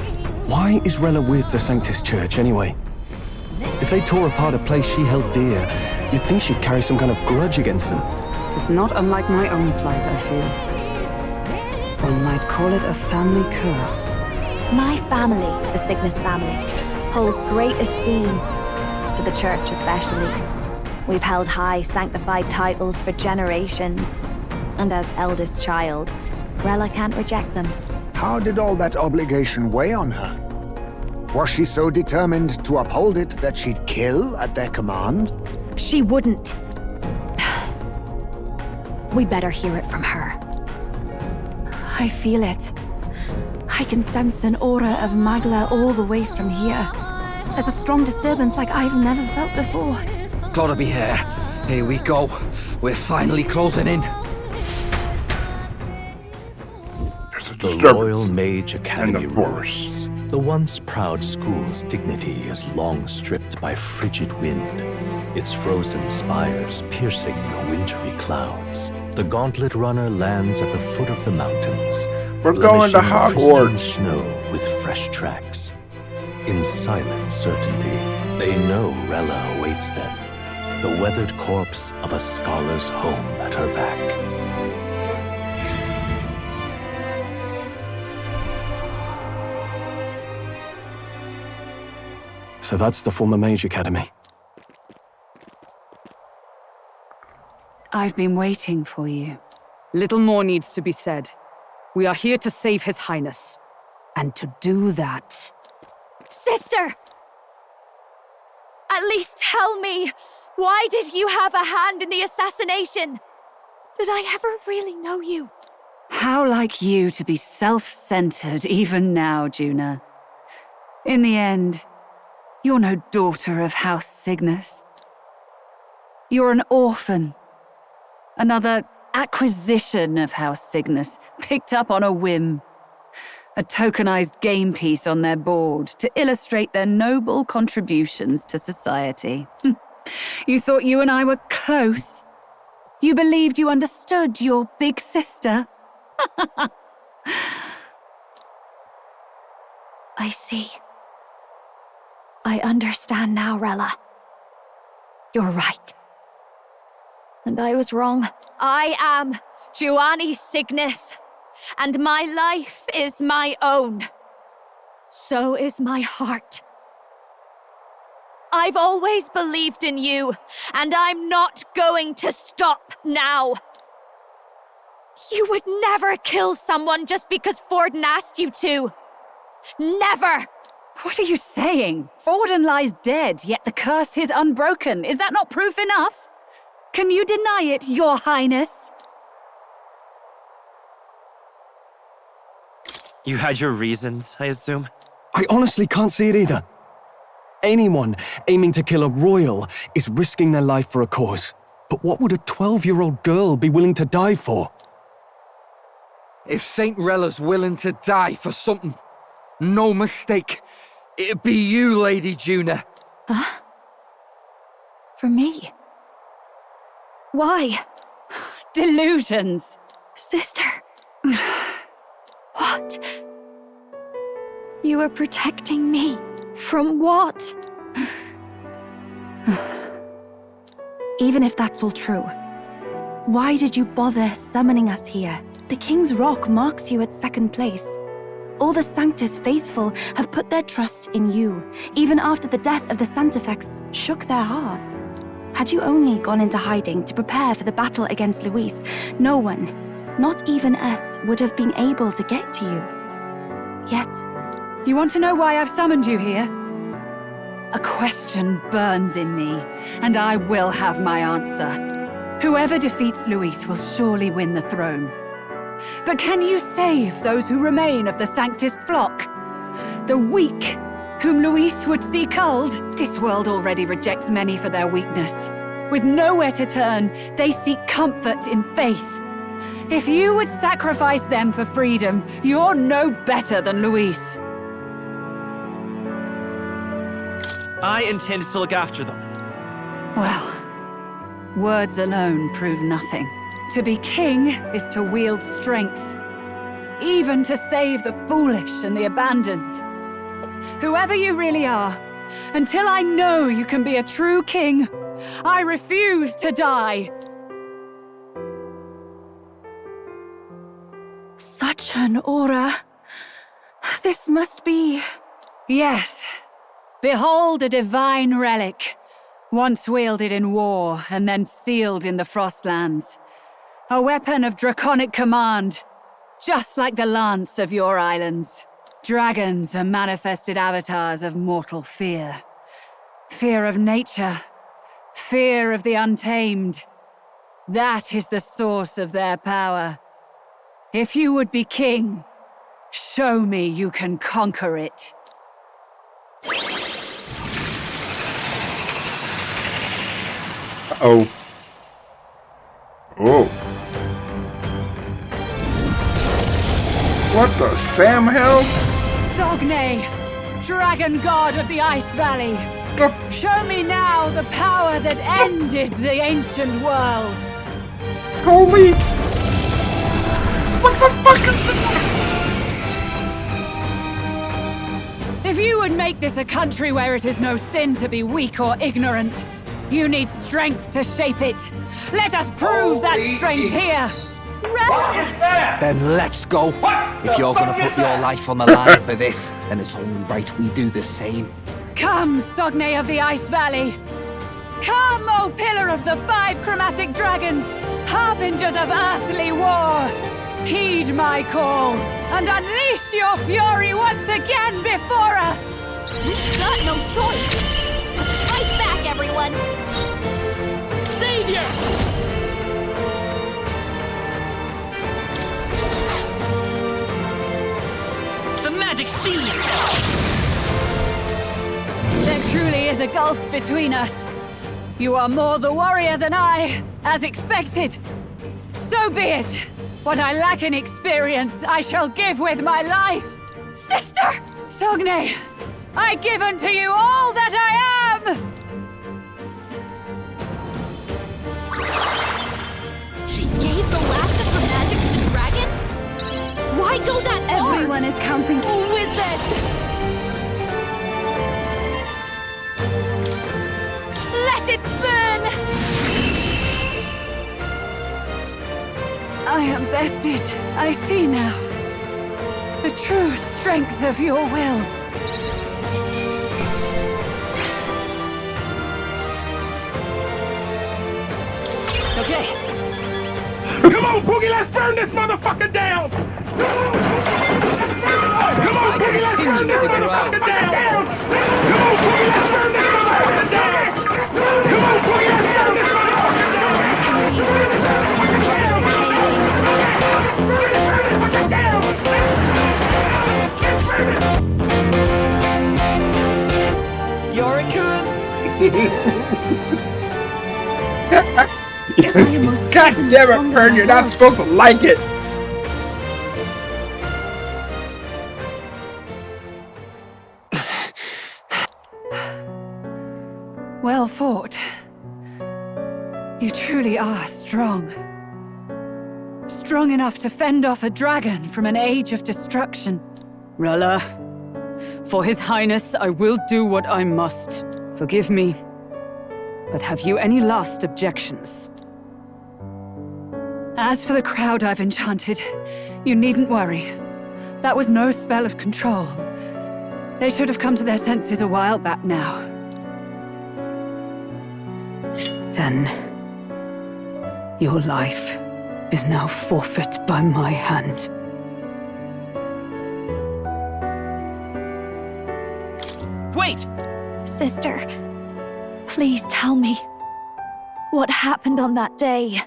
Why is Rella with the Sanctus Church anyway? If they tore apart a place she held dear, you'd think she'd carry some kind of grudge against them. It is not unlike my own plight, I feel. One might call it a family curse. My family, the Cygnus family, holds great esteem, to the church especially. We've held high sanctified titles for generations, and as eldest child, Rella can't reject them. How did all that obligation weigh on her? Was she so determined to uphold it that she'd kill at their command? She wouldn't. We'd better hear it from her. I feel it. I can sense an aura of Magla all the way from here. There's a strong disturbance like I've never felt before. Gotta be here. Here we go. We're finally closing in. The Royal Mage Academy ruins. The once proud school's dignity is long stripped by frigid wind, its frozen spires piercing the wintry clouds. The gauntlet runner lands at the foot of the mountains. We're going to Hogwarts. Snow with fresh tracks. In silent certainty, they know Rella awaits them, the weathered corpse of a scholar's home at her back. So that's the former Mage Academy. I've been waiting for you. Little more needs to be said. We are here to save His Highness. And to do that... Sister! At least tell me, why did you have a hand in the assassination? Did I ever really know you? How like you to be self-centered even now, Juna. In the end, you're no daughter of House Cygnus. You're an orphan. Another acquisition of House Cygnus, picked up on a whim. A tokenized game piece on their board to illustrate their noble contributions to society. You thought you and I were close. You believed you understood your big sister. I see. I understand now, Rella. You're right. And I was wrong. I am Juani Cygnus, and my life is my own. So is my heart. I've always believed in you, and I'm not going to stop now. You would never kill someone just because Forden asked you to. Never! What are you saying? Forden lies dead, yet the curse is unbroken. Is that not proof enough? Can you deny it, Your Highness? You had your reasons, I assume? I honestly can't see it either. Anyone aiming to kill a royal is risking their life for a cause. But what would a 12-year-old girl be willing to die for? If Saint Rella's willing to die for something, no mistake, it'd be you, Lady Juna. Huh? For me? Why? Delusions. Sister. What? You were protecting me. From what? Even if that's all true, why did you bother summoning us here? The King's Rock marks you at second place. All the Sanctus faithful have put their trust in you, even after the death of the Santafex shook their hearts. Had you only gone into hiding to prepare for the battle against Luis, no one, not even us, would have been able to get to you. Yet... You want to know why I've summoned you here? A question burns in me, and I will have my answer. Whoever defeats Luis will surely win the throne. But can you save those who remain of the Sanctist flock? The weak, whom Luis would see culled? This world already rejects many for their weakness. With nowhere to turn, they seek comfort in faith. If you would sacrifice them for freedom, you're no better than Luis. I intend to look after them. Well, words alone prove nothing. To be king is to wield strength, even to save the foolish and the abandoned. Whoever you really are, until I know you can be a true king, I refuse to die. Such an aura. This must be... Yes. Behold a divine relic, once wielded in war and then sealed in the Frostlands. A weapon of draconic command. Just like the lance of your islands, dragons are manifested avatars of mortal fear. Fear of nature, fear of the untamed. That is the source of their power. If you would be king, show me you can conquer it. Oh. Oh. What the Sam hell? Sogne, dragon god of the Ice Valley. Show me now the power that ended the ancient world. Holy... What the fuck is this? If you would make this a country where it is no sin to be weak or ignorant, you need strength to shape it. Let us prove that strength here. Then let's go. If you're gonna put your life on the line for this, then it's only right we do the same. Come, Sogne of the Ice Valley. Come, O Pillar of the 5 chromatic dragons, harbingers of earthly war. Heed my call, and unleash your fury once again before us! We've got no choice! Fight back, everyone! Savior! The magic steed! There truly is a gulf between us. You are more the warrior than I, as expected. So be it. What I lack in experience, I shall give with my life. Sister! Sogne, I give unto you all that I am! She gave the last of her magic to the dragon? Why go that far? Everyone is counting. Who is it? Let it burn! I am bested. I see now. The true strength of your will. Okay. Come on, Boogie, let's burn this motherfucker down! Come on, Boogie, let's burn this motherfucker down! Come on, Boogie, let's burn this motherfucker down! Come on, Boogie, let's burn this motherfucker down! You're a coon! God damn it, Fern, you're not supposed to like it! Well fought. You truly are strong. Strong enough to fend off a dragon from an age of destruction. Rella, for His Highness, I will do what I must. Forgive me, but have you any last objections? As for the crowd I've enchanted, you needn't worry. That was no spell of control. They should have come to their senses a while back now. Then, your life is now forfeit by my hand. Wait! Sister, please tell me. What happened on that day?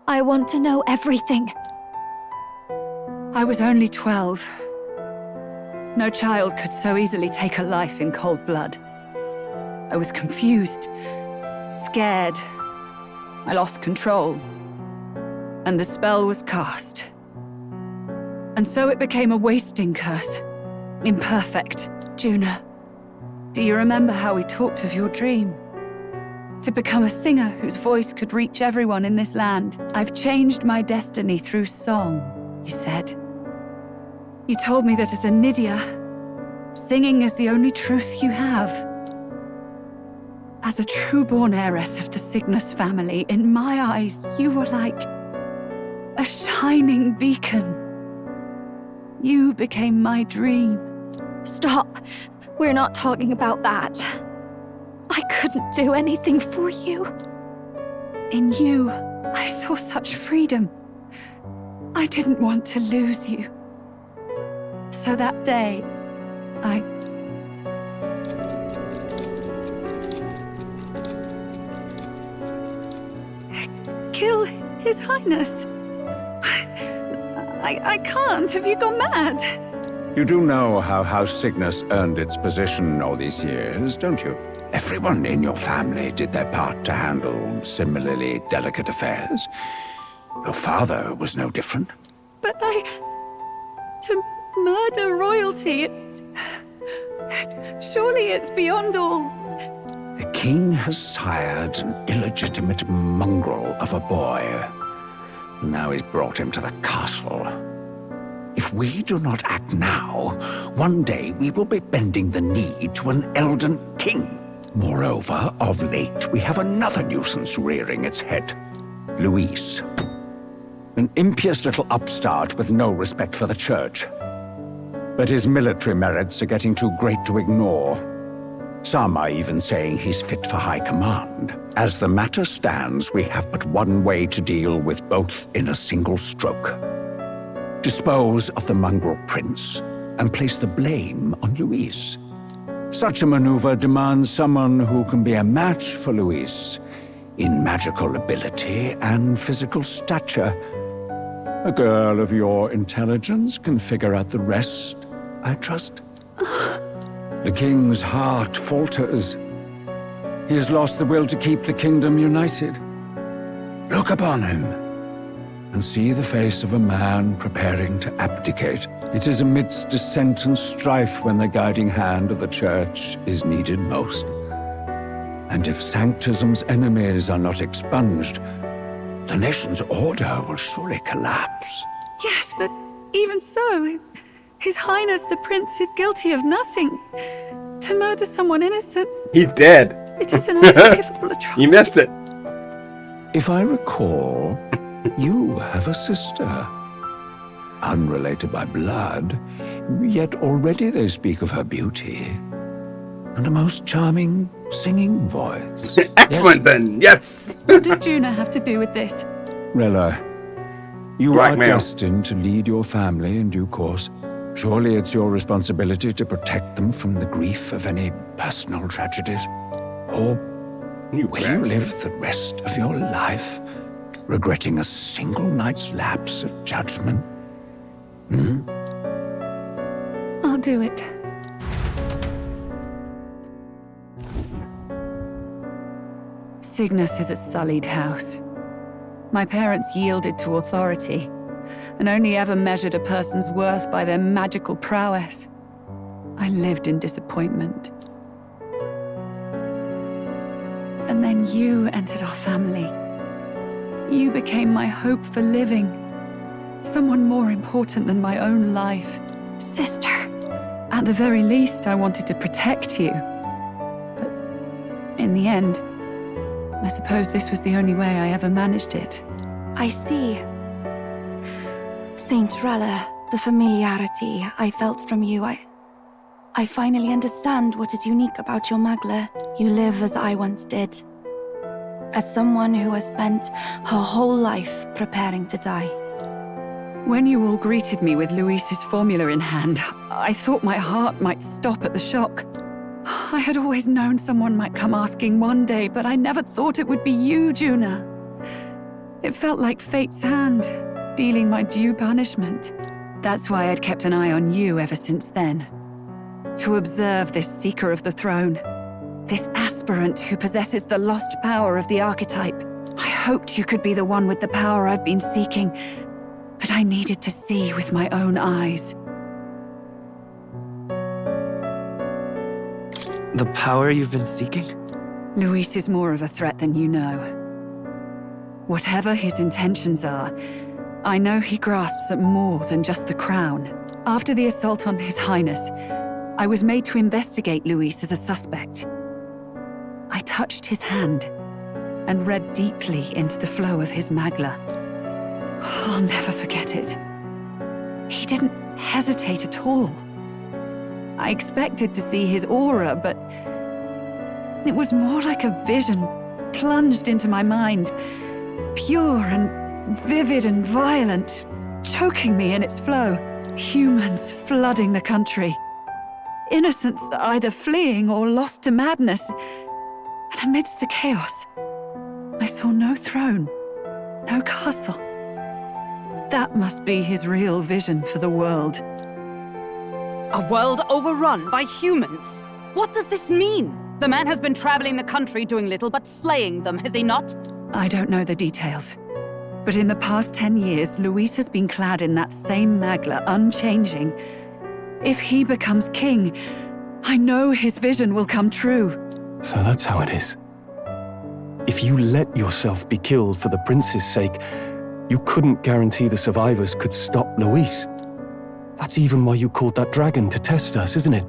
I want to know everything. I was only 12. No child could so easily take a life in cold blood. I was confused, scared. I lost control. And the spell was cast. And so it became a wasting curse. Imperfect. Juna, do you remember how we talked of your dream? To become a singer whose voice could reach everyone in this land. I've changed my destiny through song, you said. You told me that as a Nydia, singing is the only truth you have. As a true-born heiress of the Cygnus family, in my eyes, you were like a shining beacon. You became my dream. Stop. We're not talking about that. I couldn't do anything for you. In you, I saw such freedom. I didn't want to lose you. So that day, I... kill His Highness. I can't. Have you gone mad? You do know how House Cygnus earned its position all these years, don't you? Everyone in your family did their part to handle similarly delicate affairs. Your father was no different. But to murder royalty, it's... surely it's beyond all... The king has sired an illegitimate mongrel of a boy. Now he's brought him to the castle. If we do not act now, one day we will be bending the knee to an Elden king. Moreover, of late, we have another nuisance rearing its head. Luis. An impious little upstart with no respect for the church. But his military merits are getting too great to ignore. Some are even saying he's fit for high command. As the matter stands, we have but one way to deal with both in a single stroke. Dispose of the mongrel prince and place the blame on Luis. Such a maneuver demands someone who can be a match for Luis in magical ability and physical stature. A girl of your intelligence can figure out the rest, I trust. The king's heart falters. He has lost the will to keep the kingdom united. Look upon him and see the face of a man preparing to abdicate. It is amidst dissent and strife when the guiding hand of the church is needed most. And if Sanctism's enemies are not expunged, the nation's order will surely collapse. Yes, but even so, His Highness the Prince is guilty of nothing. To murder someone innocent... He's dead. It is an unforgivable atrocity. You missed it. If I recall, you have a sister. Unrelated by blood, yet already they speak of her beauty. And a most charming singing voice. Excellent then, yes! What does Juna have to do with this? Rella, you Blackmail. are destined to lead your family in due course. Surely it's your responsibility to protect them from the grief of any personal tragedies. Or will you live the rest of your life regretting a single night's lapse of judgment? I'll do it. Cygnus is a sullied house. My parents yielded to authority, and only ever measured a person's worth by their magical prowess. I lived in disappointment. And then you entered our family. You became my hope for living. Someone more important than my own life. Sister. At the very least, I wanted to protect you. But in the end, I suppose this was the only way I ever managed it. I see. Saint Rella, the familiarity I felt from you, I finally understand what is unique about your Magla. You live as I once did. As someone who has spent her whole life preparing to die. When you all greeted me with Luis's formula in hand, I thought my heart might stop at the shock. I had always known someone might come asking one day, but I never thought it would be you, Juna. It felt like fate's hand, dealing my due punishment. That's why I'd kept an eye on you ever since then. To observe this seeker of the throne. This aspirant who possesses the lost power of the archetype. I hoped you could be the one with the power I've been seeking, but I needed to see with my own eyes. The power you've been seeking? Luis is more of a threat than you know. Whatever his intentions are, I know he grasps at more than just the crown. After the assault on His Highness, I was made to investigate Luis as a suspect. I touched his hand and read deeply into the flow of his Magla. I'll never forget it. He didn't hesitate at all. I expected to see his aura, but it was more like a vision plunged into my mind, pure and vivid and violent. choking me in its flow. Humans flooding the country. Innocents either fleeing or lost to madness. And amidst the chaos, I saw no throne, no castle. That must be his real vision for the world. A world overrun by humans? What does this mean? The man has been traveling the country doing little but slaying them, has he not? I don't know the details. But in the past 10 years, Luis has been clad in that same magla, unchanging. If he becomes king, I know his vision will come true. So that's how it is. If you let yourself be killed for the prince's sake, you couldn't guarantee the survivors could stop Luis. That's even why you called that dragon to test us, isn't it?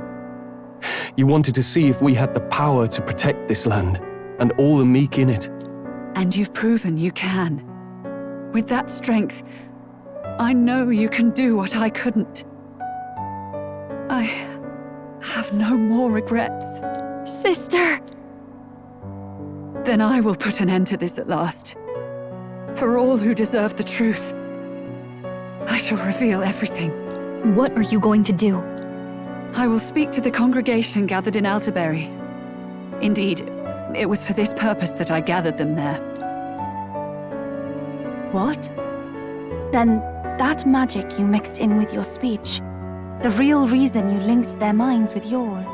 You wanted to see if we had the power to protect this land, and all the meek in it. And you've proven you can. With that strength, I know you can do what I couldn't. I have no more regrets. Sister! Then I will put an end to this at last. For all who deserve the truth, I shall reveal everything. What are you going to do? I will speak to the congregation gathered in Alterbury. Indeed, it was for this purpose that I gathered them there. What? Then that magic you mixed in with your speech, the real reason you linked their minds with yours.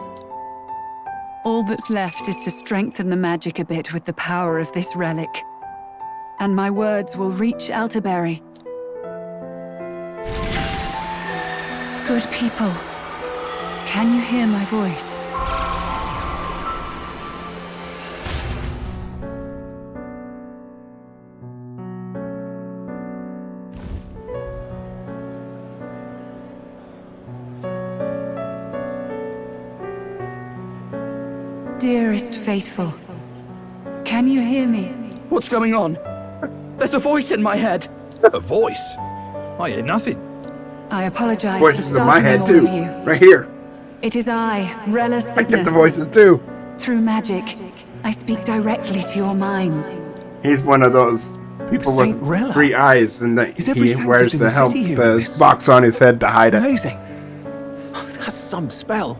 All that's left is to strengthen the magic a bit with the power of this relic. And my words will reach Alterbury. Good people, can you hear my voice? Dearest faithful, can you hear me? What's going on? There's a voice in my head. A voice? I hear nothing. I apologize Voices for in my head startling all too. of you. Right here. It is I, Rella Cygnus. I get the voices too. Through magic, I speak directly to your minds. He's one of those people with Saint Rella. 3 eyes, and that Is every he Sanctus wears in the the help, city hearing the this? box on his head to hide it. Amazing. Oh, that's some spell.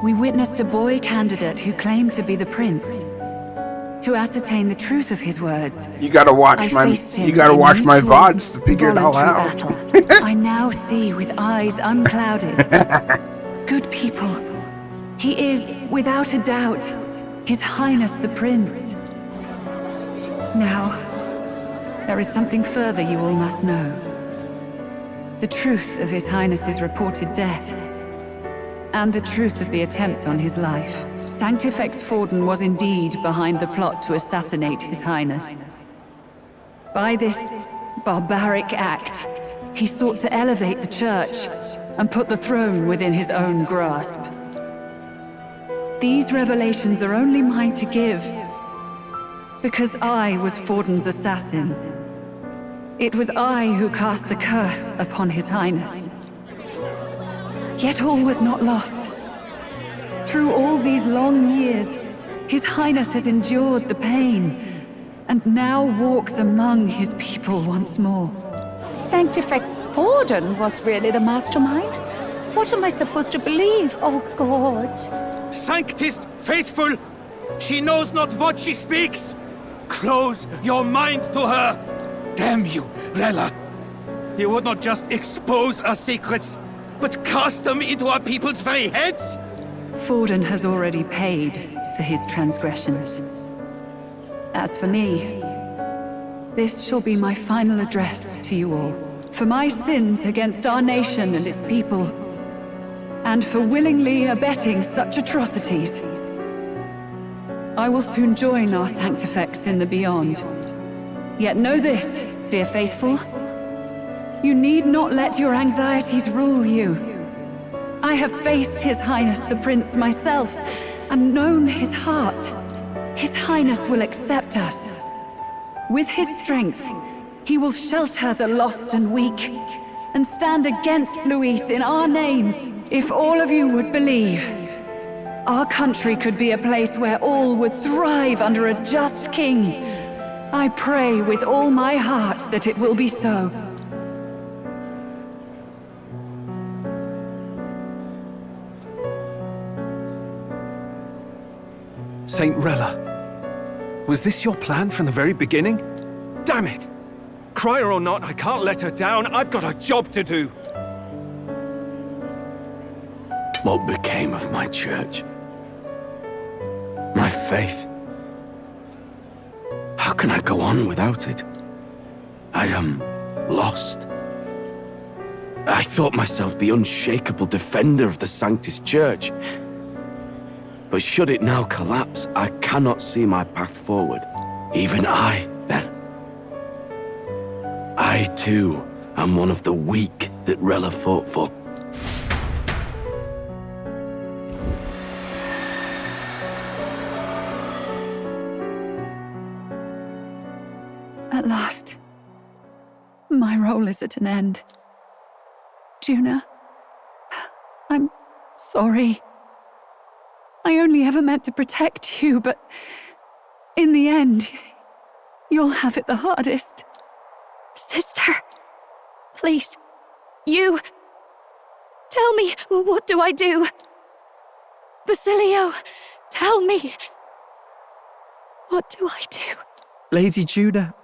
We witnessed a boy candidate who claimed to be the prince. To ascertain the truth of his words, You gotta watch I my faced him you gotta in watch my mutual VODs to figure it all voluntary out. battle. I now see with eyes unclouded. Good people, he is, without a doubt, His Highness the Prince. Now, there is something further you all must know. The truth of His Highness's reported death, and the truth of the attempt on his life. Sanctifex Forden was indeed behind the plot to assassinate His Highness. By this barbaric act, he sought to elevate the church and put the throne within his own grasp. These revelations are only mine to give, because I was Forden's assassin. It was I who cast the curse upon His Highness. Yet all was not lost. Through all these long years, His Highness has endured the pain, and now walks among his people once more. Sanctifex Forden was really the mastermind? What am I supposed to believe? Oh, God. Sanctist faithful! She knows not what she speaks! Close your mind to her! Damn you, Rella! You would not just expose our secrets, but cast them into our people's very heads? Forden has already paid for his transgressions. As for me, this shall be my final address to you all. For my sins against our nation and its people, and for willingly abetting such atrocities. I will soon join our Sanctifex in the beyond. Yet know this, dear faithful. You need not let your anxieties rule you. I have faced His Highness the Prince myself, and known his heart. His Highness will accept us. With his strength, he will shelter the lost and weak, and stand against Luis in our names. If all of you would believe, our country could be a place where all would thrive under a just king. I pray with all my heart that it will be so. Saint Rella. Was this your plan from the very beginning? Damn it! Crier or not, I can't let her down. I've got a job to do. What became of my church? My faith? How can I go on without it? I am lost. I thought myself the unshakable defender of the Sanctus Church. But should it now collapse, I cannot see my path forward. Even I, then. I, too, am one of the weak that Rella fought for. At last, my role is at an end. Juna, I'm sorry. I only ever meant to protect you, but in the end, you'll have it the hardest. Sister, please, you... Tell me, what do I do? Basilio, tell me. What do I do? Lady Juna.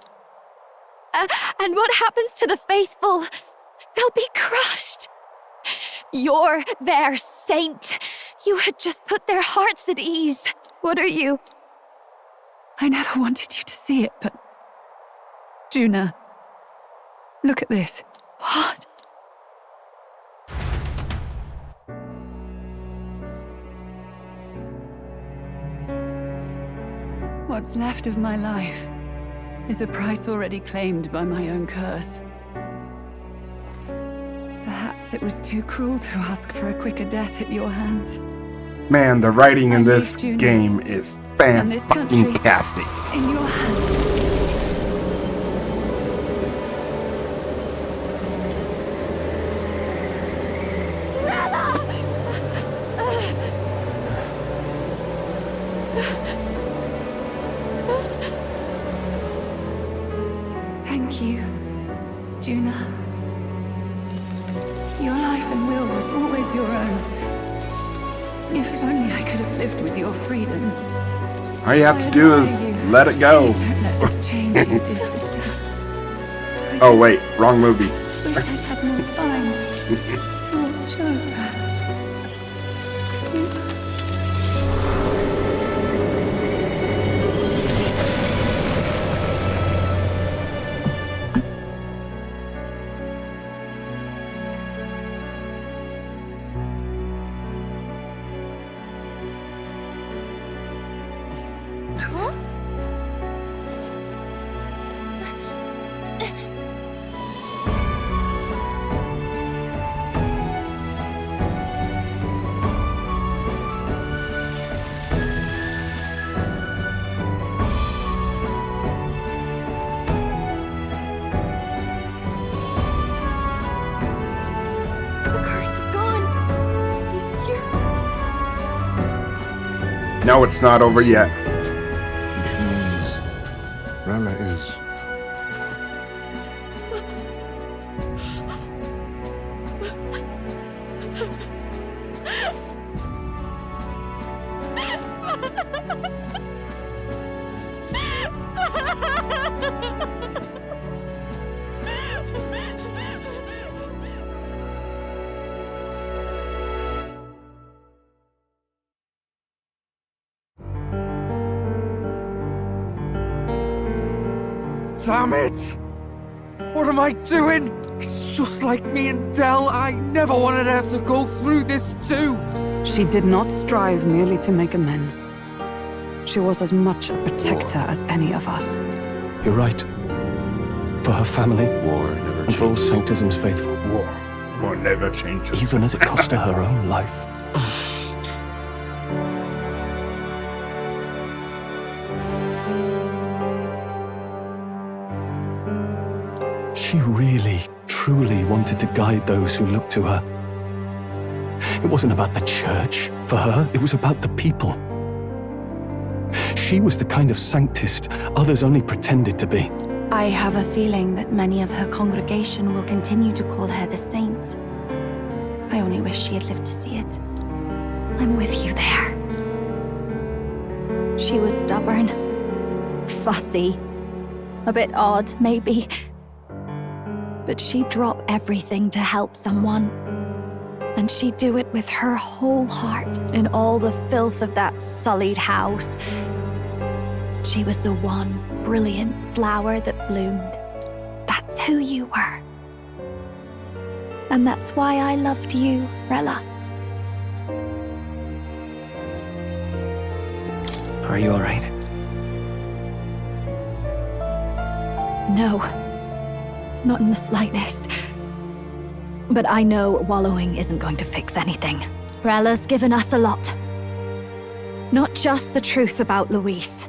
And what happens to the faithful? They'll be crushed. You're their saint. You had just put their hearts at ease. What are you? I never wanted you to see it, but... Juna, look at this. What? What's left of my life is a price already claimed by my own curse. Perhaps it was too cruel to ask for a quicker death at your hands. Man, the writing in this Junior, game is and this country fantastic. in your hands. Thank you, Juna. Your life and will was always your own. If only I could have lived with your freedom. All you have to do is let it go. Please don't let this change you, dear sister. Oh wait, wrong movie. Wish I'd had more time to show her. No, it's not over yet. Which means Rella is... Damn it! What am I doing? It's just like me and Dell. I never wanted her to go through this too. She did not strive merely to make amends. She was as much a protector as any of us. You're right. For her family, War never and for all Sanctism's faithful. War never changes. Even as it cost her her own life. She really, truly wanted to guide those who looked to her. It wasn't about the church, for her, it was about the people. She was the kind of sanctist others only pretended to be. I have a feeling that many of her congregation will continue to call her the saint. I only wish she had lived to see it. I'm with you there. She was stubborn, fussy, a bit odd, maybe. But she'd drop everything to help someone. And she'd do it with her whole heart in all the filth of that sullied house. She was the one brilliant flower that bloomed. That's who you were. And that's why I loved you, Rella. Are you alright? No, not in the slightest. But I know wallowing isn't going to fix anything. Rella's given us a lot. Not just the truth about Luis.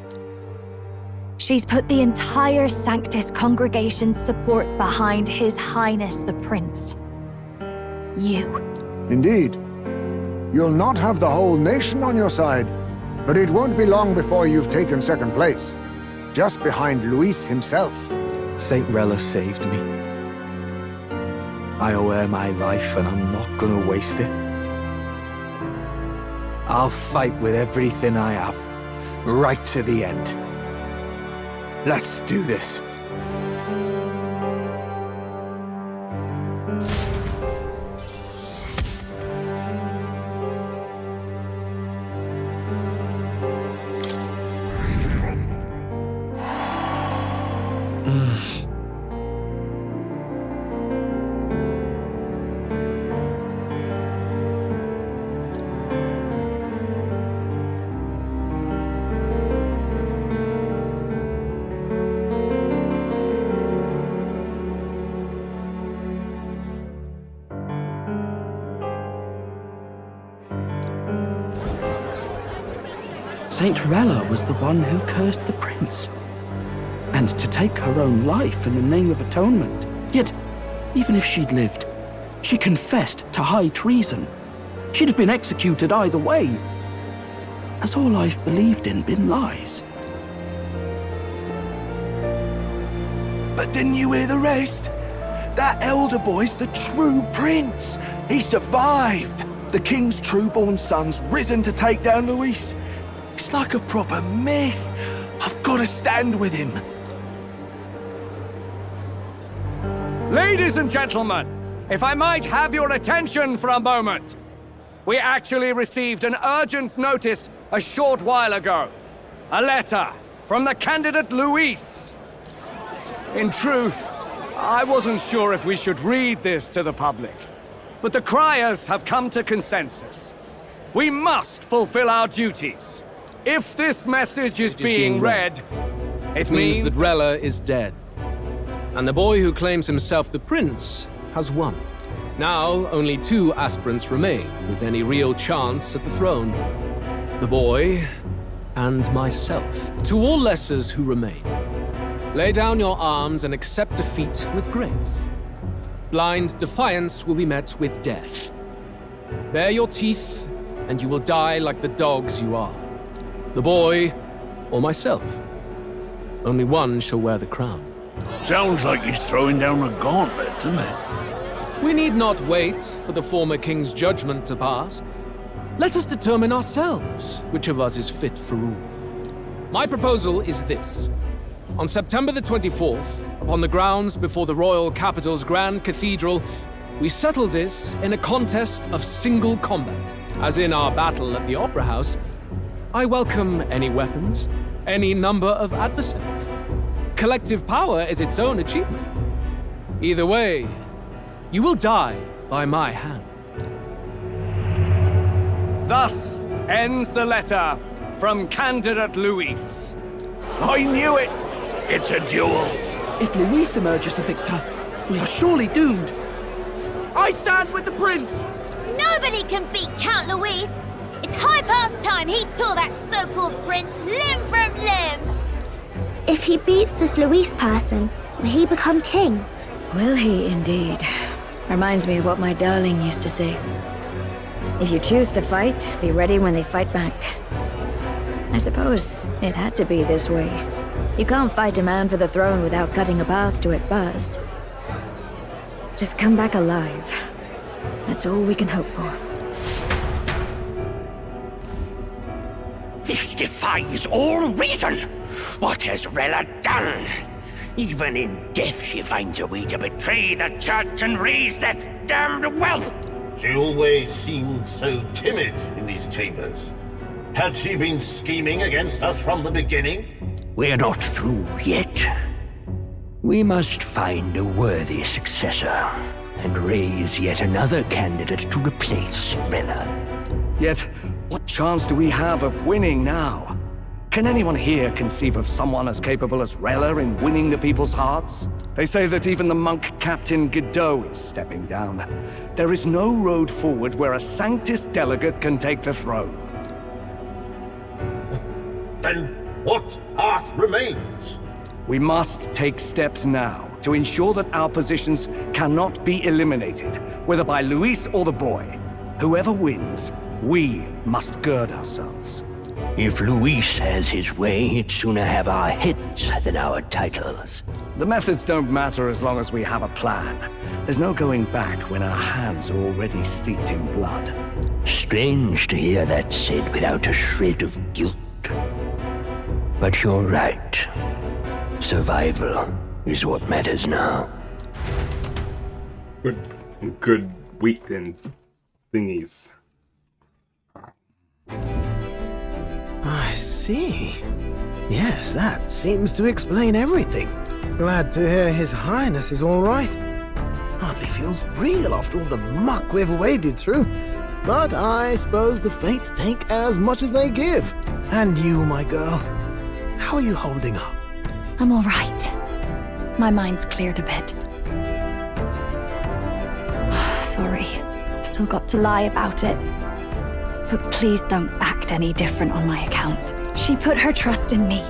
She's put the entire Sanctus congregation's support behind His Highness the Prince. You. Indeed. You'll not have the whole nation on your side, but it won't be long before you've taken second place, just behind Luis himself. Saint Rella saved me. I owe her my life and I'm not gonna waste it. I'll fight with everything I have, right to the end. Let's do this. Saint Rella was the one who cursed the prince. And to take her own life in the name of atonement. Yet, even if she'd lived, she confessed to high treason. She'd have been executed either way. Has all I've believed in been lies? But didn't you hear the rest? That elder boy's the true prince. He survived. The king's true-born son's risen to take down Luis. It's like a proper myth. I've got to stand with him. Ladies and gentlemen, if I might have your attention for a moment. We actually received an urgent notice a short while ago. A letter from the candidate Luis. In truth, I wasn't sure if we should read this to the public, but the criers have come to consensus. We must fulfill our duties. If this message is being read, it means that Rella is dead. And the boy who claims himself the prince has won. Now, only 2 aspirants remain with any real chance at the throne. The boy and myself. To all lessers who remain, lay down your arms and accept defeat with grace. Blind defiance will be met with death. Bare your teeth, and you will die like the dogs you are. The boy, or myself. Only one shall wear the crown. Sounds like he's throwing down a gauntlet, doesn't it? We need not wait for the former king's judgment to pass. Let us determine ourselves which of us is fit for rule. My proposal is this. On September the 24th, upon the grounds before the royal capital's grand cathedral, we settle this in a contest of single combat. As in our battle at the Opera House, I welcome any weapons, any number of adversaries. Collective power is its own achievement. Either way, you will die by my hand. Thus ends the letter from candidate Luis. I knew it! It's a duel. If Luis emerges the victor, we are surely doomed. I stand with the prince! Nobody can beat Count Luis! It's high past time he tore that so-called prince limb from limb! If he beats this Luis person, will he become king? Will he indeed? Reminds me of what my darling used to say. If you choose to fight, be ready when they fight back. I suppose it had to be this way. You can't fight a man for the throne without cutting a path to it first. Just come back alive. That's all we can hope for. This defies all reason. What has Rella done? Even in death she finds a way to betray the church and raise that damned wealth. She always seemed so timid in these chambers. Had she been scheming against us from the beginning? We're not through yet. We must find a worthy successor and raise yet another candidate to replace Rella. Yet, what chance do we have of winning now? Can anyone here conceive of someone as capable as Rella in winning the people's hearts? They say that even the monk Captain Godot is stepping down. There is no road forward where a Sanctus delegate can take the throne. Then what path remains? We must take steps now to ensure that our positions cannot be eliminated, whether by Luis or the boy. Whoever wins, we must gird ourselves. If Luis has his way, he'd sooner have our heads than our titles. The methods don't matter as long as we have a plan. There's no going back when our hands are already steeped in blood. Strange to hear that said without a shred of guilt. But you're right. Survival is what matters now. Good wheat and thingies. I see. Yes, that seems to explain everything. Glad to hear His Highness is all right. Hardly feels real after all the muck we've waded through. But I suppose the fates take as much as they give. And you, my girl, how are you holding up? I'm all right. My mind's cleared a bit. Sorry. Still got to lie about it. But please don't act any different on my account. She put her trust in me.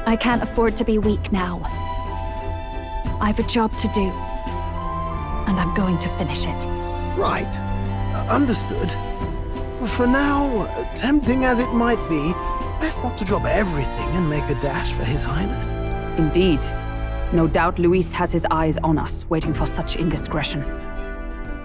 I can't afford to be weak now. I've a job to do. And I'm going to finish it. Right. Understood. For now, tempting as it might be, best not to drop everything and make a dash for His Highness. Indeed. No doubt Luis has his eyes on us, waiting for such indiscretion.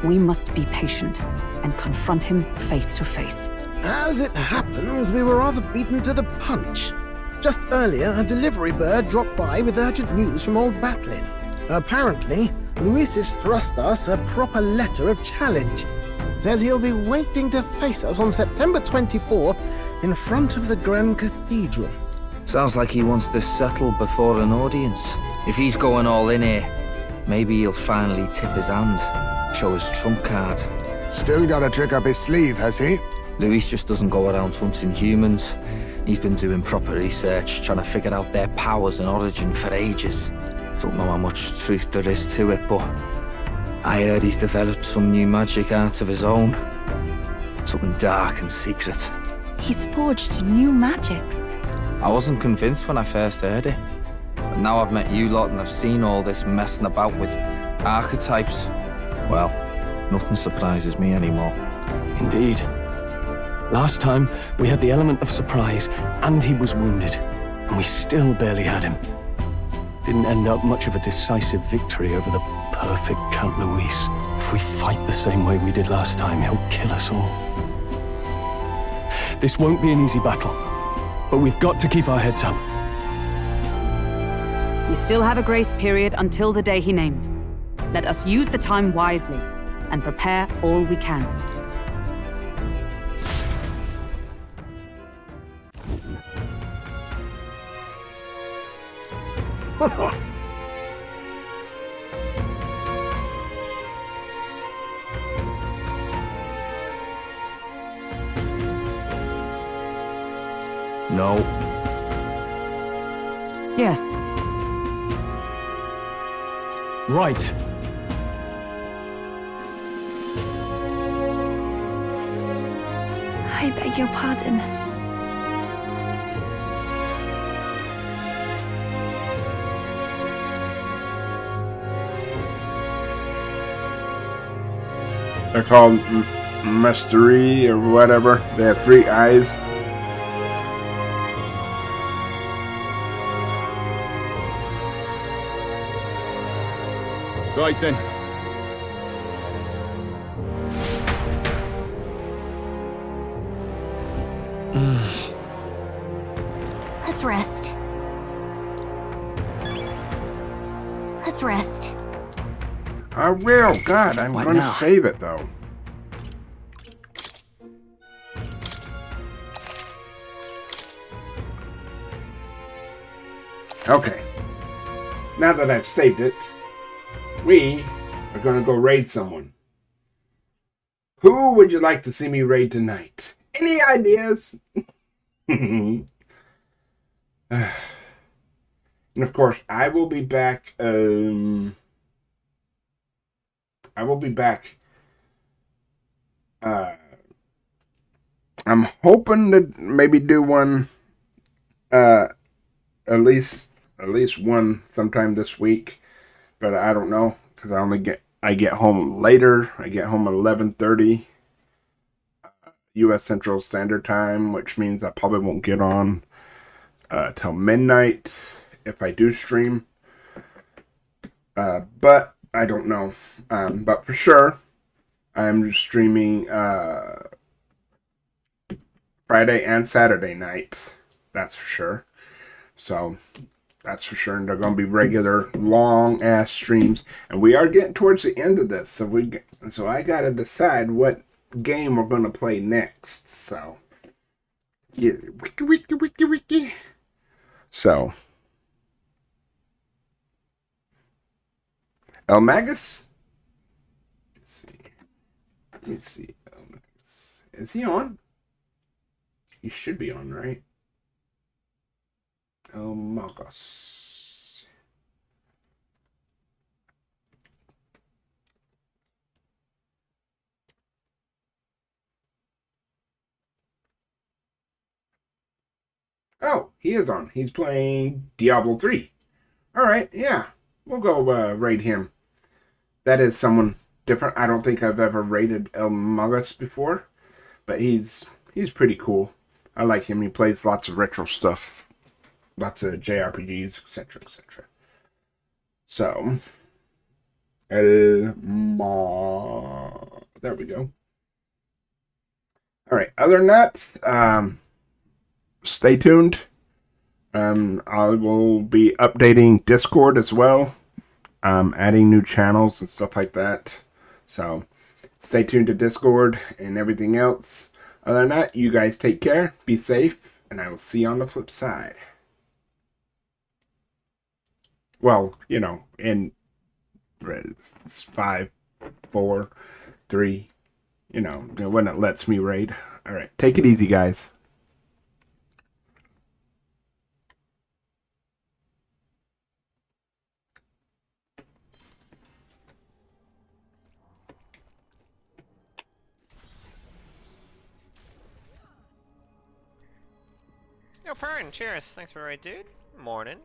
We must be patient and confront him face to face. As it happens, we were rather beaten to the punch. Just earlier, a delivery bird dropped by with urgent news from old Batlin. Apparently, Luis has thrust us a proper letter of challenge. Says he'll be waiting to face us on September 24th in front of the Grand Cathedral. Sounds like he wants this settled before an audience. If he's going all in here, maybe he'll finally tip his hand, show his trump card. Still got a trick up his sleeve, has he? Luis just doesn't go around hunting humans. He's been doing proper research, trying to figure out their powers and origin for ages. Don't know how much truth there is to it, but I heard he's developed some new magic art of his own. Something dark and secret. He's forged new magics. I wasn't convinced when I first heard it. But now I've met you lot and I've seen all this messing about with archetypes. Well, nothing surprises me anymore. Indeed. Last time, we had the element of surprise, and he was wounded. And we still barely had him. Didn't end up much of a decisive victory over the perfect Count Luis. If we fight the same way we did last time, he'll kill us all. This won't be an easy battle, but we've got to keep our heads up. We still have a grace period until the day he named. Let us use the time wisely and prepare all we can. No. Yes. Right. I beg your pardon. They're called Mystery or whatever. They have 3 eyes. Right then. rest. Let's rest. I will. God, I'm What going to now? save it, though. Okay. Now that I've saved it, we are going to go raid someone. Who would you like to see me raid tonight? Any ideas? And of course, I will be back. I'm hoping to maybe do one. At least one sometime this week, but I don't know because I get home later. I get home at 11:30 U.S. Central Standard Time, which means I probably won't get on till midnight if I do stream. But I don't know. But for sure, I'm streaming Friday and Saturday night. That's for sure. So that's for sure. And they're going to be regular long ass streams. And we are getting towards the end of this. So I got to decide what game we're going to play next. So yeah, wiki. So El Magus. Let me see. El Magus. Is he on? He should be on, right? El Magus. Oh, he is on. He's playing Diablo 3. Alright, yeah. We'll go raid him. That is someone different. I don't think I've ever raided El Magus before. But he's pretty cool. I like him. He plays lots of retro stuff. Lots of JRPGs, etc., etc. So, there we go. All right. Other than that, stay tuned. I will be updating Discord as well, adding new channels and stuff like that. So, stay tuned to Discord and everything else. Other than that, you guys take care, be safe, and I will see you on the flip side. Well, you know, in 5, 4, 3, you know, when it lets me raid. All right, take it easy, guys. Yo, Pern, cheers. Thanks for the raid, dude. Morning.